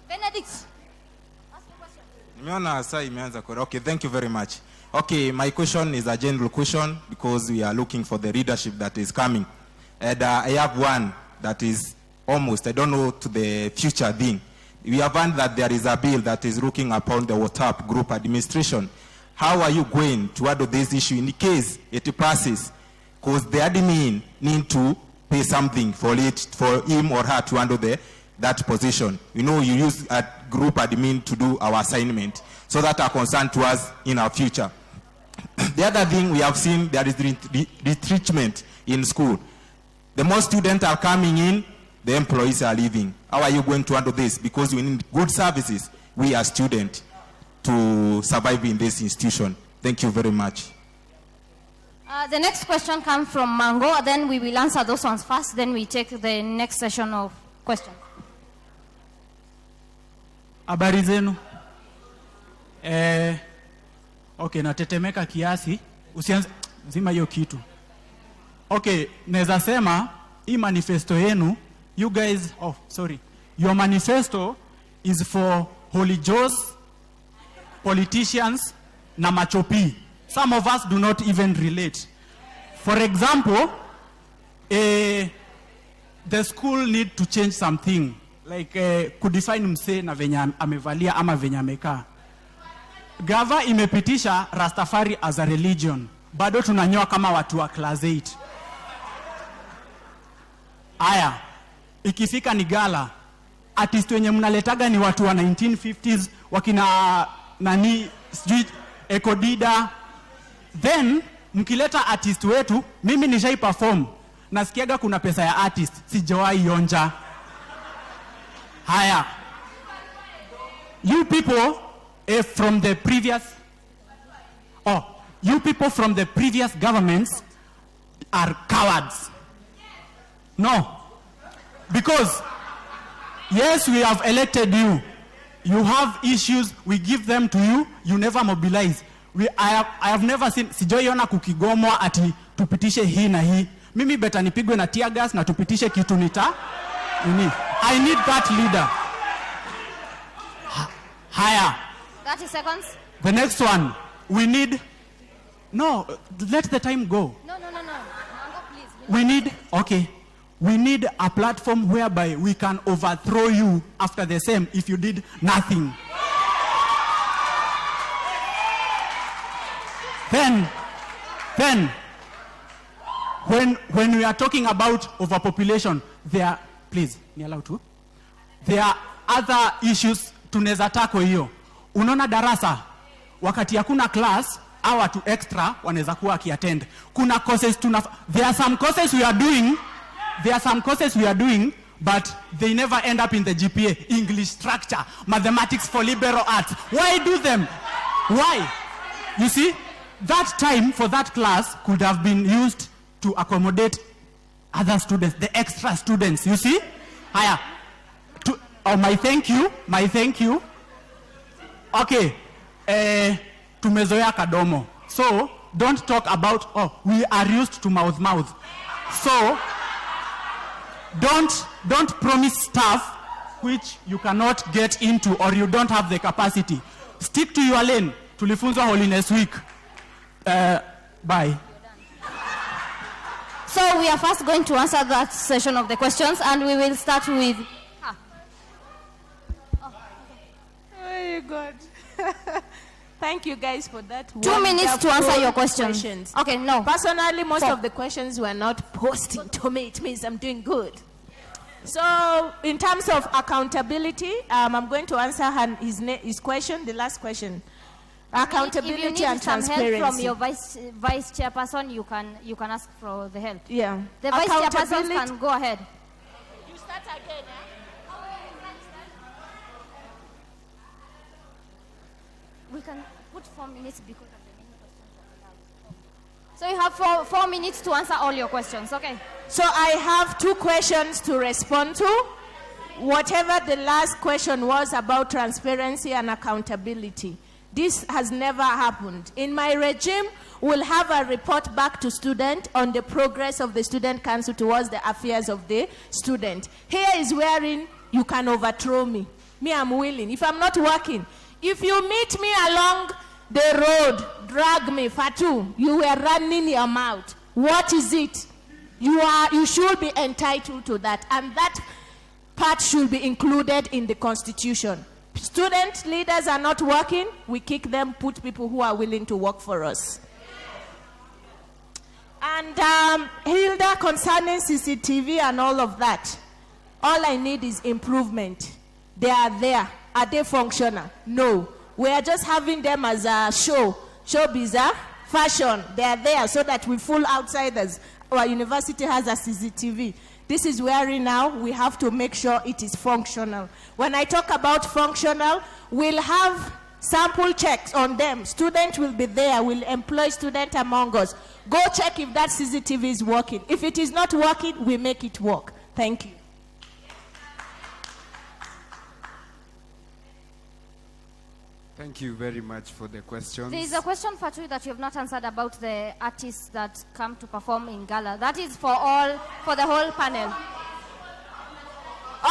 Benedict. Nimeona saa imeanza kwa. Okay, thank you very much. Okay, my question is a general question because we are looking for the leadership that is coming. And I have one that is almost, I don't know, to the future thing. We have found that there is a bill that is looking upon the WhatsApp group administration. How are you going to handle this issue in case it passes? Because the admin need to pay something for it, for him or her to handle that position. You know, you use a group admin to do our assignment, so that are concerned to us in our future. The other thing we have seen, there is retrenchment in school. The more students are coming in, the employees are leaving. How are you going to handle this? Because we need good services, we as students, to survive in this institution. Thank you very much. The next question comes from Mango. Then we will answer those ones first. Then we take the next session of questions. Habari zenu. Okay, natetemeka kiasi. zima hiyo kitu. Okay, naweza sema hii manifesto yenu, you guys, your manifesto is for Holy Joes, politicians, na machopi. Some of us do not even relate. For example, the school need to change something, like kudefine mse na venye amevalia ama venye amekaa. Gava imepitisha Rastafari as a religion. Bado tunanyoa kama watu wa class 8. Aya, ikifika ni gala, artist wenye mnaletaga ni watu wa 1950s, wakina nani, sijui Ekodida. Then mkileta artist wetu, mimi nishai perform, nasikiaga kuna pesa ya artist, sijawahi onja. Haya, you people from the previous governments are cowards. No, because yes, we have elected you. You have issues, we give them to you, you never mobilize. I have never seen, sijoiona kukigomwa ati tupitishe hii na hii. Mimi beta nipigwe na tear gas na tupitishe kitu nita. I need that leader. Higher. 30 seconds. The next one, we need, no, let the time go. No. Mango, please. We need a platform whereby we can overthrow you after the same if you did nothing. Then, when we are talking about overpopulation, there are other issues tunaweza tackle hiyo. Unaona darasa, wakati hakuna class, au watu extra wanaweza kuwa kiattend. Kuna courses there are some courses we are doing, but they never end up in the GPA. English structure, mathematics for liberal arts. Why do them? Why? You see, that time for that class could have been used to accommodate other students, the extra students, you see? Haya. My thank you. Okay. Tumezoea kadomo. So, don't talk about, we are used to mouth. So, don't promise stuff which you cannot get into or you don't have the capacity. Stick to your lane. Tulifunzwa Holiness Week. Bye. So we are first going to answer that session of the questions, and we will start with... Oh, God. Thank you guys for that. 2 minutes to answer your questions. Okay, no. Personally, most of the questions were not posting to me. It means I'm doing good. So, in terms of accountability, I'm going to answer his question, the last question. Accountability and transparency. If you need some help from your vice chairperson, you can ask for the help. Yeah. The vice chairperson can go ahead. You start again, We can put 4 minutes because of the many questions that we have. So you have 4 minutes to answer all your questions, okay? So I have 2 questions to respond to. Whatever the last question was about transparency and accountability, this has never happened. In my regime, we'll have a report back to student on the progress of the student council towards the affairs of the student. Here is wherein you can overthrow me. Me, I'm willing. If I'm not working, if you meet me along the road, drag me, Fatu, you were running your mouth. What is it? You should be entitled to that. And that part should be included in the Constitution. Student leaders are not working, we kick them, put people who are willing to work for us. And Hilda, concerning CCTV and all of that, all I need is improvement. They are there. Are they functional? No. We are just having them as a showbiz, fashion. They are there so that we fool outsiders. Our university has a CCTV. This is where now we have to make sure it is functional. When I talk about functional, we'll have sample checks on them. Student will be there. We'll employ student among us. Go check if that CCTV is working. If it is not working, we make it work. Thank you. Thank you very much for the questions. There is a question, Fatu, that you have not answered about the artists that come to perform in gala. That is for the whole panel.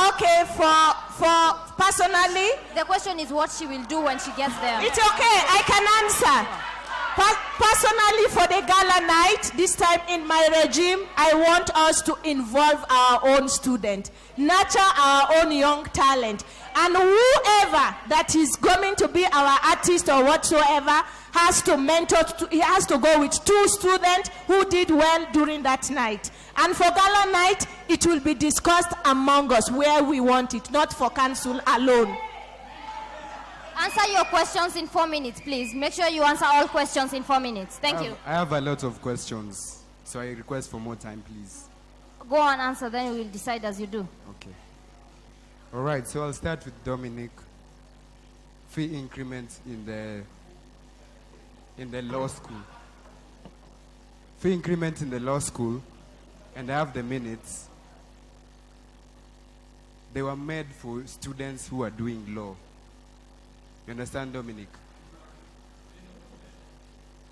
Okay, for personally, the question is what she will do when she gets there. It's okay, I can answer. Personally, for the gala night, this time in my regime, I want us to involve our own student, nurture our own young talent, and whoever that is going to be our artist or whatsoever has to mentor. He has to go with 2 students who did well during that night. And for gala night, it will be discussed among us where we want it, not for council alone. Answer your questions in 4 minutes, please. Make sure you answer all questions in 4 minutes. Thank you. I have a lot of questions, so I request for more time, please. Go on, answer, then we will decide as you do. Okay. All right, so I'll start with Dominic. Fee increment in the law school. Fee increment in the law school, and I have the minutes. They were made for students who are doing law. You understand, Dominic?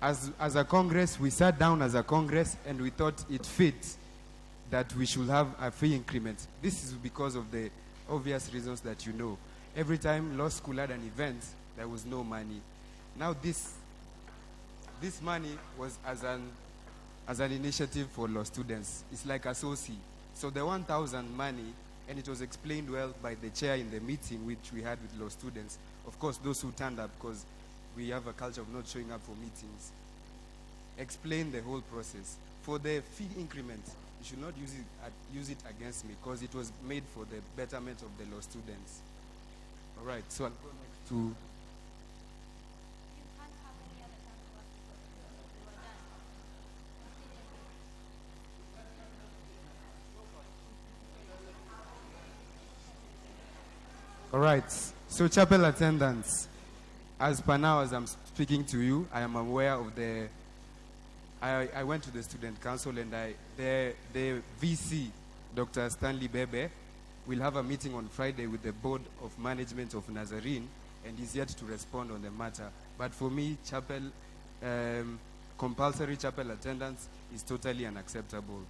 As a Congress, we sat down as a Congress and we thought it fit that we should have a fee increment. This is because of the obvious reasons that you know. Every time law school had an event, there was no money. Now this money was as an initiative for law students. It's like a SOCI. So the 1,000 money, and it was explained well by the chair in the meeting which we had with law students. Of course, those who turned up, because we have a culture of not showing up for meetings. Explain the whole process. For the fee increment, you should not use it against me, because it was made for the betterment of the law students. All right, so I'll go next to... All right, so chapel attendance. As per now, as I'm speaking to you, I am aware of I went to the student council, and the VC, Dr. Stanley Bebe, will have a meeting on Friday with the board of management of Nazarene, and is yet to respond on the matter. But for me, compulsory chapel attendance is totally unacceptable.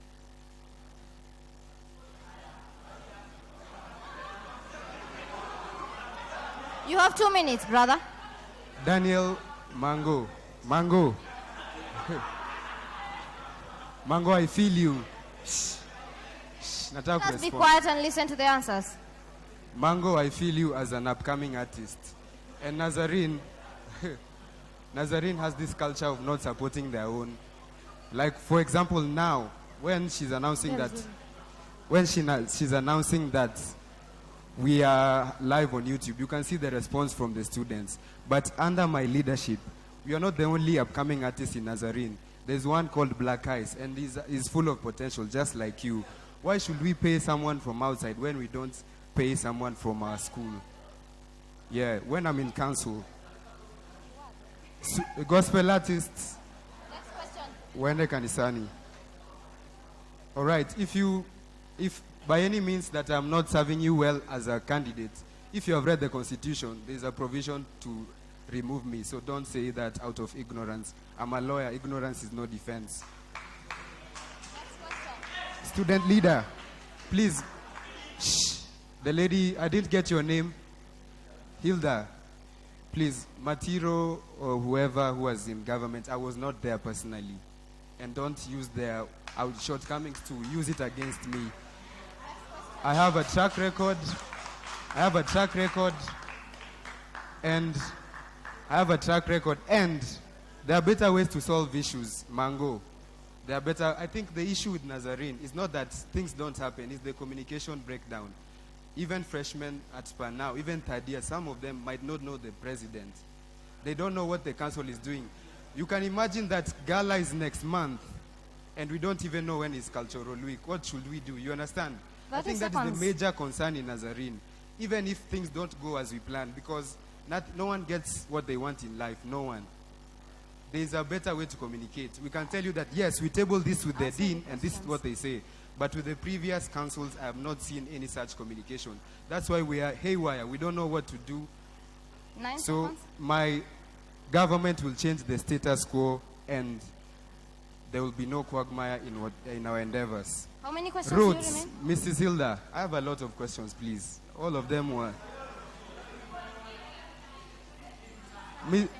You have 2 minutes, brother. Daniel Mango. Mango, I feel you. Just be quiet and listen to the answers. Mango, I feel you as an upcoming artist. And Nazarene has this culture of not supporting their own. Like, for example, now, when she's announcing she's announcing that we are live on YouTube, you can see the response from the students. But under my leadership, we are not the only upcoming artist in Nazarene. There's one called Black Eyes, and he's full of potential, just like you. Why should we pay someone from outside when we don't pay someone from our school? Yeah, when I'm in council. Gospel artists. Next question. Wende Kanisani. All right, if by any means that I'm not serving you well as a candidate, if you have read the Constitution, there's a provision to remove me. So don't say that out of ignorance. I'm a lawyer. Ignorance is no defense. Student leader, please. Shh. The lady, I didn't get your name. Hilda, please. Matiro or whoever who was in government, I was not there personally. And don't use their shortcomings to use it against me. I have a track record, and there are better ways to solve issues, Mango. There are better. I think the issue with Nazarene is not that things don't happen, it's the communication breakdown. Even freshmen at SPA now, even third year, some of them might not know the president. They don't know what the council is doing. You can imagine that gala is next month, and we don't even know when is cultural week. What should we do? You understand? I think that is the major concern in Nazarene. Even if things don't go as we plan, because no one gets what they want in life. No one. There is a better way to communicate. We can tell you that, yes, we tabled this with the dean, and this is what they say. But with the previous councils, I have not seen any such communication. That's why we are haywire. We don't know what to do. 9 So seconds. my government will change the status quo and there will be no quagmire in our endeavors. How many questions do you Roads, remain? Mrs. Hilda, I have a lot of questions, please. All of them were...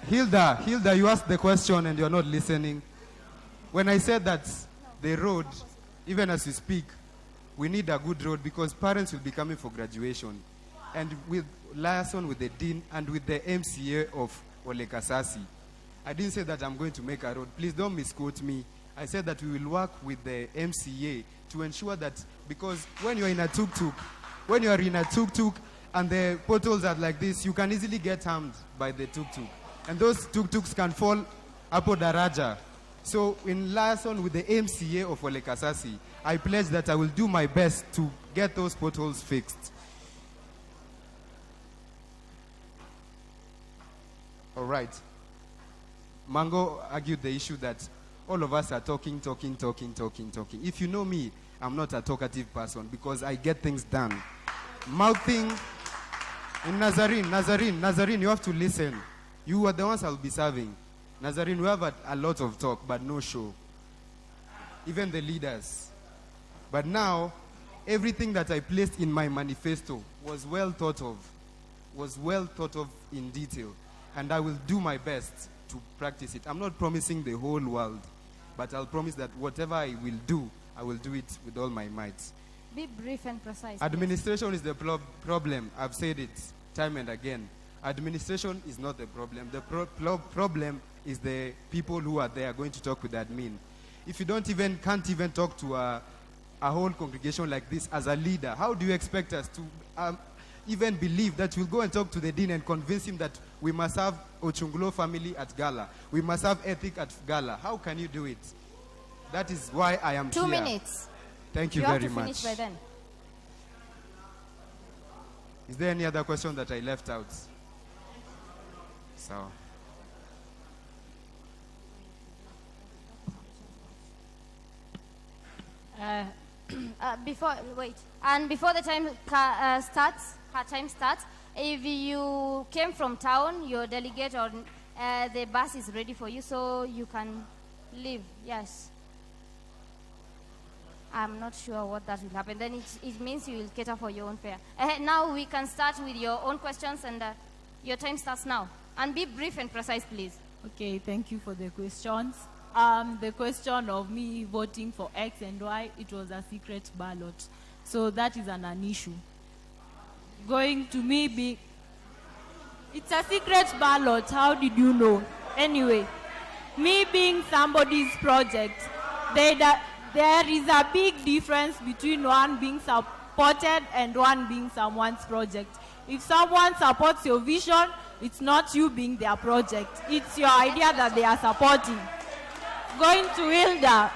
Hilda, you asked the question and you're not listening. When I said that the road, even as we speak, we need a good road because parents will be coming for graduation. And with liaison with the dean and with the MCA of Ole Kasasi, I didn't say that I'm going to make a road. Please don't misquote me. I said that we will work with the MCA to ensure that, because when you're in a tuk-tuk, and the potholes are like this, you can easily get harmed by the tuk-tuk. And those tuk-tuks can fall apo daraja. So in liaison with the MCA of Ole Kasasi, I pledge that I will do my best to get those potholes fixed. All right. Mango argued the issue that all of us are talking. If you know me, I'm not a talkative person because I get things done. Mouthing. In Nazarene, you have to listen. You are the ones I'll be serving. Nazarene, we have a lot of talk, but no show. Even the leaders. But now, everything that I placed in my manifesto was well thought of in detail. And I will do my best to practice it. I'm not promising the whole world, but I'll promise that whatever I will do it with all my might. Be brief and precise. Administration is the problem. I've said it time and again. Administration is not the problem. The problem is the people who are there going to talk with the admin. If you can't even talk to a whole congregation like this as a leader, how do you expect us to even believe that we'll go and talk to the dean and convince him that we must have Ochungulo family at Gala, we must have ethic at Gala? How can you do it? That is why I am 2 here. minutes. Thank you You very have to much. finish by then. Is there any other question that I left out? So. Before the time starts, if you came from town, your delegate or the bus is ready for you, so you can leave. Yes. I'm not sure what that will happen. Then it means you will cater for your own fare. Now we can start with your own questions, and your time starts now. And be brief and precise, please. Okay, thank you for the questions. The question of me voting for X and Y, it was a secret ballot. So that is an issue. Going to me be, it's a secret ballot, how did you know? Anyway, me being somebody's project, there is a big difference between one being supported and one being someone's project. If someone supports your vision, it's not you being their project. It's your idea that they are supporting. Going to Hilda,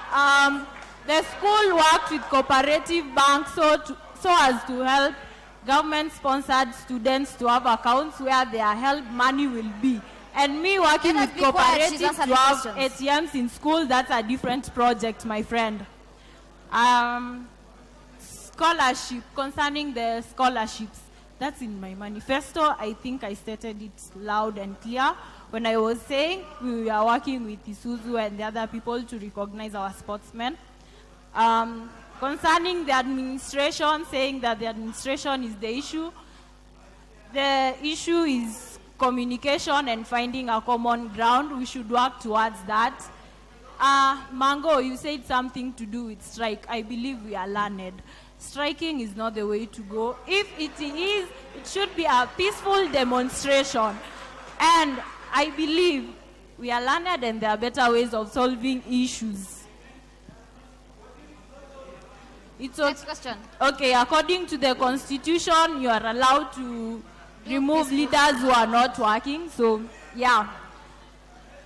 the school worked with cooperative banks so as to help government-sponsored students to have accounts where their help money will be. And me working with cooperatives to have ATMs in school, that's a different project, my friend. Scholarship, concerning the scholarships, that's in my manifesto. I think I stated it loud and clear when I was saying we are working with Isuzu and the other people to recognize our sportsmen. Concerning the administration, saying that the administration is the issue is communication and finding a common ground. We should work towards that. Mango, you said something to do with strike. I believe we are learned. Striking is not the way to go. If it is, it should be a peaceful demonstration. And I believe we are learned and there are better ways of solving issues. Next question. Okay, according to the Constitution, you are allowed to remove leaders who are not working. So, yeah.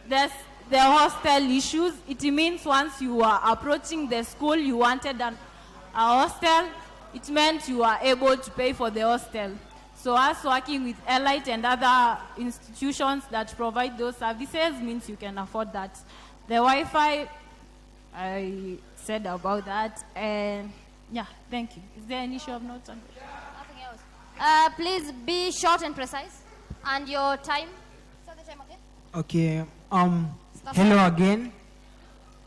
There's the hostel issues. It means once you are approaching the school, you wanted a hostel, it meant you are able to pay for the hostel. So us working with Elite and other institutions that provide those services means you can afford that. The Wi-Fi, I said about that. And yeah, thank you. Is there an issue of notes on? Nothing else. Please be short and precise. And your time? Start the time again. Okay. Start Hello time. again.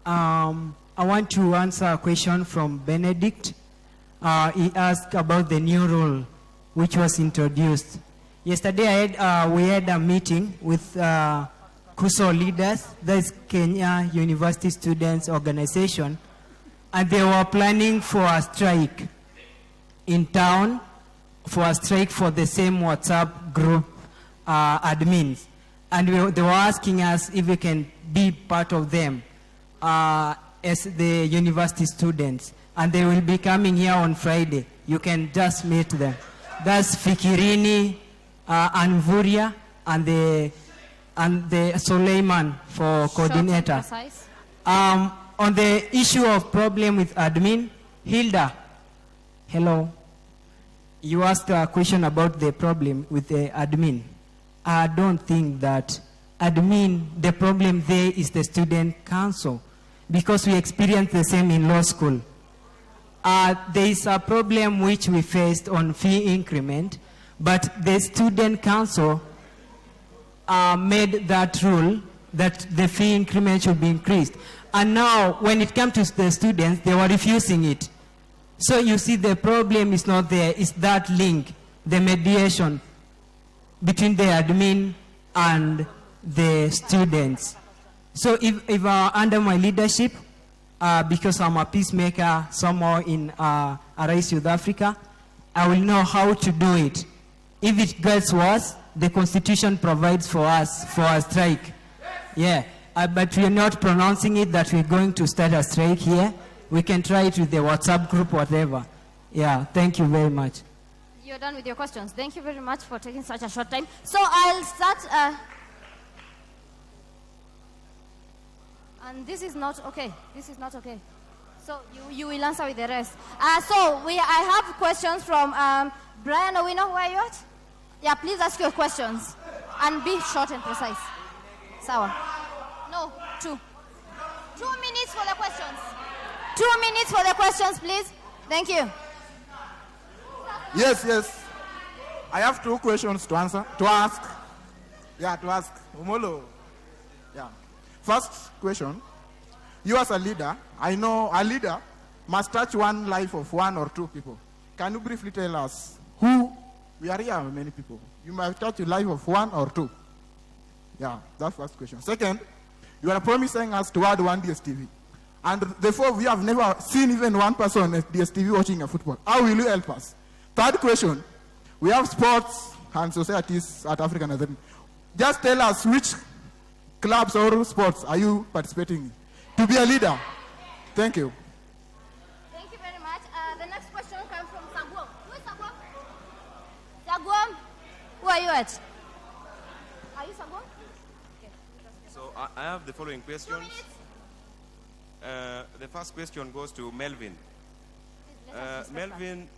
I want to answer a question from Benedict. He asked about the new rule which was introduced. Yesterday we had a meeting with KUSO leaders, that is Kenya University Students Organization, and they were planning for a strike in town, for a strike for the same WhatsApp group admins. And they were asking us if we can be part of them as the university students. And they will be coming here on Friday. You can just meet them. That's Fikirini, Anvuria, and the Suleiman for coordinator. Short and precise. On the issue of problem with admin, Hilda, hello. You asked a question about the problem with the admin. I don't think that admin, the problem there is the student council, because we experienced the same in law school. There is a problem which we faced on fee increment, but the student council made that rule that the fee increment should be increased. And now, when it comes to the students, they were refusing it. So you see, the problem is not there, it's that link, the mediation between the admin and the students. So if under my leadership, because I'm a peacemaker somewhere in Arise, South Africa, I will know how to do it. If it gets worse, the Constitution provides for us for a strike. Yeah, but we are not pronouncing it that we're going to start a strike here. We can try it with the WhatsApp group, whatever. Yeah, thank you very much. You're done with your questions. Thank you very much for taking such a short time. So I'll start. And this is not okay. This is not okay. So you will answer with the rest. I have questions from Brian Owino. Where are you at? Yeah, please ask your questions. And be short and precise. Sawa. No, 2. 2 minutes for the questions. 2 minutes for the questions, please. Thank you. Yes. I have 2 questions to ask. Umolo. Yeah. First question. You as a leader, I know a leader must touch one life of 1 or 2 people. Can you briefly tell us who? We are here, many people. You might touch the life of 1 or 2. Yeah, that's first question. Second, you are promising us to add 1 DSTV. And therefore, we have never seen even 1 person at DSTV watching a football. How will you help us? Third question, we have sports and societies at Africa and other. Just tell us which clubs or sports are you participating in to be a leader? Thank you. Thank you very much. The next question comes from Saguam. Who is Saguam? Saguam, who are you at? Are you Saguam? Okay. So I have the following questions. The first question goes to Melvin. Melvin,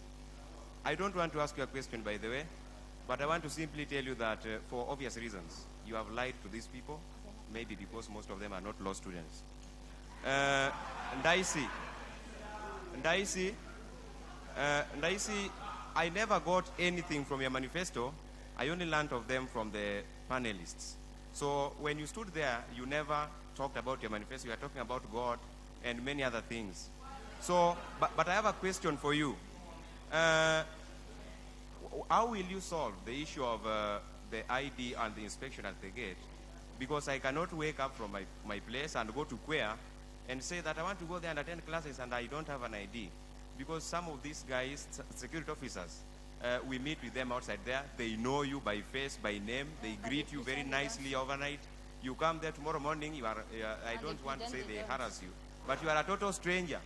I don't want to ask you a question, by the way, but I want to simply tell you that for obvious reasons, you have lied to these people, maybe because most of them are not law students. Ndaisi, I never got anything from your manifesto. I only learned of them from the panelists. So when you stood there, you never talked about your manifesto. You are talking about God and many other things. So, but I have a question for you. How will you solve the issue of the ID and the inspection at the gate? Because I cannot wake up from my place and go to Queer and say that I want to go there and attend classes and I don't have an ID. Because some of these guys, security officers, we meet with them outside there. They know you by face, by name. They greet you very nicely overnight. You come there tomorrow morning, I don't want to say they harass you, but you are a total stranger.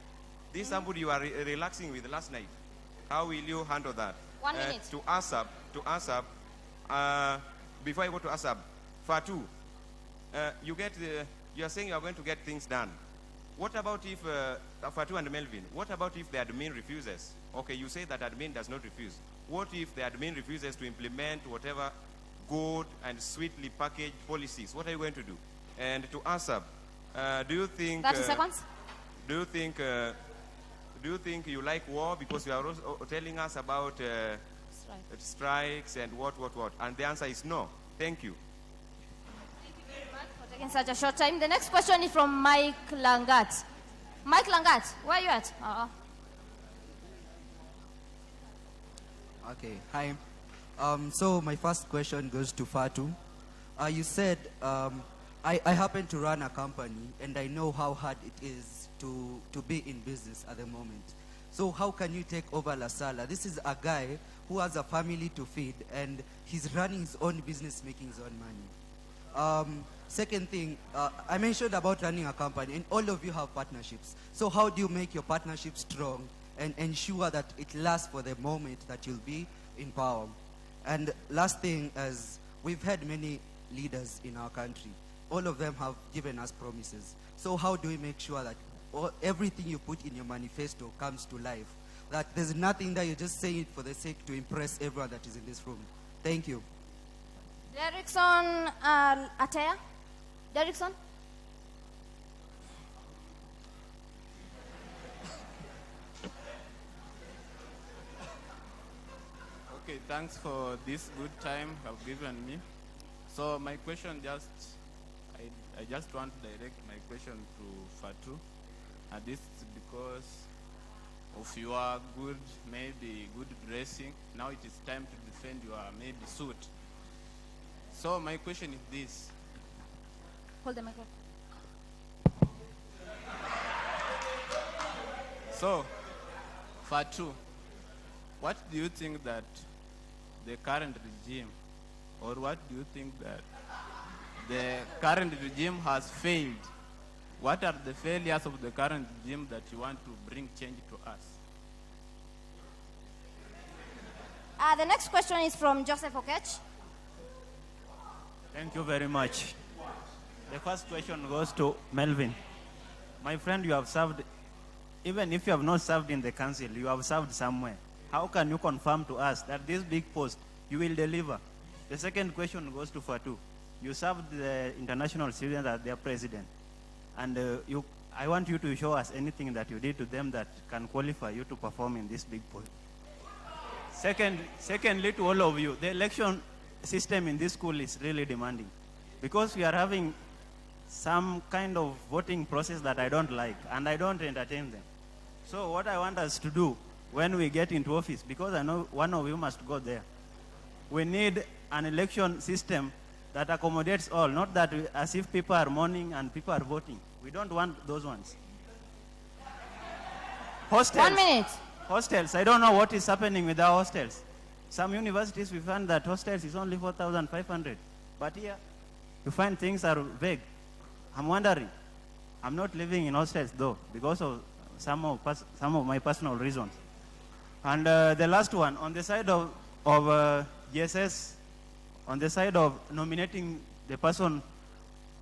This is somebody you are relaxing with last night. How will you handle that? 1 minute. To ASAP, before I go to ASAP, Fatu, you are saying you are going to get things done. What about if, Fatu and Melvin, what about if the admin refuses? Okay, you say that admin does not refuse. What if the admin refuses to implement whatever good and sweetly packaged policies? What are you going to do? And to ASAP, do you think... 30 seconds. Do you think you like war? Because you are also telling us about strikes and what. And the answer is no. Thank you. For taking such a short time. The next question is from Mike Langat. Mike Langat, where are you at? Okay, hi. So my first question goes to Fatu. You said, I happen to run a company and I know how hard it is to be in business at the moment. So how can you take over La Sala? This is a guy who has a family to feed and he's running his own business, making his own money. Second thing, I mentioned about running a company and all of you have partnerships. So how do you make your partnership strong and ensure that it lasts for the moment that you'll be in power? And last thing is, we've had many leaders in our country. All of them have given us promises. So how do we make sure that everything you put in your manifesto comes to life? That there's nothing that you just say it for the sake to impress everyone that is in this room. Thank you. Derrickson Atea. Derrickson? Okay, thanks for this good time you've given me. So my question I just want to direct my question to Fatu. And this is because of your good dressing. Now it is time to defend your maybe suit. So my question is this. Hold the microphone. So, Fatu, what do you think that the current regime, or what do you think that the current regime has failed? What are the failures of the current regime that you want to bring change to us? The next question is from Joseph Okech. Thank you very much. The first question goes to Melvin. My friend, you have served, even if you have not served in the council, you have served somewhere. How can you confirm to us that this big post you will deliver? The second question goes to Fatu. You served the international students as their president. And I want you to show us anything that you did to them that can qualify you to perform in this big post. Secondly, to all of you, the election system in this school is really demanding because we are having some kind of voting process that I don't like and I don't entertain them. So what I want us to do when we get into office, because I know one of you must go there, we need an election system that accommodates all, not that as if people are mourning and people are voting. We don't want those ones. Hostels. 1 minute. Hostels. I don't know what is happening with our hostels. Some universities we find that hostels is only 4,500. But here, you find things are vague. I'm wondering. I'm not living in hostels though, because of some of my personal reasons. And the last one, on the side of GSS, on the side of nominating the person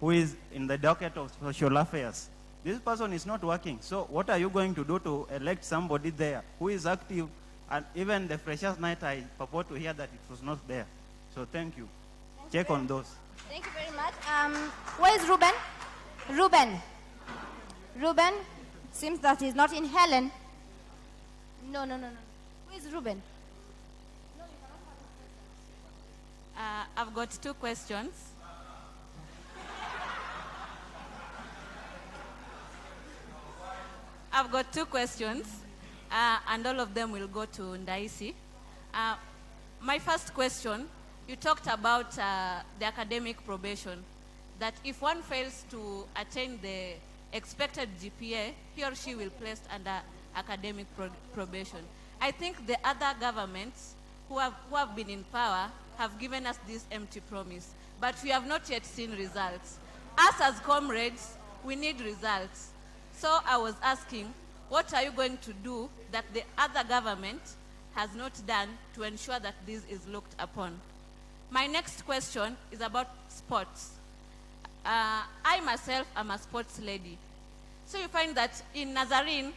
who is in the docket of social affairs, this person is not working. So what are you going to do to elect somebody there who is active? And even the freshers night, I purport to hear that it was not there. So thank you. Check on those. Thank you very much. Where is Ruben? Ruben? Seems that he's not in Helen. No. Who is Ruben? I've got 2 questions. I've got 2 questions, and all of them will go to Ndaisi. My first question, you talked about the academic probation, that if one fails to attain the expected GPA, he or she will be placed under academic probation. I think the other governments who have been in power have given us this empty promise, but we have not yet seen results. Us as comrades, we need results. So I was asking, what are you going to do that the other government has not done to ensure that this is looked upon? My next question is about sports. I myself am a sports lady. So you find that in Nazarene,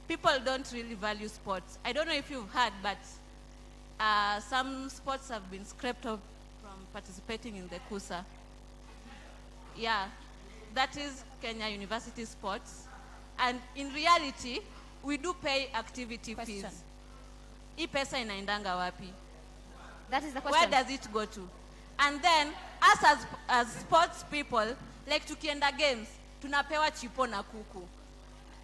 people don't really value sports. I don't know if you've heard, but some sports have been scraped off from participating in the KUSA. Yeah, that is Kenya University Sports. And in reality, we do pay activity fees. Hii pesa inaendanga wapi? That is the Where question. does it go to? And then, us as sports people, like tukienda games, tunapewa chipo na kuku.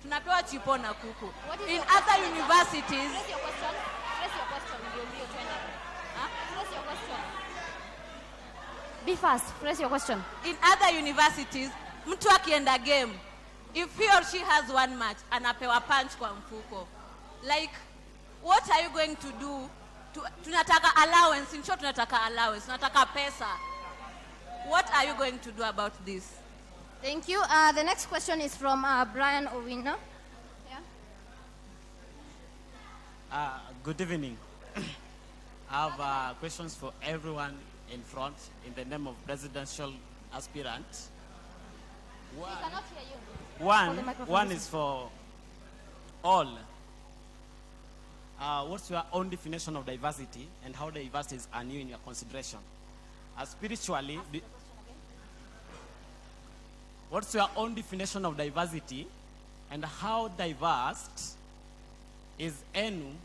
Tunapewa chipo na kuku. In other universities... Raise your question. Raise your question. Ndio twende. Raise your question. Be fast. Raise your question. In other universities, mtu akienda game, if he or she has one match, anapewa punch kwa mfuko. Like, what are you going to do? Tunataka allowance. In short, tunataka allowance. Tunataka pesa. What are you going to do about this? Thank you. The next question is from Brian Owino. Yeah. Good evening. I have questions for everyone in front in the name of presidential aspirant. We cannot hear you. One is for all. What's your own definition of diversity and how diversity is new in your consideration? Spiritually, what's your own definition of diversity and how diverse is ENU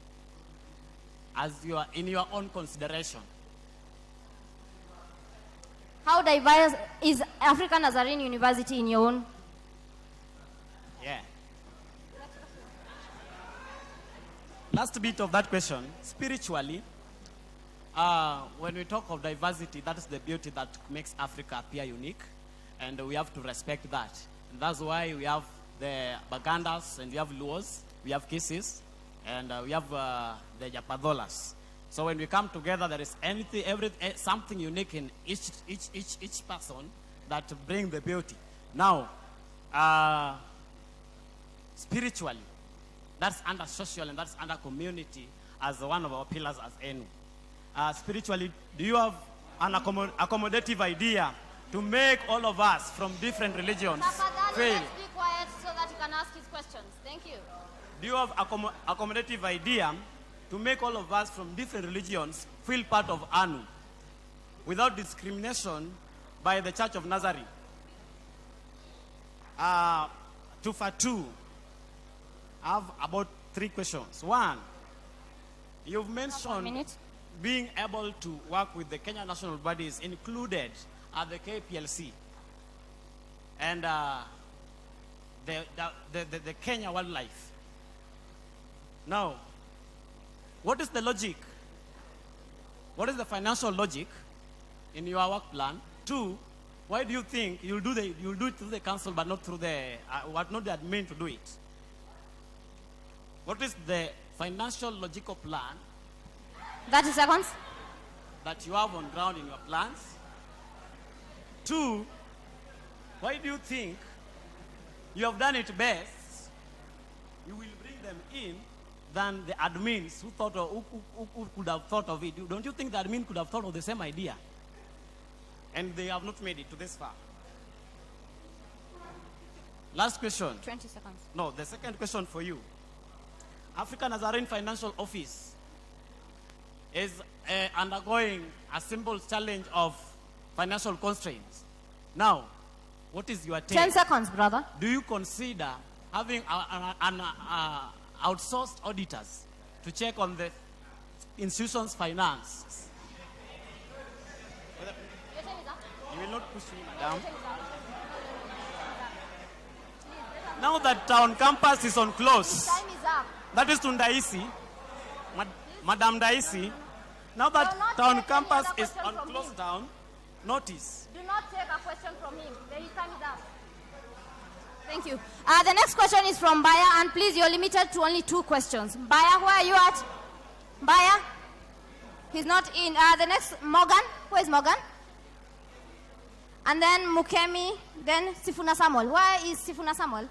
as in your own consideration? How diverse is African Nazarene University in your own? Yeah. Last bit of that question, spiritually, when we talk of diversity, that is the beauty that makes Africa appear unique, and we have to respect that. And that's why we have the Bagandas, and we have Luos, we have Kisses, and we have the Japadolas. So when we come together, there is something unique in each person that bring the beauty. Now, spiritually, that's under social and that's under community as one of our pillars as ENU. Spiritually, do you have an accommodative idea to make all of us from different religions feel? Let's be quiet so that he can ask his questions. Thank you. Do you have accommodative idea to make all of us from different religions feel part of ANU without discrimination by the Church of Nazarene? For two, I have about 3 questions. One, you've mentioned being able to work with the Kenya national bodies included at the KPLC and the Kenya wildlife. Now, what is the logic? What is the financial logic in your work plan? 2, why do you think you'll do it through the council but not through not the admin to do it? What is the financial logical plan 30 seconds. that you have on ground in your plans? 2, why do you think you have done it best? You will bring them in than the admins who could have thought of it. Don't you think the admin could have thought of the same idea? And they have not made it to this far. Last question. 20 seconds. No, the second question for you. African Nazarene Financial Office is undergoing a simple challenge of financial constraints. Now, what is your take? 10 seconds, brother. Do you consider having outsourced auditors to check on the institution's finance? You will not push me, madam. Now that town campus is on close, Time is up. that is to Ndaisi, Madam Ndaisi. Now that town campus is on close down, notice. Do not take a question from him. The time is up. Thank you. The next question is from Baya, and please, you're limited to only 2 questions. Baya, where are you at? Baya? He's not in. The next, Morgan. Who is Morgan? And then Mukemi, then Sifuna Samuel. Where is Sifuna Samuel?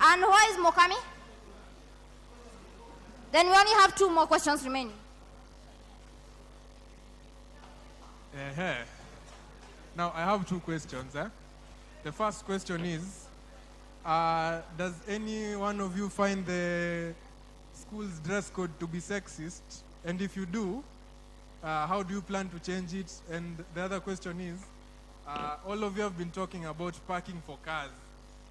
And where is Mokami? Then we only have 2 more questions remaining. Now, I have 2 questions. The first question is, does any one of you find the school's dress code to be sexist? And if you do, how do you plan to change it? And the other question is, all of you have been talking about parking for cars.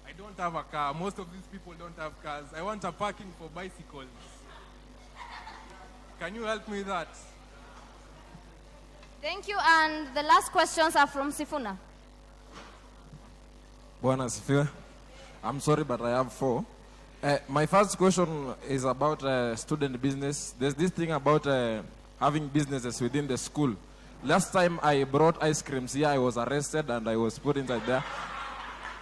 I don't have a car. Most of these people don't have cars. I want a parking for bicycles. Can you help me with that? Thank you. And the last questions are from Sifuna. Bwana Sifiwe. I'm sorry, but I have 4. My first question is about student business. There's this thing about having businesses within the school. Last time I brought ice creams here, I was arrested and I was put inside there.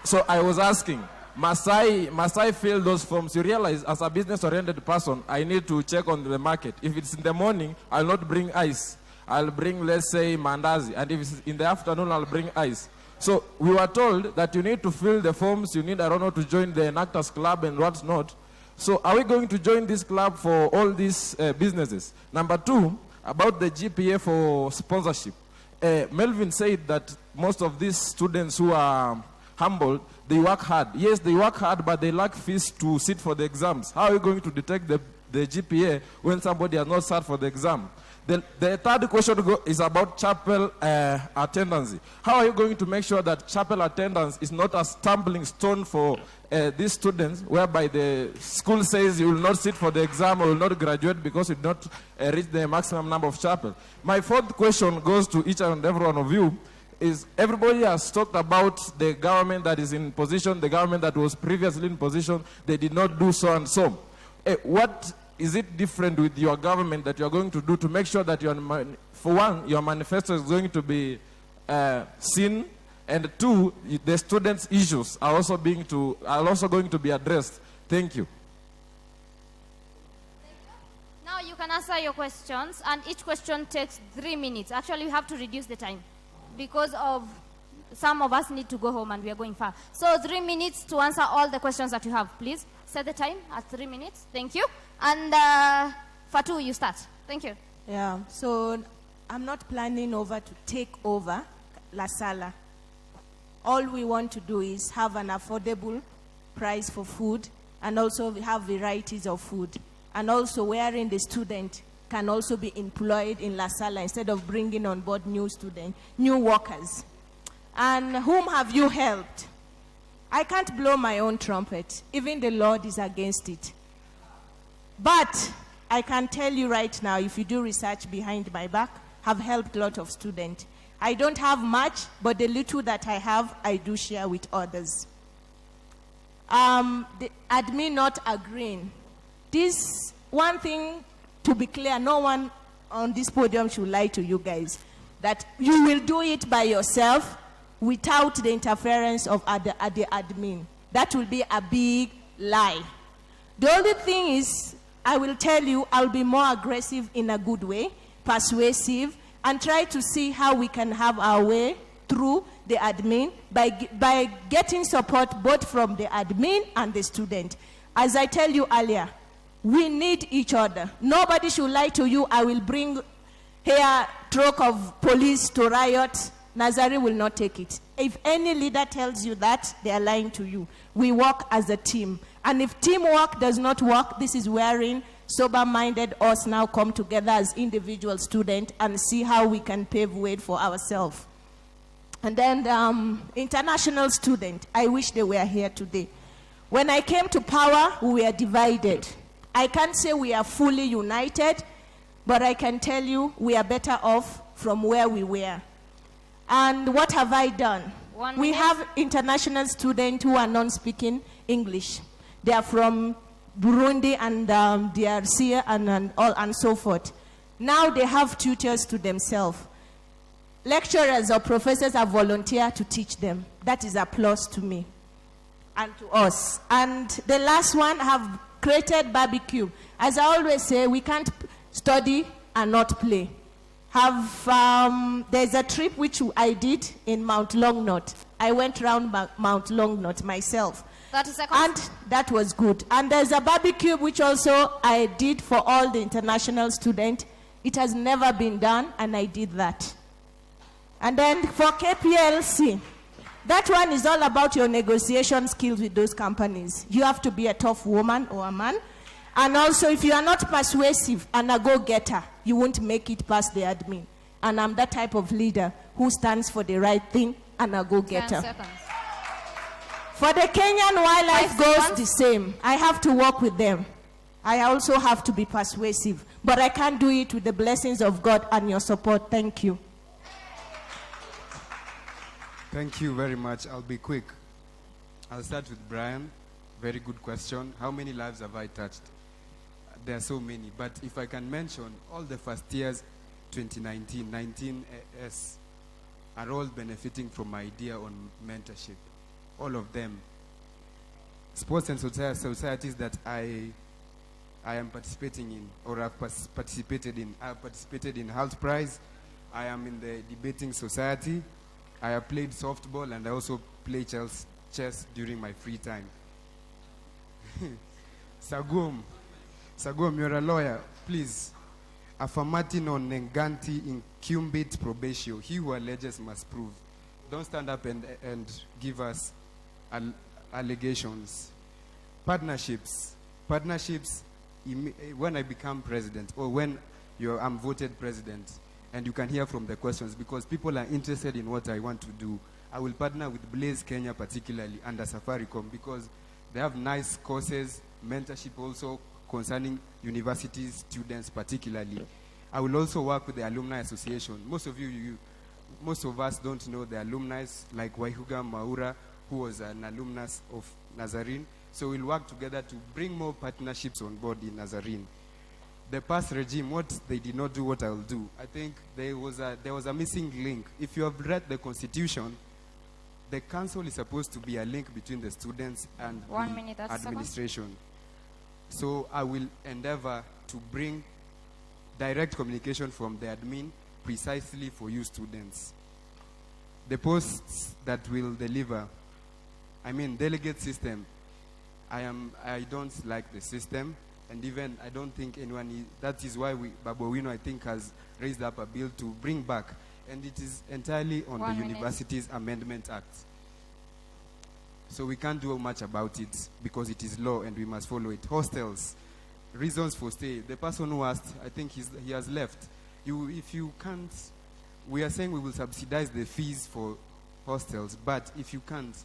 So I was asking, must I fill those forms? You realize, as a business-oriented person, I need to check on the market. If it's in the morning, I'll not bring ice. I'll bring, let's say, mandazi. And if it's in the afternoon, I'll bring ice. So we were told that you need to fill the forms, you need, I don't know, to join the Enactors Club and what's not. So are we going to join this club for all these businesses? Number 2, about the GPA for sponsorship. Melvin said that most of these students who are humbled, they work hard. Yes, they work hard, but they lack fees to sit for the exams. How are you going to detect the GPA when somebody has not sat for the exam? The third question is about chapel attendance. How are you going to make sure that chapel attendance is not a stumbling stone for these students, whereby the school says you will not sit for the exam or will not graduate because you did not reach the maximum number of chapel? My fourth question goes to each and every one of you. Is everybody has talked about the government that is in position, the government that was previously in position, they did not do so and so. What is it different with your government that you are going to do to make sure that, for one, your manifesto is going to be seen, and 2, the students' issues are also going to be addressed? Thank you. Now you can answer your questions, and each question takes 3 minutes. Actually, we have to reduce the time because of some of us need to go home and we are going far. So 3 minutes to answer all the questions that you have. Please set the time at 3 minutes. Thank you. And Fatu, you start. Thank you. Yeah, so I'm not planning to take over La Sala. All we want to do is have an affordable price for food and also have varieties of food. And also wherein the student can also be employed in La Sala instead of bringing on board new workers. And whom have you helped? I can't blow my own trumpet. Even the Lord is against it. But I can tell you right now, if you do research behind my back, have helped a lot of students. I don't have much, but the little that I have, I do share with others. The admin not agreeing. This one thing, to be clear, no one on this podium should lie to you guys, that you will do it by yourself without the interference of the admin. That will be a big lie. The only thing is, I will tell you, I'll be more aggressive in a good way, persuasive, and try to see how we can have our way through the admin by getting support both from the admin and the student. As I tell you earlier, we need each other. Nobody should lie to you. I will bring here truck of police to riot. Nazari will not take it. If any leader tells you that, they are lying to you. We work as a team. And if teamwork does not work, this is wherein sober-minded us now come together as individual students and see how we can pave way for ourselves. And then international student, I wish they were here today. When I came to power, we were divided. I can't say we are fully united, but I can tell you we are better off from where we were. And what have I done? We have international students who are non-speaking English. They are from Burundi and DRC and so forth. Now they have tutors to themselves. Lecturers or professors have volunteered to teach them. That is applause to me and to us. And the last one, have created barbecue. As I always say, we can't study and not play. There's a trip which I did in Mount Longnot. I went around Mount Longnot myself. 30 seconds. And that was good. And there's a barbecue which also I did for all the international students. It has never been done, and I did that. And then for KPLC, that one is all about your negotiation skills with those companies. You have to be a tough woman or a man. And also, if you are not persuasive and a go-getter, you won't make it past the admin. And I'm that type of leader who stands for the right thing and a go-getter. 10 seconds. For the Kenyan wildlife goes the same. I have to work with them. I also have to be persuasive. But I can't do it with the blessings of God and your support. Thank you. Thank you very much. I'll be quick. I'll start with Brian. Very good question. How many lives have I touched? There are so many. But if I can mention, all the first years, 2019, 19S, are all benefiting from my idea on mentorship. All of them. Sports and societies that I am participating in, or have participated in. I have participated in Health Prize. I am in the debating society. I have played softball, and I also play chess during my free time. Sagum, you're a lawyer. Please, affirmatino nenganti incumbit probatio. He who alleges must prove. Don't stand up and give us allegations. Partnerships, when I become president, or when I'm voted president, and you can hear from the questions, because people are interested in what I want to do. I will partner with Blaze Kenya particularly under Safaricom, because they have nice courses, mentorship also concerning universities, students particularly. I will also work with the Alumni Association. Most of us don't know the alumni, like Waihuga Maura, who was an alumnus of Nazarene. So we'll work together to bring more partnerships on board in Nazarene. The past regime, what they did not do, what I will do. I think there was a missing link. If you have read the Constitution, the council is supposed to be a link between the students and the administration. So I will endeavor to bring direct communication from the admin precisely for you students. The posts that will deliver, delegate system. I don't like the system. And even I don't think anyone that is why Babowino, I think, has raised up a bill to bring back. And it is entirely on the Universities Amendment Act. So we can't do much about it because it is law and we must follow it. Hostels, reasons for stay. The person who asked, I think he has left. If you can't, we are saying we will subsidize the fees for hostels, but if you can't,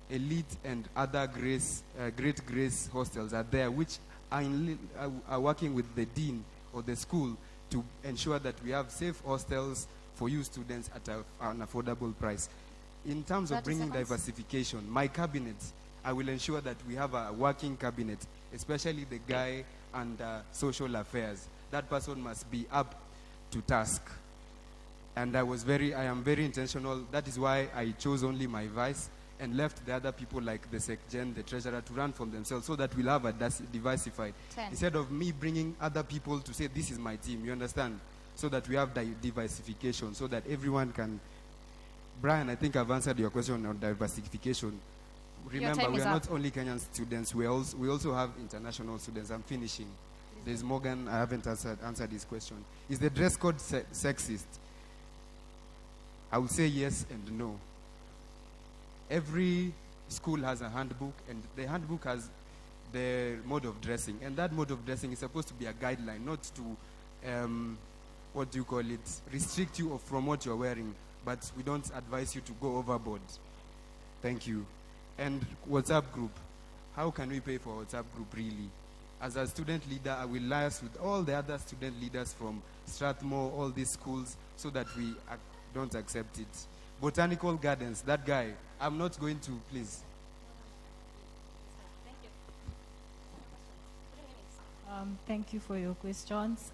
Elite and other Great Grace hostels are there, which are working with the dean or the school to ensure that we have safe hostels for you students at an affordable price. In terms of bringing diversification, my cabinet, I will ensure that we have a working cabinet, especially the guy under social affairs. That person must be up to task. And I am very intentional. That is why I chose only my vice and left the other people like the SecGen, the treasurer, to run from themselves so that we'll have a diversified. 10. Instead of me bringing other people to say, this is my team, you understand? So that we have diversification, so that everyone can... Brian, I think I've answered your question on diversification. Remember, we are not only Kenyan students, we also have international students. I'm finishing. There's Morgan, I haven't answered his question. Is the dress code sexist? I would say yes and no. Every school has a handbook, and the handbook has the mode of dressing. And that mode of dressing is supposed to be a guideline, not to, restrict you from what you're wearing. But we don't advise you to go overboard. Thank you. And WhatsApp group. How can we pay for WhatsApp group really? As a student leader, I will liaise with all the other student leaders from Strathmore, all these schools, so that we don't accept it. Botanical Gardens, that guy, I'm not going to, please. Thank you for your questions.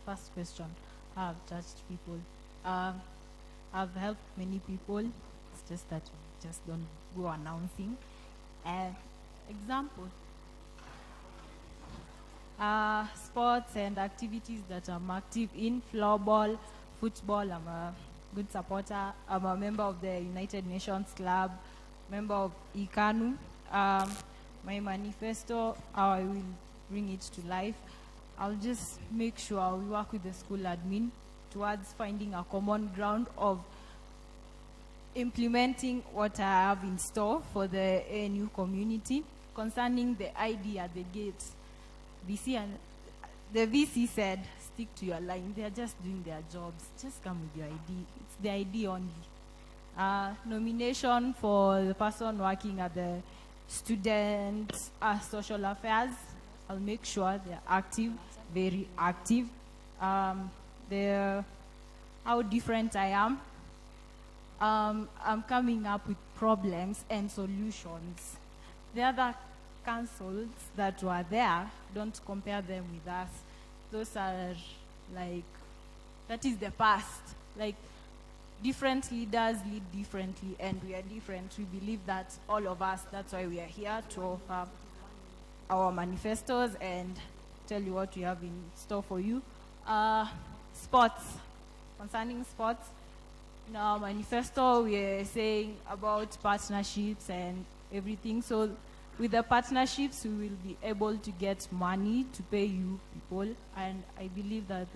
First question, I've touched people. I've helped many people. It's just that we just don't go announcing. Example, sports and activities that I'm active in, floorball, football. I'm a good supporter. I'm a member of the United Nations Club, member of ICANU. My manifesto, I will bring it to life. I'll just make sure we work with the school admin towards finding a common ground of implementing what I have in store for the ANU community concerning the ID at the gates. The VC said, stick to your line. They are just doing their jobs. Just come with your ID. It's the ID only. Nomination for the person working at the student social affairs. I'll make sure they're active, very active. How different I am. I'm coming up with problems and solutions. The other councils that were there, don't compare them with us. Those are like, that is the past. Like, different leaders lead differently, and we are different. We believe that all of us, that's why we are here to offer our manifestos and tell you what we have in store for you. Sports, concerning sports, in our manifesto we are saying about partnerships and everything. So with the partnerships, we will be able to get money to pay you people, and I believe that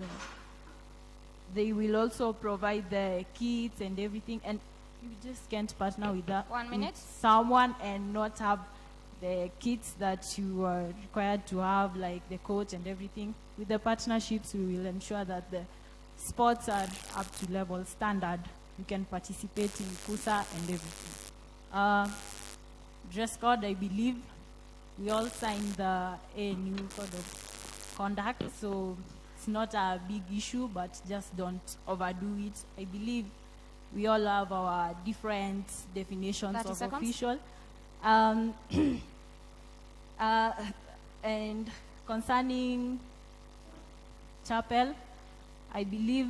they will also provide the kits and everything, and you just can't partner with that 1 minute. with someone and not have the kits that you are required to have, like the coach and everything. With the partnerships, we will ensure that the sports are up to level standard. You can participate in KUSA and everything. Dress code, I believe we all signed the new code of conduct, so it's not a big issue, but just don't overdo it. I believe we all have our different definitions 30 of seconds. official. And concerning chapel, I believe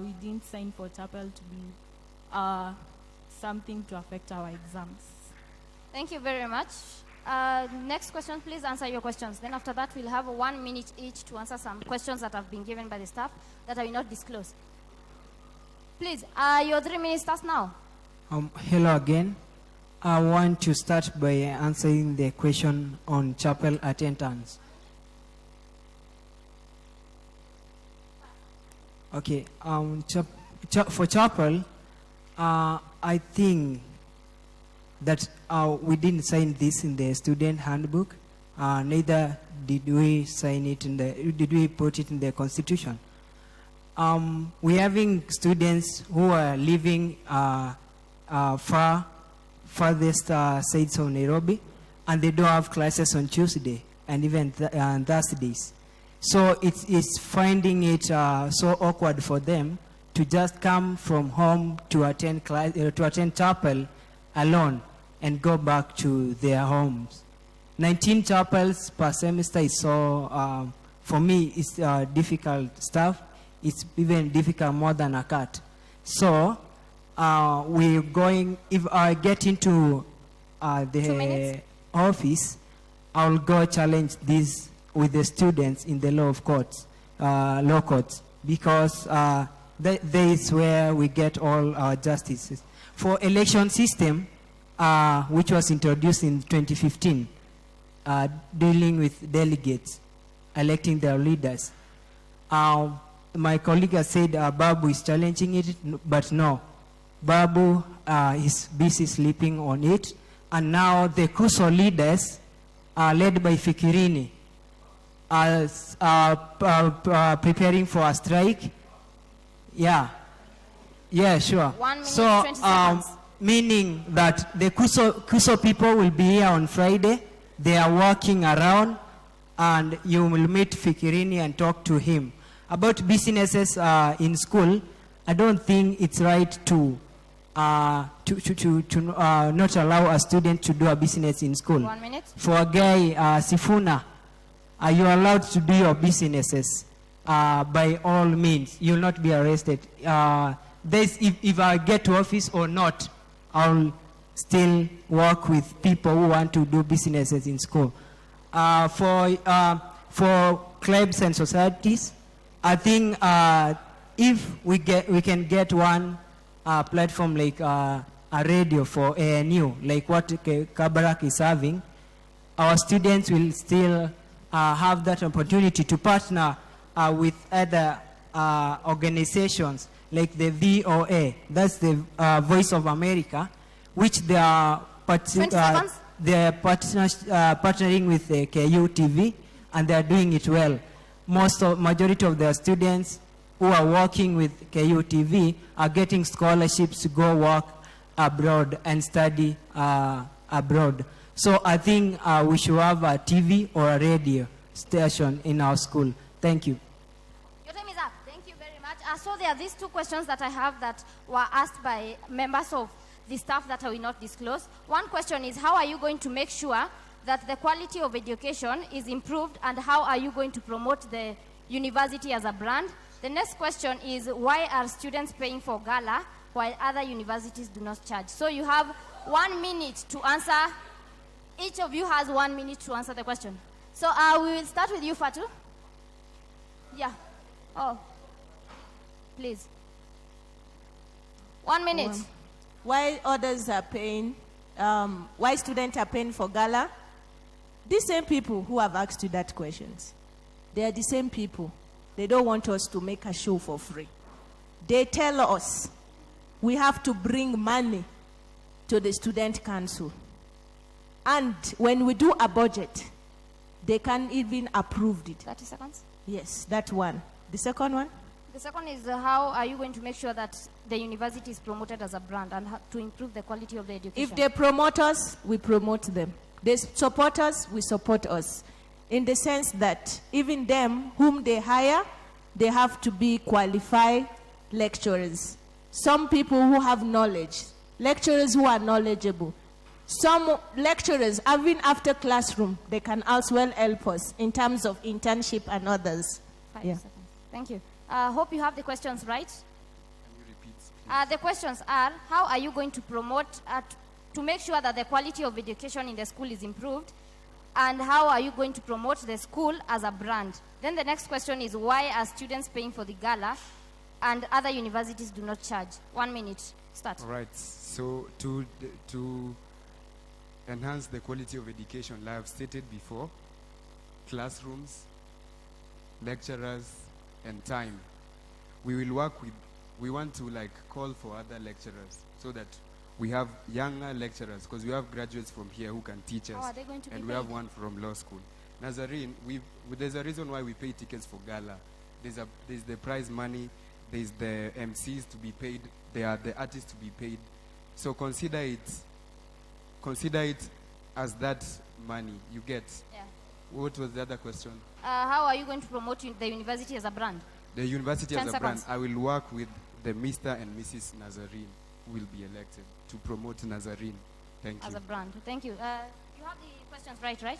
we didn't sign for chapel to be something to affect our exams. Thank you very much. Next question, please answer your questions. Then after that, we'll have 1 minute each to answer some questions that have been given by the staff that I will not disclose. Please, your 3 minutes starts now. Hello again. I want to start by answering the question on chapel attendance. Okay, for chapel, I think that we didn't sign this in the student handbook. Neither did we sign it did we put it in the constitution. We're having students who are living farthest sides of Nairobi, and they don't have classes on Tuesday and even Thursdays. So it's finding it so awkward for them to just come from home to attend chapel alone and go back to their homes. 19 chapels per semester is so, for me, it's difficult stuff. It's even difficult more than a cat. So we're going, if I get into the office, I'll go challenge this with the students in the law courts, because that is where we get all our justices. For election system, which was introduced in 2015, dealing with delegates, electing their leaders. My colleague has said Babu is challenging it, but no. Babu is busy sleeping on it. And now the KUSO leaders, led by Fikirini, are preparing for a strike. Yeah, sure. 1 minute, so, 20 seconds. Meaning that the KUSO people will be here on Friday. They are walking around, and you will meet Fikirini and talk to him. About businesses in school, I don't think it's right to not allow a student to do a business in school. 1 minute. For a guy, Sifuna, you're allowed to do your businesses by all means. You'll not be arrested. If I get to office or not, I'll still work with people who want to do businesses in school. For clubs and societies, I think if we can get one platform like a radio for ANU, like what Kabarak is having, our students will still have that opportunity to partner with other organizations like the VOA, that's the Voice of America, which they are partnering with the KU TV, and they are doing it well. Majority of their students who are working with KU TV are getting scholarships to go work abroad and study abroad. So I think we should have a TV or a radio station in our school. Thank you. Your time is up. Thank you very much. So there are these two questions that I have that were asked by members of the staff that I will not disclose. One question is, how are you going to make sure that the quality of education is improved, and how are you going to promote the university as a brand? The next question is, why are students paying for gala while other universities do not charge? So you have 1 minute to answer. Each of you has 1 minute to answer the question. So we will start with you, Fatu. Yeah. Oh, please. 1 minute. Why others are paying, why students are paying for gala? These same people who have asked you that questions, they are the same people. They don't want us to make a show for free. They tell us we have to bring money to the student council. And when we do a budget, they can't even approve it. 30 seconds? Yes, that one. The second one? The second is, how are you going to make sure that the university is promoted as a brand and to improve the quality of the education? If they promote us, we promote them. They support us, we support us. In the sense that even them whom they hire, they have to be qualified lecturers. Some people who have knowledge, lecturers who are knowledgeable. Some lecturers, even after classroom, they can as well help us in terms of internship and others. 5 seconds. Thank you. Hope you have the questions right. Can you repeat? The questions are, how are you going to promote, to make sure that the quality of education in the school is improved? And how are you going to promote the school as a brand? Then the next question is, why are students paying for the gala and other universities do not charge? 1 minute. Start. All right. So to enhance the quality of education, like I've stated before, classrooms, lecturers, and time. We will work with, we want to like call for other lecturers so that we have younger lecturers, because we have graduates from here who can teach us. How are they going to be and paid? we have one from law school. Nazarene, there's a reason why we pay tickets for gala. There's the prize money, there's the MCs to be paid, there are the artists to be paid. So consider it as that money you get. Yeah. What was the other question? How are you going to promote the university as a brand? The university 10 as a brand, seconds. I will work with the Mr. and Mrs. Nazarene who will be elected to promote Nazarene. Thank you. As a brand. Thank you. You have the questions right?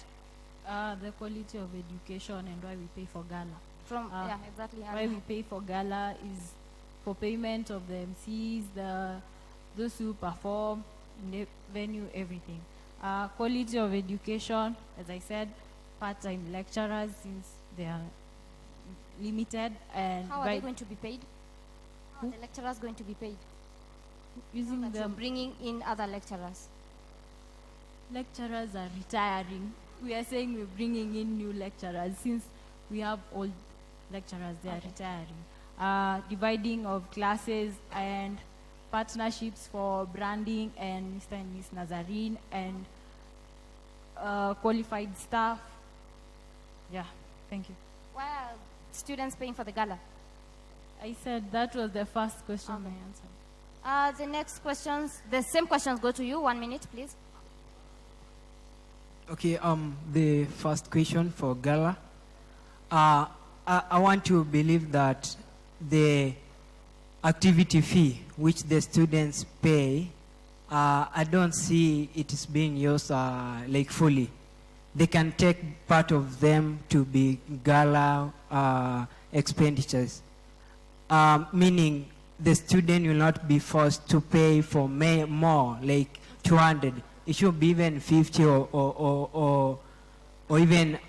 The quality of education and why we pay for gala. Yeah, exactly. Why we pay for gala is for payment of the MCs, those who perform in the venue, everything. Quality of education, as I said, part-time lecturers since they are limited. And how are they going to be paid? How are the lecturers going to be paid? Using them, bringing in other lecturers. Lecturers are retiring. We are saying we're bringing in new lecturers since we have old lecturers, they are retiring. Dividing of classes and partnerships for branding and Mr. and Miss Nazarene and qualified staff. Yeah, thank you. Why are students paying for the gala? I said that was the first question I answered. The next questions, the same questions go to you. 1 minute, please. Okay, the first question for gala. I want to believe that the activity fee which the students pay, I don't see it is being used like fully. They can take part of them to be gala expenditures, meaning the student will not be forced to pay for more, like 200. It should be even 50 or even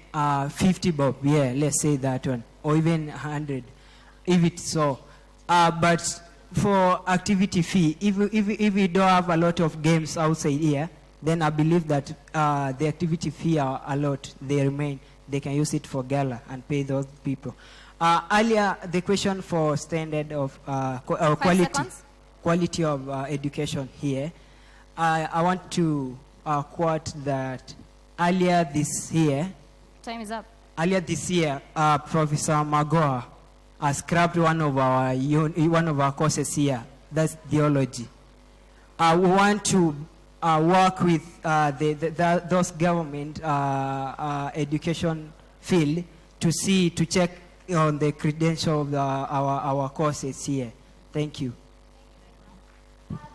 50 bob. Yeah, let's say that one, or even 100, if it's so. But for activity fee, if we don't have a lot of games outside here, then I believe that the activity fee are a lot. They remain. They can use it for gala and pay those people. Earlier, the question for standard of quality of education here. I want to quote that earlier this year. Time is up. Earlier this year, Professor Magoha scrapped one of our courses here. That's theology. We want to work with those government education field to check on the credential of our courses here. Thank you.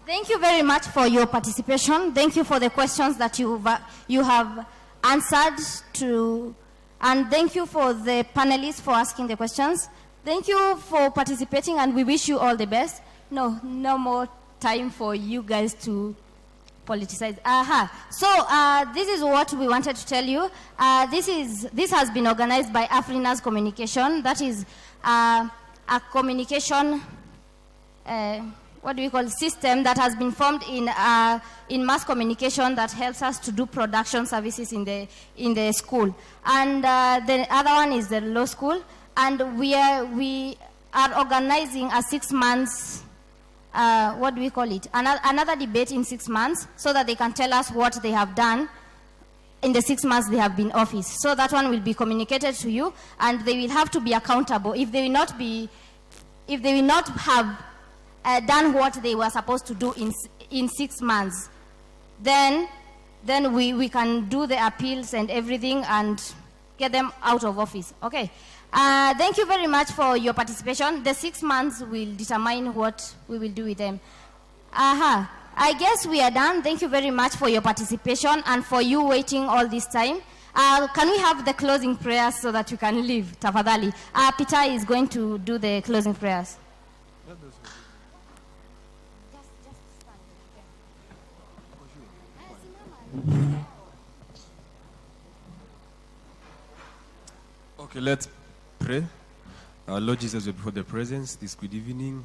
Thank you very much for your participation. Thank you for the questions that you have answered to, and thank you for the panelists for asking the questions. Thank you for participating, and we wish you all the best. No more time for you guys to politicize. So this is what we wanted to tell you. This has been organized by Afrina's Communication. That is a communication system that has been formed in mass communication that helps us to do production services in the school. And the other one is the law school. And we are organizing a 6 months, another debate in 6 months, so that they can tell us what they have done in the 6 months they have been in office. So that one will be communicated to you, and they will have to be accountable. If they will not have done what they were supposed to do in 6 months, then we can do the appeals and everything and get them out of office. Okay. Thank you very much for your participation. The 6 months will determine what we will do with them. I guess we are done. Thank you very much for your participation and for you waiting all this time. Can we have the closing prayers so that you can leave, tafadhali? Peter is going to do the closing prayers. Okay, let's pray. Lord Jesus, we before the presence this good evening.